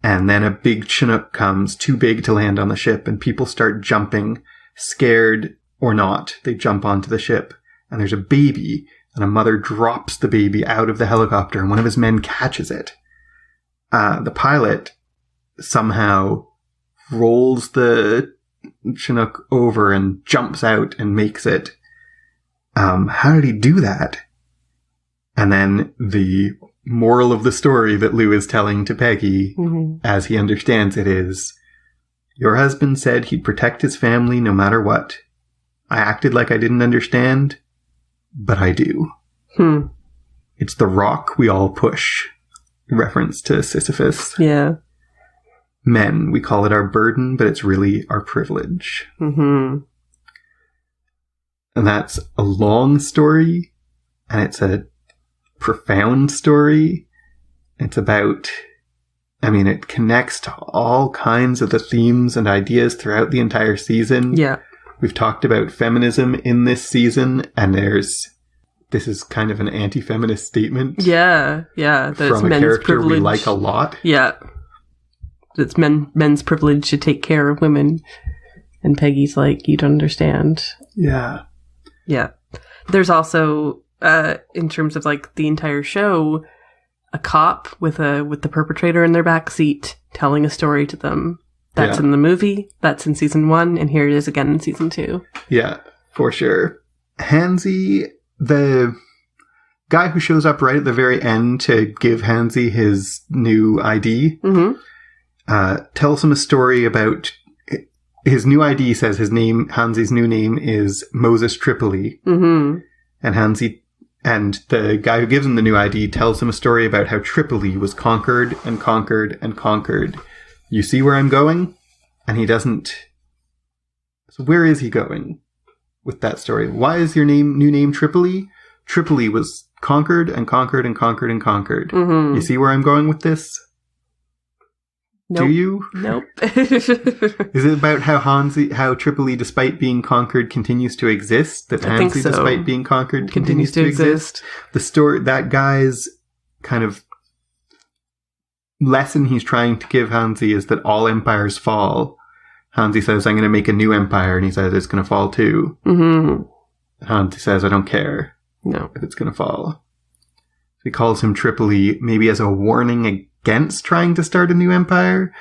and then a big Chinook comes, too big to land on the ship, and people start jumping, scared or not. They jump onto the ship, and there's a baby, and a mother drops the baby out of the helicopter, and one of his men catches it. The pilot somehow rolls the Chinook over and jumps out and makes it. How did he do that? And then the moral of the story that Lou is telling to Peggy, as he understands it, is, your husband said he'd protect his family no matter what. I acted like I didn't understand, but I do. It's the rock we all push. Reference to Sisyphus. Yeah. Men, we call it our burden, but it's really our privilege. And that's a long story, and it's a profound story. It's about, it connects to all kinds of the themes and ideas throughout the entire season. Yeah. We've talked about feminism in this season, and this is kind of an anti-feminist statement. Yeah, yeah. From a character privilege. We like a lot. Yeah. It's men's privilege to take care of women. And Peggy's like, you don't understand. Yeah. Yeah. There's also, in terms of like the entire show, a cop with the perpetrator in their backseat telling a story to them. That's in the movie, that's in season 1, and here it is again in season 2. Yeah, for sure. Hansy, the guy who shows up right at the very end to give Hansy his new ID, tells him a story about his new ID. Says his name, Hansy's new name, is Moses Tripoli. And And the guy who gives him the new ID tells him a story about how Tripoli was conquered and conquered and conquered. You see where I'm going? And he doesn't. So where is he going with that story? Why is your new name Tripoli? Tripoli was conquered and conquered and conquered and conquered. Mm-hmm. You see where I'm going with this? Nope. Do you? Nope. Is it about how Tripoli, despite being conquered, continues to exist? That Hansi, so. Despite being conquered, continues to exist? The story, that guy's kind of lesson he's trying to give Hansi is that all empires fall. Hansi says, I'm going to make a new empire, and he says it's going to fall too. Mm-hmm. Hansi says, I don't care if it's going to fall. He calls him Tripoli, maybe as a warning against trying to start a new empire.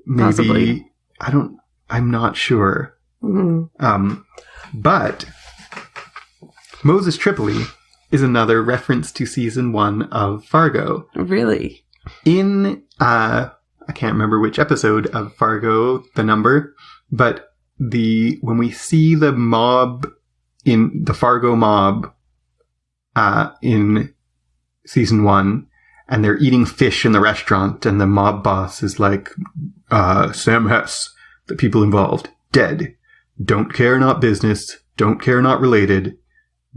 Maybe. Possibly. I'm not sure. Mm-hmm. But Moses Tripoli is another reference to season 1 of Fargo. Really? In, I can't remember which episode of Fargo, the number, but when we see the mob in the Fargo mob, in season 1, and they're eating fish in the restaurant, and the mob boss is like, Sam Hess, the people involved, dead. Don't care, not business. Don't care, not related.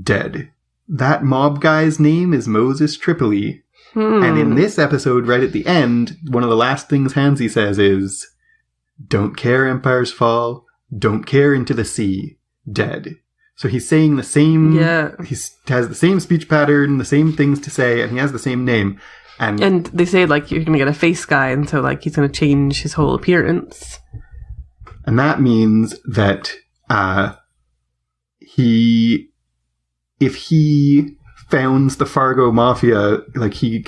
Dead. That mob guy's name is Moses Tripoli. And in this episode, right at the end, one of the last things Hansi says is, don't care, empires fall. Don't care, into the sea. Dead. So he's saying the same, he has the same speech pattern, the same things to say, and he has the same name. And they say, like, you're going to get a face guy, and so, like, he's going to change his whole appearance. And that means that if he founds the Fargo Mafia, like, if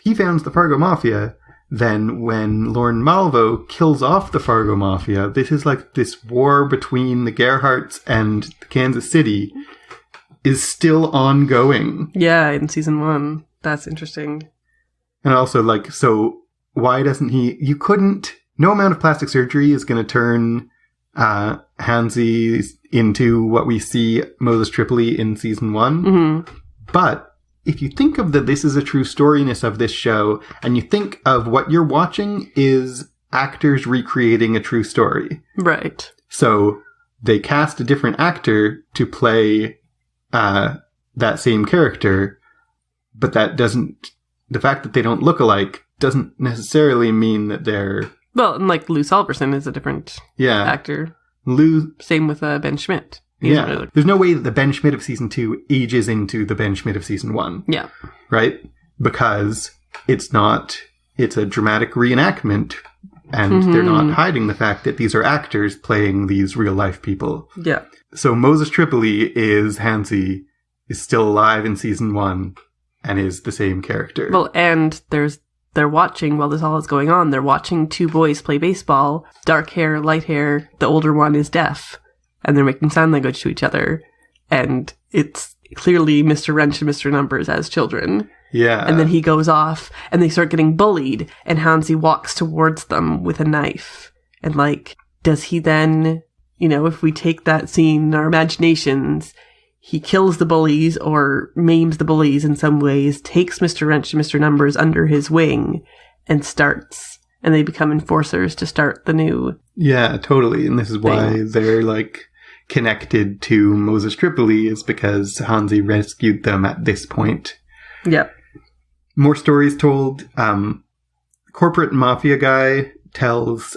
he founds the Fargo Mafia, then when Lorne Malvo kills off the Fargo Mafia, this is like this war between the Gerhardts and Kansas City is still ongoing. Yeah, in season 1. That's interesting. And also, like, so why doesn't no amount of plastic surgery is going to turn Hansi into what we see Moses Tripoli in season 1. Mm-hmm. But if you think of this is a true storyness of this show, and you think of what you're watching is actors recreating a true story. Right. So they cast a different actor to play that same character, but the fact that they don't look alike doesn't necessarily mean that they're... Well, and like Lou Salverson is a different actor. Same with Ben Schmidt. There's no way that the Ben Schmidt of season 2 ages into the Ben Schmidt of season 1. Yeah. Right? Because it's a dramatic reenactment, and they're not hiding the fact that these are actors playing these real life people. Yeah. So Moses Tripoli is still alive in season 1 and is the same character. Well, and they're watching, while this all is going on, they're watching 2 boys play baseball. Dark hair, light hair. The older one is deaf. And they're making sign language to each other. And it's clearly Mr. Wrench and Mr. Numbers as children. Yeah. And then he goes off, and they start getting bullied, and Hansi walks towards them with a knife. And, like, does he then, if we take that scene in our imaginations, he kills the bullies or maims the bullies in some ways, takes Mr. Wrench and Mr. Numbers under his wing, and they become enforcers to start the new... Yeah, totally. And this is why they're, like, connected to Moses Tripoli, is because Hansi rescued them at this point. Yep. More stories told. Corporate mafia guy tells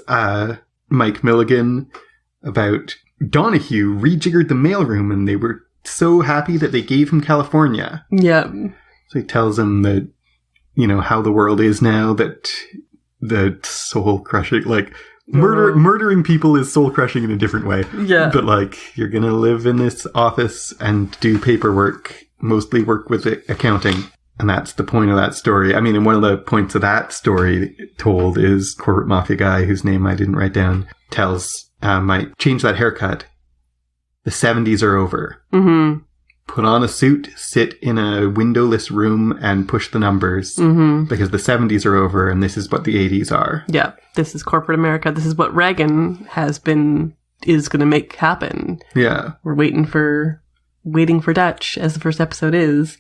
Mike Milligan about Donahue rejiggered the mailroom, and they were so happy that they gave him California. Yeah. So he tells him that, how the world is now, that the soul crushing, like, murdering people is soul crushing in a different way. Yeah. But, like, you're gonna live in this office and do paperwork, mostly work with accounting. And that's the point of that story. I mean, and one of the points of that story told is corporate mafia guy, whose name I didn't write down, tells Mike, change that haircut. The 70s are over. Mm-hmm. Put on a suit, sit in a windowless room, and push the numbers. Mm-hmm. Because the 70s are over, and this is what the 80s are. Yeah, this is corporate America. This is what Reagan has been is going to make happen. Yeah. We're waiting for Dutch, as the first episode is.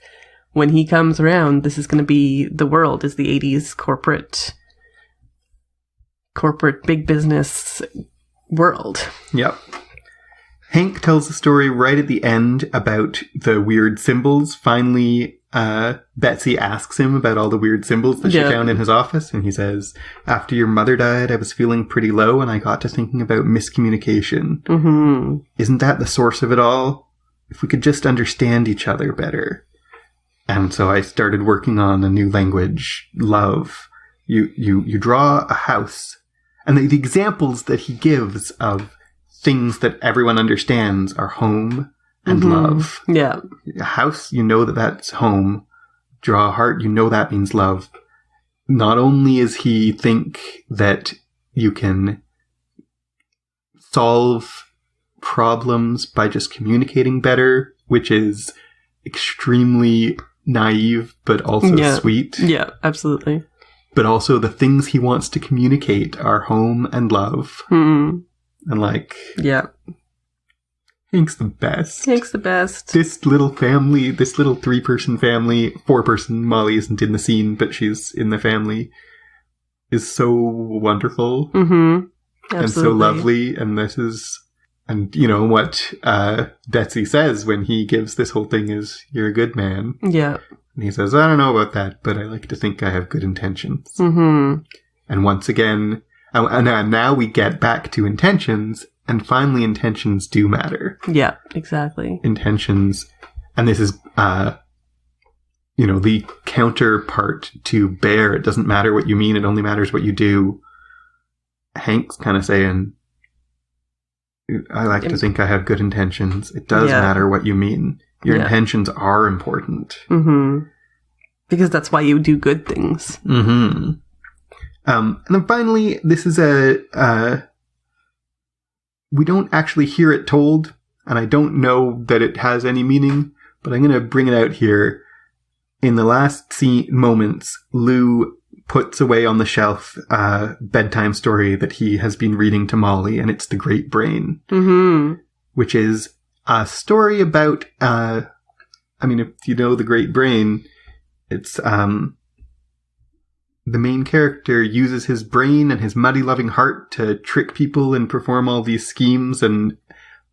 When he comes around, this is going to be the world, is the 80s corporate big business world. Yep. Hank tells the story right at the end about the weird symbols. Finally, Betsy asks him about all the weird symbols that she found in his office, and he says, after your mother died, I was feeling pretty low, and I got to thinking about miscommunication. Mm-hmm. Isn't that the source of it all? If we could just understand each other better. And so I started working on a new language, love. You draw a house. And the examples that he gives of things that everyone understands are home and love. Yeah. A house, you know that's home. Draw a heart, you know that means love. Not only is he think that you can solve problems by just communicating better, which is extremely naive, but also sweet. Yeah, absolutely. But also the things he wants to communicate are home and love. Mm. And yeah. Hank's the best. Hank's the best. This little family, this little 3-person family, 4-person, Molly isn't in the scene, but she's in the family, is so wonderful. Mm-hmm. Absolutely. And so lovely. And this is... And, you know, what Betsy says when he gives this whole thing is, you're a good man. Yeah. And he says, I don't know about that, but I like to think I have good intentions. Mm-hmm. And once again, and now we get back to intentions, and finally intentions do matter. Yeah, exactly. Intentions. And this is, the counterpart to Bear. It doesn't matter what you mean, it only matters what you do. Hank's kind of saying... I like to think I have good intentions. It does matter what you mean. Your intentions are important. Mm-hmm. Because that's why you do good things. Mm-hmm. And then finally, this is we don't actually hear it told, and I don't know that it has any meaning, but I'm going to bring it out here. In the last moments, Lou puts away on the shelf a bedtime story that he has been reading to Molly, and it's The Great Brain, which is a story about, if you know The Great Brain, it's the main character uses his brain and his muddy loving heart to trick people and perform all these schemes,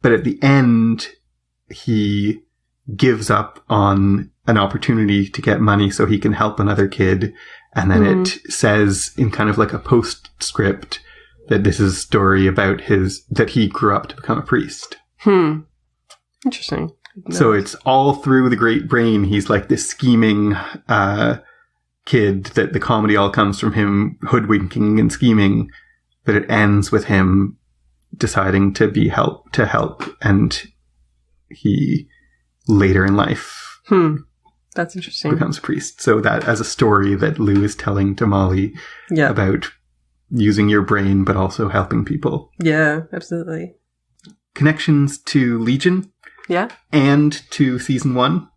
but at the end, he gives up on an opportunity to get money so he can help another kid. And then it says in kind of like a postscript that this is a story about that he grew up to become a priest. Interesting. So it's all through The Great Brain. He's like this scheming kid that the comedy all comes from him hoodwinking and scheming, but it ends with him deciding to help. And he later in life That's interesting. becomes a priest. So that as a story that Lou is telling to Molly about using your brain, but also helping people. Yeah, absolutely. Connections to Legion. Yeah. And to season 1.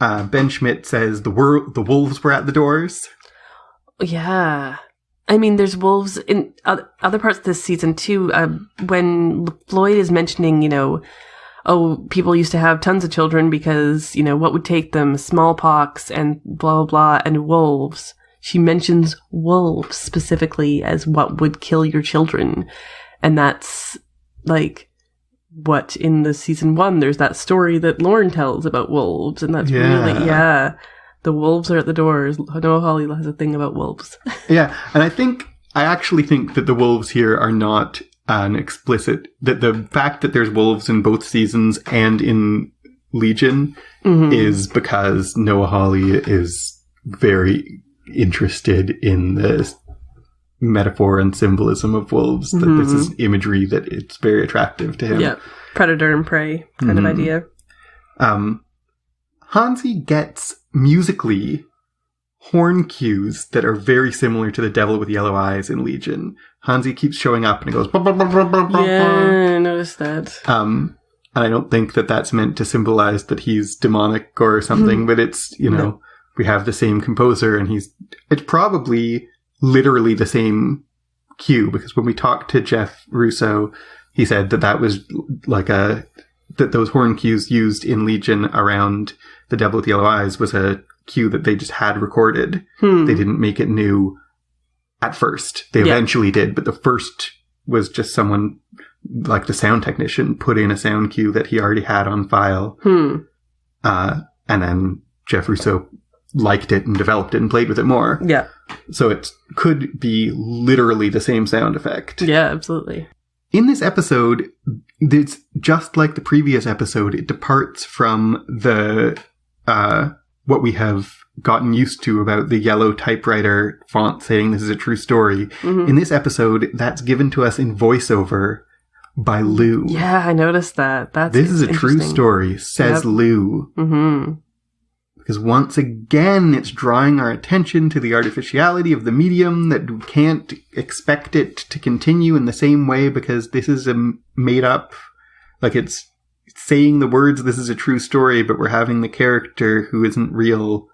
Ben Schmidt says the wolves were at the doors. Yeah. I mean, there's wolves in other parts of this season too. When Floyd is mentioning, people used to have tons of children because, what would take them? Smallpox and blah, blah, blah, and wolves. She mentions wolves specifically as what would kill your children. And that's what in the season 1, there's that story that Lauren tells about wolves. And that's really, the wolves are at the doors. Noah Hawley has a thing about wolves. Yeah. And I actually think that the wolves here are not an explicit, that the fact that there's wolves in both seasons and in Legion is because Noah Hawley is very interested in the metaphor and symbolism of wolves, that this is imagery that it's very attractive to him. Yeah. Predator and prey kind of idea. Hansi gets musically horn cues that are very similar to the Devil with Yellow Eyes in Legion. Hansi keeps showing up and it goes... Yeah, I noticed that. And I don't think that that's meant to symbolize that he's demonic or something, but it's, we have the same composer and it's probably literally the same cue, because when we talked to Jeff Russo, he said that was like that those horn cues used in Legion around the Devil with Yellow Eyes was a cue that they just had recorded. They didn't make it new at first. They eventually did, but the first was just someone, like the sound technician, put in a sound cue that he already had on file. And then Jeff Russo liked it and developed it and played with it more. Yeah. So it could be literally the same sound effect. Yeah, absolutely. In this episode, it's just like the previous episode. It departs from the what we have gotten used to about the yellow typewriter font saying this is a true story. In this episode, that's given to us in voiceover by Lou. Yeah, I noticed that. This is a true story, says Lou. Because once again, it's drawing our attention to the artificiality of the medium, that we can't expect it to continue in the same way because this is a made up, like it's saying the words, this is a true story, but we're having the character who isn't real.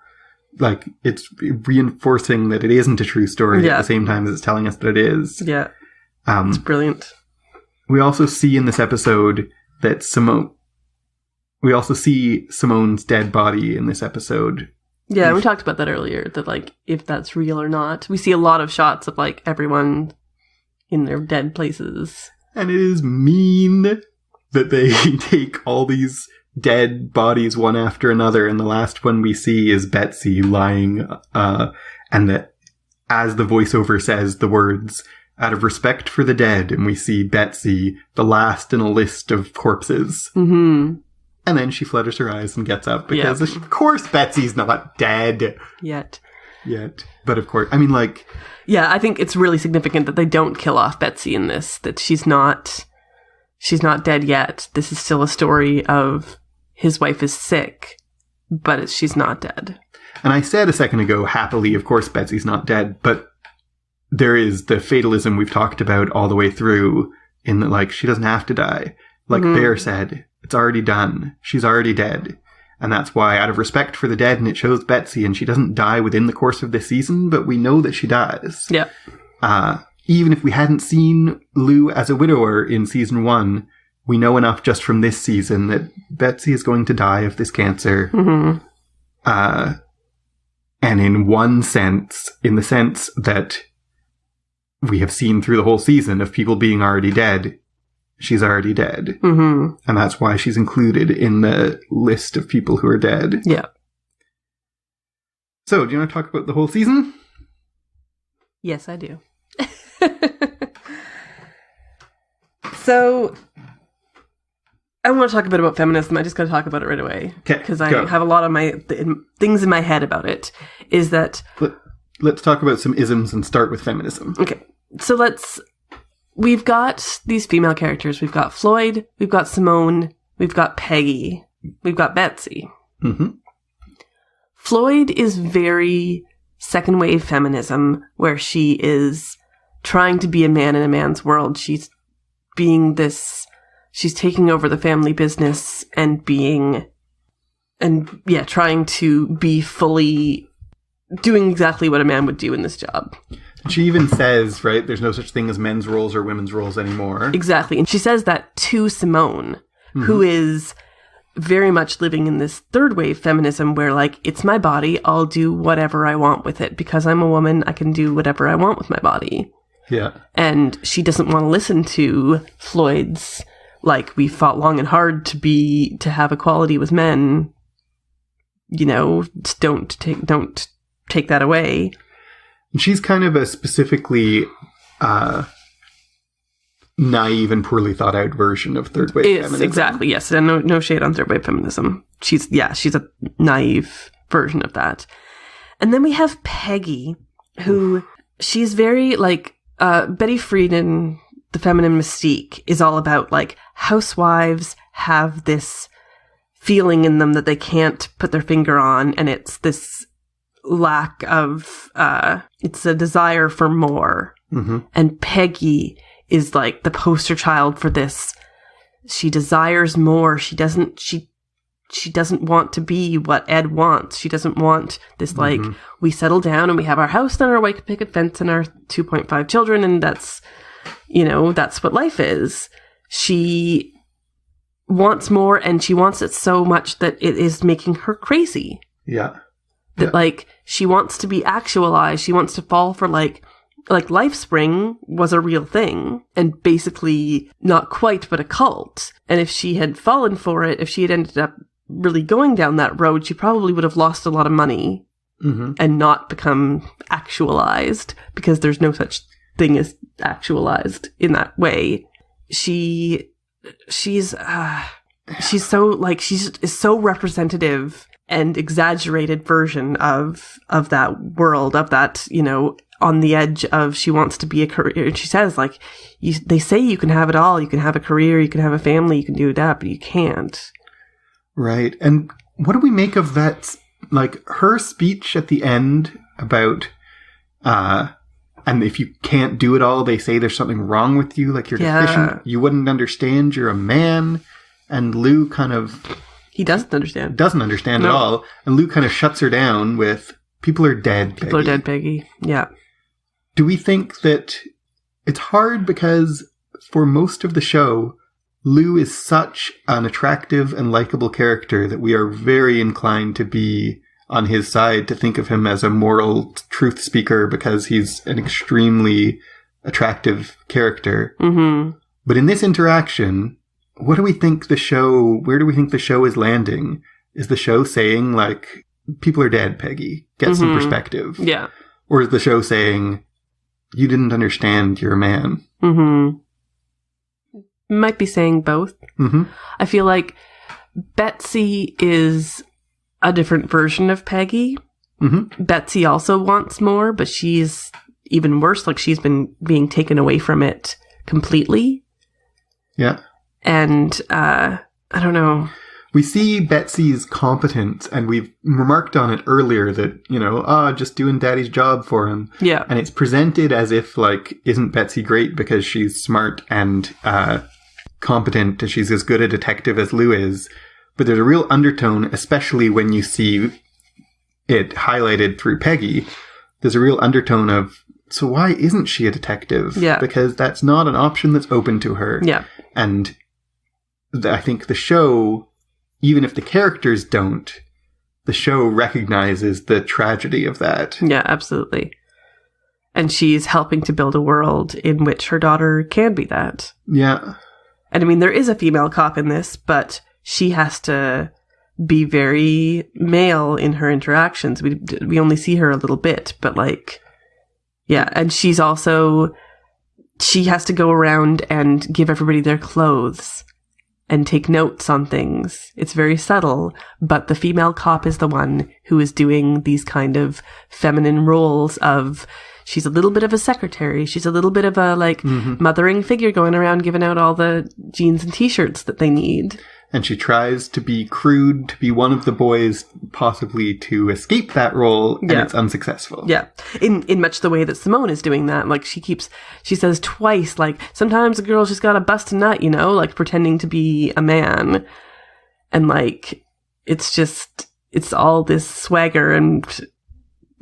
Like, it's reinforcing that it isn't a true story at the same time as it's telling us that it is. Yeah. It's brilliant. We also see in this episode that we also see Simone's dead body in this episode. Yeah, we talked about that earlier, that, like, if that's real or not. We see a lot of shots of, like, everyone in their dead places. And it is mean that they take all these dead bodies one after another, and the last one we see is Betsy lying, and that as the voiceover says the words, out of respect for the dead, and we see Betsy, the last in a list of corpses. And then she flutters her eyes and gets up, because of course Betsy's not dead. Yet. But of course, I mean, like... Yeah, I think it's really significant that they don't kill off Betsy in this, that she's not dead yet. This is still a story of his wife is sick, but she's not dead. And I said a second ago, happily, of course Betsy's not dead, but there is the fatalism we've talked about all the way through, in that, like, she doesn't have to die. Like Bear said, it's already done. She's already dead. And that's why, out of respect for the dead, and it shows Betsy, and she doesn't die within the course of this season, but we know that she dies. Yeah. Even if we hadn't seen Lou as a widower in season 1, we know enough just from this season that Betsy is going to die of this cancer. And in one sense, in the sense that we have seen through the whole season of people being already dead, she's already dead. And that's why she's included in the list of people who are dead. Yeah. So, do you want to talk about the whole season? Yes, I do. So, I want to talk a bit about feminism. I just got to talk about it right away. Okay, because I have a lot of my things in my head about it. Is that... Let's talk about some isms and start with feminism. Okay. So we've got these female characters. We've got Floyd, we've got Simone, we've got Peggy, we've got Betsy. Floyd is very second wave feminism, where she is trying to be a man in a man's world. She's taking over the family business and trying to be fully doing exactly what a man would do in this job. She even says, right, there's no such thing as men's roles or women's roles anymore. Exactly. And she says that to Simone, who is very much living in this third wave feminism where, like, it's my body, I'll do whatever I want with it. Because I'm a woman, I can do whatever I want with my body. Yeah. And she doesn't want to listen to Floyd's, like, we fought long and hard to have equality with men. You know, don't take that away. She's kind of a specifically naive and poorly thought out version of third wave feminism. Exactly, yes. And no shade on third wave feminism. She's a naive version of that. And then we have Peggy, who she's very, like, Betty Friedan, the feminine mystique, is all about, like, housewives have this feeling in them that they can't put their finger on, and it's this lack of, it's a desire for more. And Peggy is, like, the poster child for this. She desires more. She doesn't want to be what Ed wants. She doesn't want this, like, we settle down and we have our house and our white picket fence and our 2.5 children, and that's, you know, that's what life is. she wants more, and she wants it so much that it is making her crazy. Yeah. That, like, she wants to be actualized. She wants to fall for, like Lifespring was a real thing, and basically not quite, but a cult. And if she had fallen for it, if she had ended up really going down that road, she probably would have lost a lot of money and not become actualized, because there's no such thing as actualized in that way. She's so, like, she's so representative and exaggerated version of that world, of that, you know, on the edge of, she wants to be a career. And she says, like, they say you can have it all. You can have a career, you can have a family, you can do that, but you can't. Right. And what do we make of that, like, her speech at the end about, and if you can't do it all, they say there's something wrong with you, like you're deficient, you wouldn't understand, you're a man. And Lou kind of... He doesn't understand. Doesn't understand at all. And Lou kind of shuts her down with, people are dead, Peggy. People are dead, Peggy. Yeah. Do we think that it's hard because for most of the show, Lou is such an attractive and likable character that we are very inclined to be on his side, to think of him as a moral truth speaker because he's an extremely attractive character. Mm-hmm. But in this interaction, what do we think the show, where do we think the show is landing? Is the show saying, like, people are dead, Peggy, get some perspective? Yeah. Or is the show saying, you didn't understand, you're a man? Mm-hmm. Might be saying both. Mm-hmm. I feel like Betsy is a different version of Peggy. Mm-hmm. Betsy also wants more, but she's even worse. Like, she's been being taken away from it completely. Yeah. And, I don't know. We see Betsy's competence, and we've remarked on it earlier that, you know, just doing daddy's job for him. Yeah. And it's presented as if, like, isn't Betsy great because she's smart and competent, and she's as good a detective as Lou is. But there's a real undertone, especially when you see it highlighted through Peggy. There's a real undertone of, so why isn't she a detective? Yeah. Because that's not an option that's open to her. Yeah. And I think the show, even if the characters don't, the show recognizes the tragedy of that. Yeah, absolutely. And she's helping to build a world in which her daughter can be that. Yeah. And I mean, there is a female cop in this, but she has to be very male in her interactions. We only see her a little bit, but, like, yeah. And she's also, she has to go around and give everybody their clothes and take notes on things. It's very subtle, but the female cop is the one who is doing these kind of feminine roles of, she's a little bit of a secretary. She's a little bit of a, like, mothering figure going around giving out all the jeans and t-shirts that they need. And she tries to be crude, to be one of the boys, possibly to escape that role, and it's unsuccessful. Yeah. In much the way that Simone is doing that. Like, she says twice, like, sometimes a girl's just gotta bust a nut, you know, like, pretending to be a man. And, like, it's all this swagger, and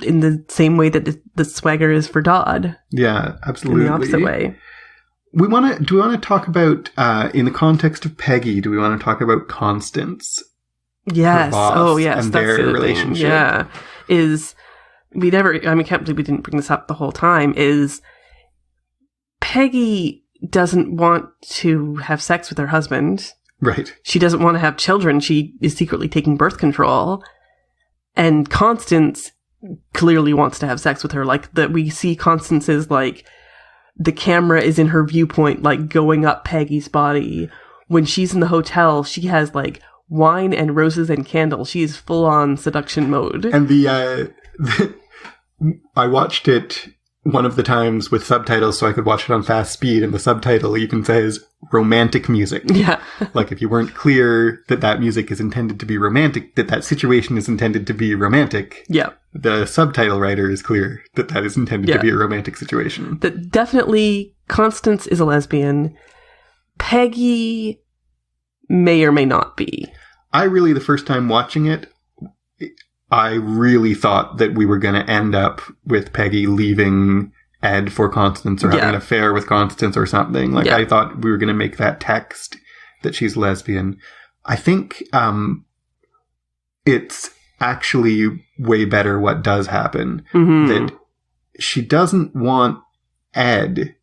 in the same way that the swagger is for Dodd. Yeah, absolutely. In the opposite way. Do we want to talk about, in the context of Peggy, do we want to talk about Constance? Yes. Oh, yes. And their relationship. Yeah. I can't believe we didn't bring this up the whole time, is Peggy doesn't want to have sex with her husband. Right. She doesn't want to have children. She is secretly taking birth control. And Constance clearly wants to have sex with her. Like, that we see Constance's, like, the camera is in her viewpoint, like, going up Peggy's body. When she's in the hotel, she has, like, wine and roses and candles. She is full on seduction mode. And I watched it one of the times with subtitles so I could watch it on fast speed, and the subtitle even says romantic music. Yeah. Like, if you weren't clear that music is intended to be romantic, that situation is intended to be romantic. Yeah. The subtitle writer is clear that is intended to be a romantic situation. That definitely Constance is a lesbian. Peggy may or may not be. The first time watching it, I really thought that we were going to end up with Peggy leaving Ed for Constance or having an affair with Constance or something. Like, I thought we were going to make that text that she's lesbian. I think it's actually way better what does happen. That she doesn't want Ed,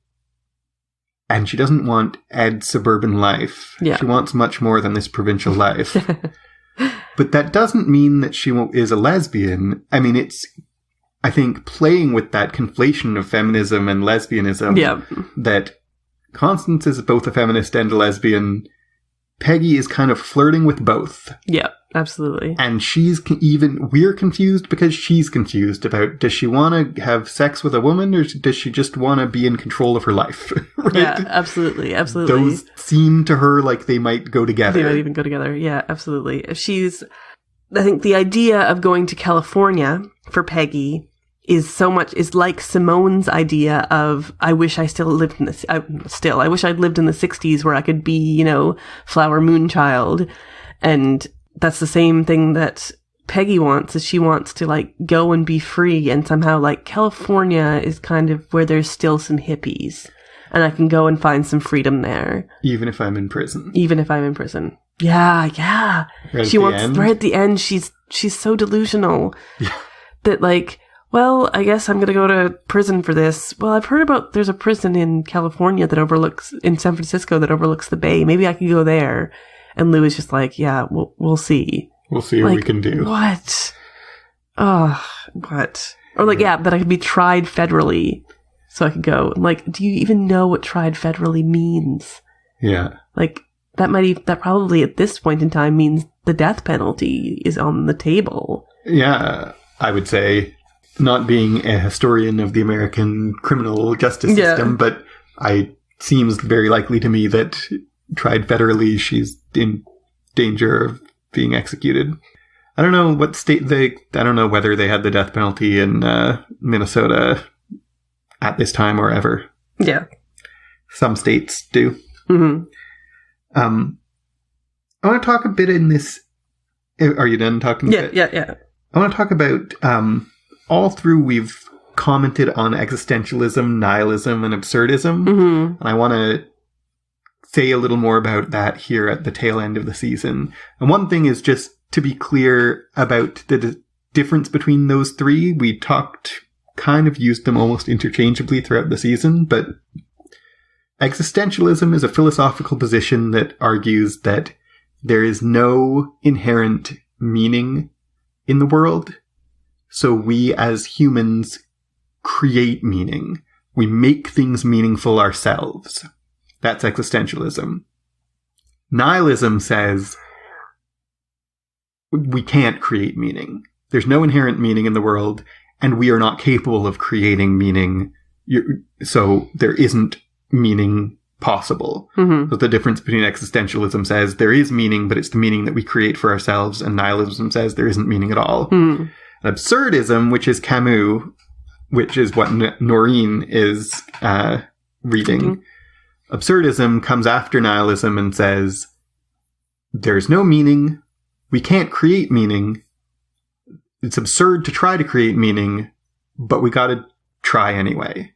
and she doesn't want Ed's suburban life. Yeah. She wants much more than this provincial life. But that doesn't mean that she is a lesbian. I mean, it's, I think, playing with that conflation of feminism and lesbianism, that Constance is both a feminist and a lesbian. Peggy is kind of flirting with both. Yeah, absolutely. And we're confused because she's confused about, does she want to have sex with a woman, or does she just want to be in control of her life? Right? Yeah, absolutely. Those seem to her like they might go together. They might even go together. Yeah, absolutely. I think the idea of going to California for Peggy is like Simone's idea of, I wish I still lived in this. I wish I'd lived in the 60s where I could be, Flower Moon Child. And that's the same thing that Peggy wants, is she wants to like go and be free. And somehow like California is kind of where there's still some hippies and I can go and find some freedom there. Even if I'm in prison. Yeah. Right at the end, she's so delusional that like, well, I guess I'm going to go to prison for this. Well, I've heard about there's a prison in California in San Francisco that overlooks the bay. Maybe I could go there. And Lou is just like, yeah, we'll see. We'll see what we can do. What? Oh, what? Or like, that I could be tried federally so I could go. Like, do you even know what tried federally means? Yeah. Like, that probably at this point in time means the death penalty is on the table. Yeah, I would say, not being a historian of the American criminal justice system, but it seems very likely to me that tried federally, she's in danger of being executed. I don't know what state I don't know whether they had the death penalty in Minnesota at this time or ever. Yeah. Some states do. Mm-hmm. I want to talk a bit in this. Are you done talking? Yeah. I want to talk about, all through we've commented on existentialism, nihilism, and absurdism. And I want to say a little more about that here at the tail end of the season. And one thing is just to be clear about the difference between those three. We used them almost interchangeably throughout the season, but existentialism is a philosophical position that argues that there is no inherent meaning in the world. So we as humans create meaning. We make things meaningful ourselves. That's existentialism. Nihilism says we can't create meaning. There's no inherent meaning in the world, and we are not capable of creating meaning. So there isn't meaning possible. So the difference between existentialism says there is meaning, but it's the meaning that we create for ourselves, and nihilism says there isn't meaning at all. Absurdism, which is Camus, which is what Noreen is reading. Absurdism comes after nihilism and says, there's no meaning. We can't create meaning. It's absurd to try to create meaning, but we gotta try anyway.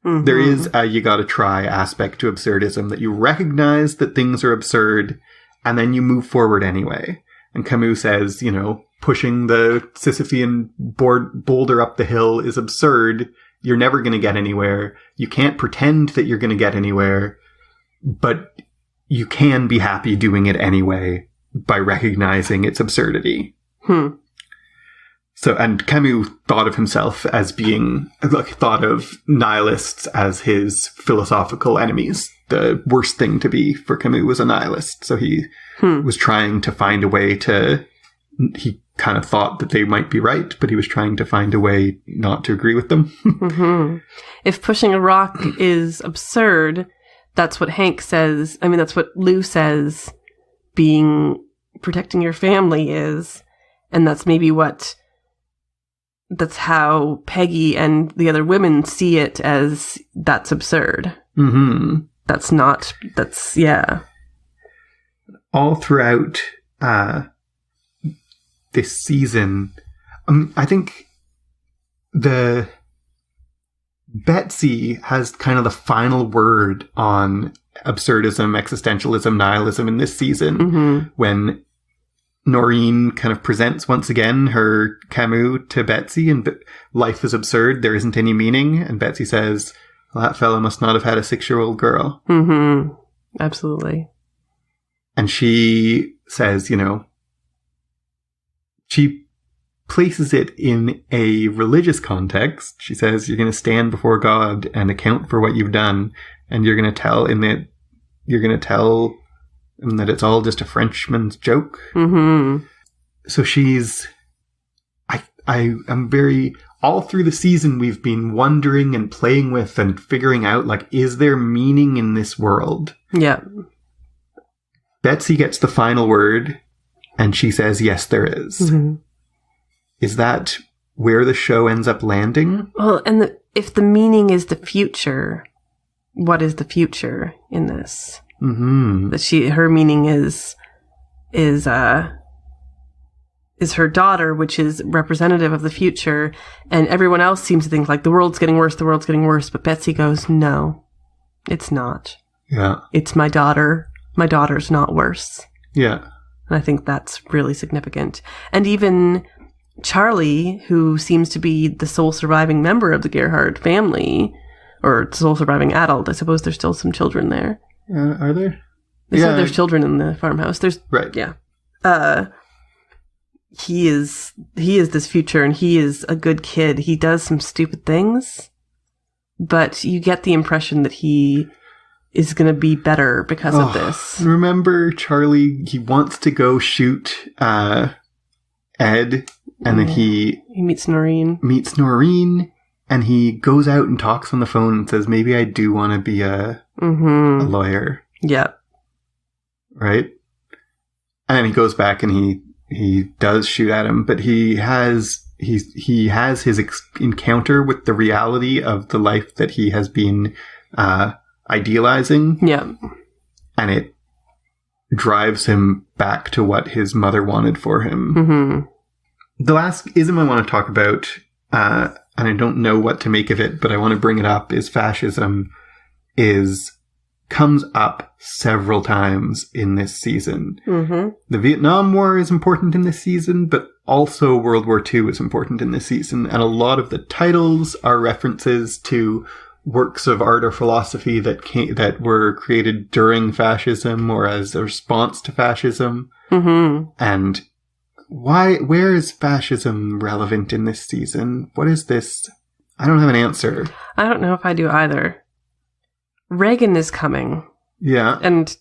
There is a you gotta try aspect to absurdism, that you recognize that things are absurd and then you move forward anyway. And Camus says, pushing the Sisyphean boulder up the hill is absurd. You're never going to get anywhere. You can't pretend that you're going to get anywhere, but you can be happy doing it anyway by recognizing its absurdity. So, and Camus thought of himself as thought of nihilists as his philosophical enemies. The worst thing to be for Camus was a nihilist. So he was trying to find a way he kind of thought that they might be right, but he was trying to find a way not to agree with them. If pushing a rock is absurd, that's what Hank says. I mean, that's what Lou says protecting your family is. And that's maybe that's how Peggy and the other women see it, as that's absurd. Yeah. All throughout this season, I think the Betsy has kind of the final word on absurdism, existentialism, nihilism in this season when Noreen kind of presents once again her Camus to Betsy, and life is absurd, there isn't any meaning. And Betsy says, well, that fellow must not have had a 6-year-old girl. Mm-hmm. Absolutely. And she says, she places it in a religious context. She says, you're going to stand before God and account for what you've done, and you're going to tell him that it's all just a Frenchman's joke. Mm-hmm. So I'm very, all through the season, we've been wondering and playing with and figuring out, like, is there meaning in this world? Yeah. Betsy gets the final word, and she says, yes, there is. Mm-hmm. Is that where the show ends up landing? Well, and if the meaning is the future, what is the future in this? Mm-hmm. That her meaning is her daughter, which is representative of the future, and everyone else seems to think like the world's getting worse, but Betsy goes, no, it's not. Yeah. It's my daughter. My daughter's not worse. Yeah. And I think that's really significant. And even Charlie, who seems to be the sole surviving member of the Gerhardt family, or sole surviving adult, I suppose there's still some children there. Are there? They said there's children in the farmhouse. There's right. Yeah. He is this future, and he is a good kid. He does some stupid things, but you get the impression that he is going to be better because of this. Remember Charlie, he wants to go shoot Ed, and then he meets Noreen. And he goes out and talks on the phone and says, maybe I do want to be a lawyer. Yeah. Right? And then he goes back and he does shoot at him, but he has his encounter with the reality of the life that he has been idealizing. Yeah. And it drives him back to what his mother wanted for him. Mm-hmm. The last ism I want to talk about, and I don't know what to make of it, but I want to bring it up, is fascism comes up several times in this season. Mm-hmm. The Vietnam War is important in this season, but also World War II is important in this season. And a lot of the titles are references to works of art or philosophy that were created during fascism or as a response to fascism. Mm-hmm. And where is fascism relevant in this season? What is this? I don't have an answer. I don't know if I do either. Reagan is coming. Yeah. And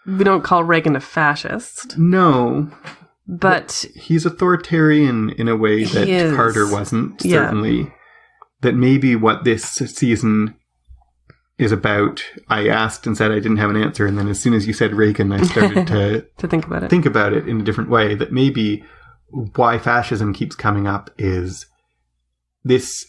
we don't call Reagan a fascist. No. But he's authoritarian in a way that Carter wasn't, certainly. Yeah. That maybe what this season is about, I asked and said I didn't have an answer, and then as soon as you said Reagan, I started to think about it in a different way. That maybe why fascism keeps coming up is this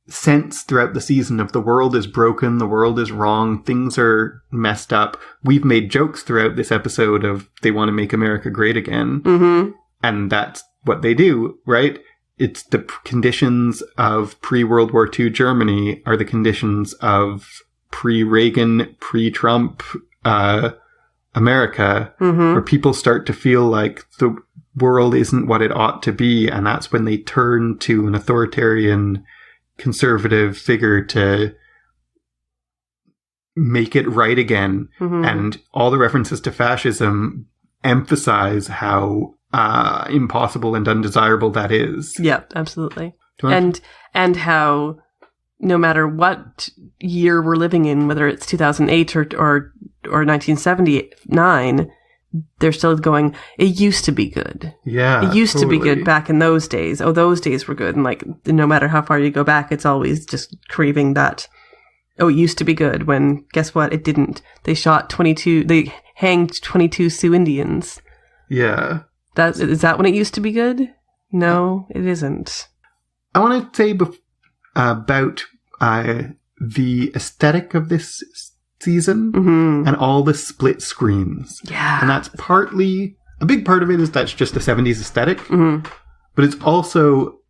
sense throughout the season of the world is broken, the world is wrong, things are messed up. We've made jokes throughout this episode of they want to make America great again. Mm-hmm. And that's what they do, right? It's the conditions of pre-World War II Germany are the conditions of pre-Reagan, pre-Trump America, where people start to feel like the world isn't what it ought to be. And that's when they turn to an authoritarian conservative figure to make it right again. Mm-hmm. And all the references to fascism emphasize how impossible and undesirable that is. Yeah, absolutely. And how no matter what year we're living in, whether it's 2008 or 1979, they're still going, it used to be good. Yeah. It used to be good back in those days. Oh, those days were good. And like, no matter how far you go back, it's always just craving that, oh, it used to be good, when guess what? It didn't. They hanged 22 Sioux Indians. Yeah. Is that when it used to be good? No, it isn't. I want to say about the aesthetic of this season and all the split screens. Yeah. And that's a big part of it is that's just the 70s aesthetic. Mm-hmm. But it's also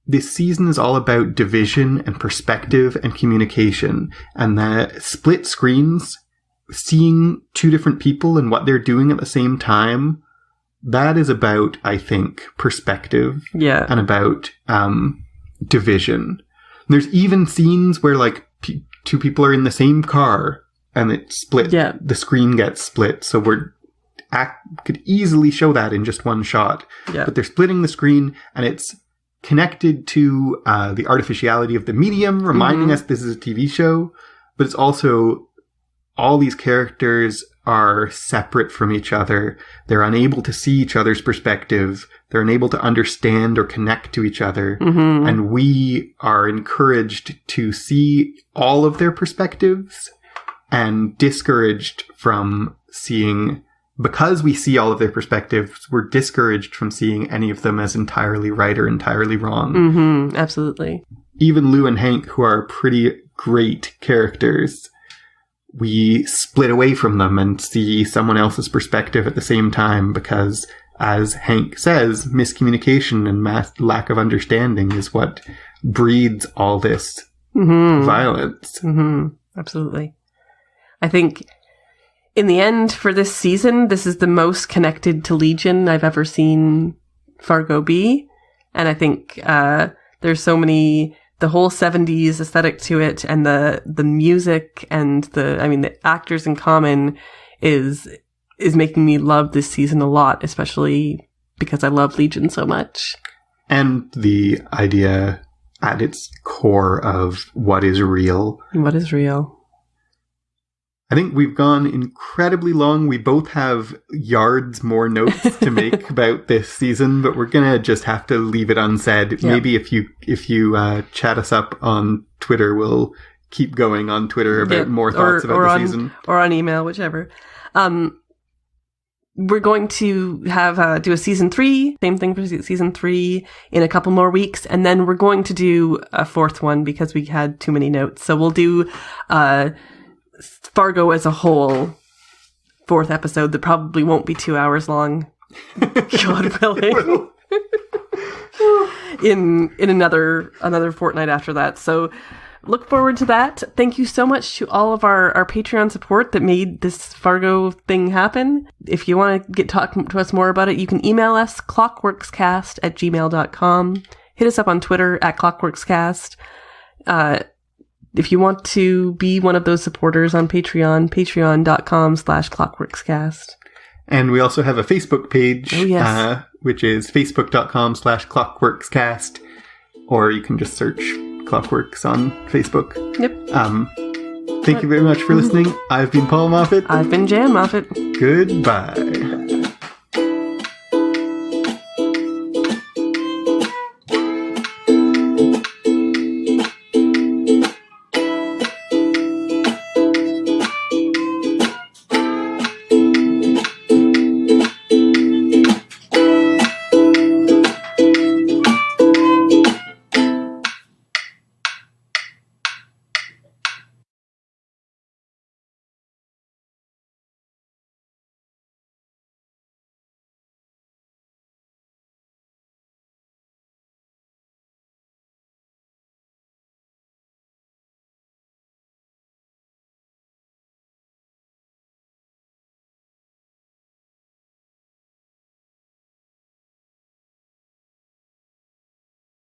this season is all about division and perspective and communication. And the split screens, seeing two different people and what they're doing at the same time, that is about, I think, perspective. Yeah. And about division. There's even scenes where, like, two people are in the same car and it split. Yeah. The screen gets split. So could easily show that in just one shot. Yeah. But they're splitting the screen, and it's connected to the artificiality of the medium, reminding us this is a TV show. But it's also, all these characters are separate from each other. They're unable to see each other's perspective. They're unable to understand or connect to each other. Mm-hmm. And we are encouraged to see all of their perspectives and discouraged from seeing, because we see all of their perspectives, we're discouraged from seeing any of them as entirely right or entirely wrong. Mm-hmm. Absolutely. Even Lou and Hank, who are pretty great characters, we split away from them and see someone else's perspective at the same time because, as Hank says, miscommunication and lack of understanding is what breeds all this violence. Mm-hmm. Absolutely. I think in the end, for this season, this is the most connected to Legion I've ever seen Fargo be. And I think there's so many, the whole 70s aesthetic to it, and the music and the actors in common is making me love this season a lot, especially because I love Legion so much. And the idea at its core of what is real. What is real. I think we've gone incredibly long. We both have yards more notes to make about this season, but we're gonna just have to leave it unsaid. Yep. Maybe if you chat us up on Twitter, we'll keep going on Twitter about more thoughts about the season. Or on email, whichever. We're going to have do a season 3, same thing for season 3 in a couple more weeks, and then we're going to do a 4th one because we had too many notes. So we'll do Fargo as a whole 4th episode that probably won't be 2 hours long. God willing. in another fortnight after that. So look forward to that. Thank you so much to all of our Patreon support that made this Fargo thing happen. If you want to talk to us more about it, you can email us, clockworkscast@gmail.com. Hit us up on Twitter @clockworkscast. If you want to be one of those supporters on Patreon, patreon.com/clockworkscast. And we also have a Facebook page, which is facebook.com/clockworkscast. Or you can just search Clockworks on Facebook. Yep. Thank you very much for listening. I've been Paul Moffat. I've been Jan Moffat. Goodbye.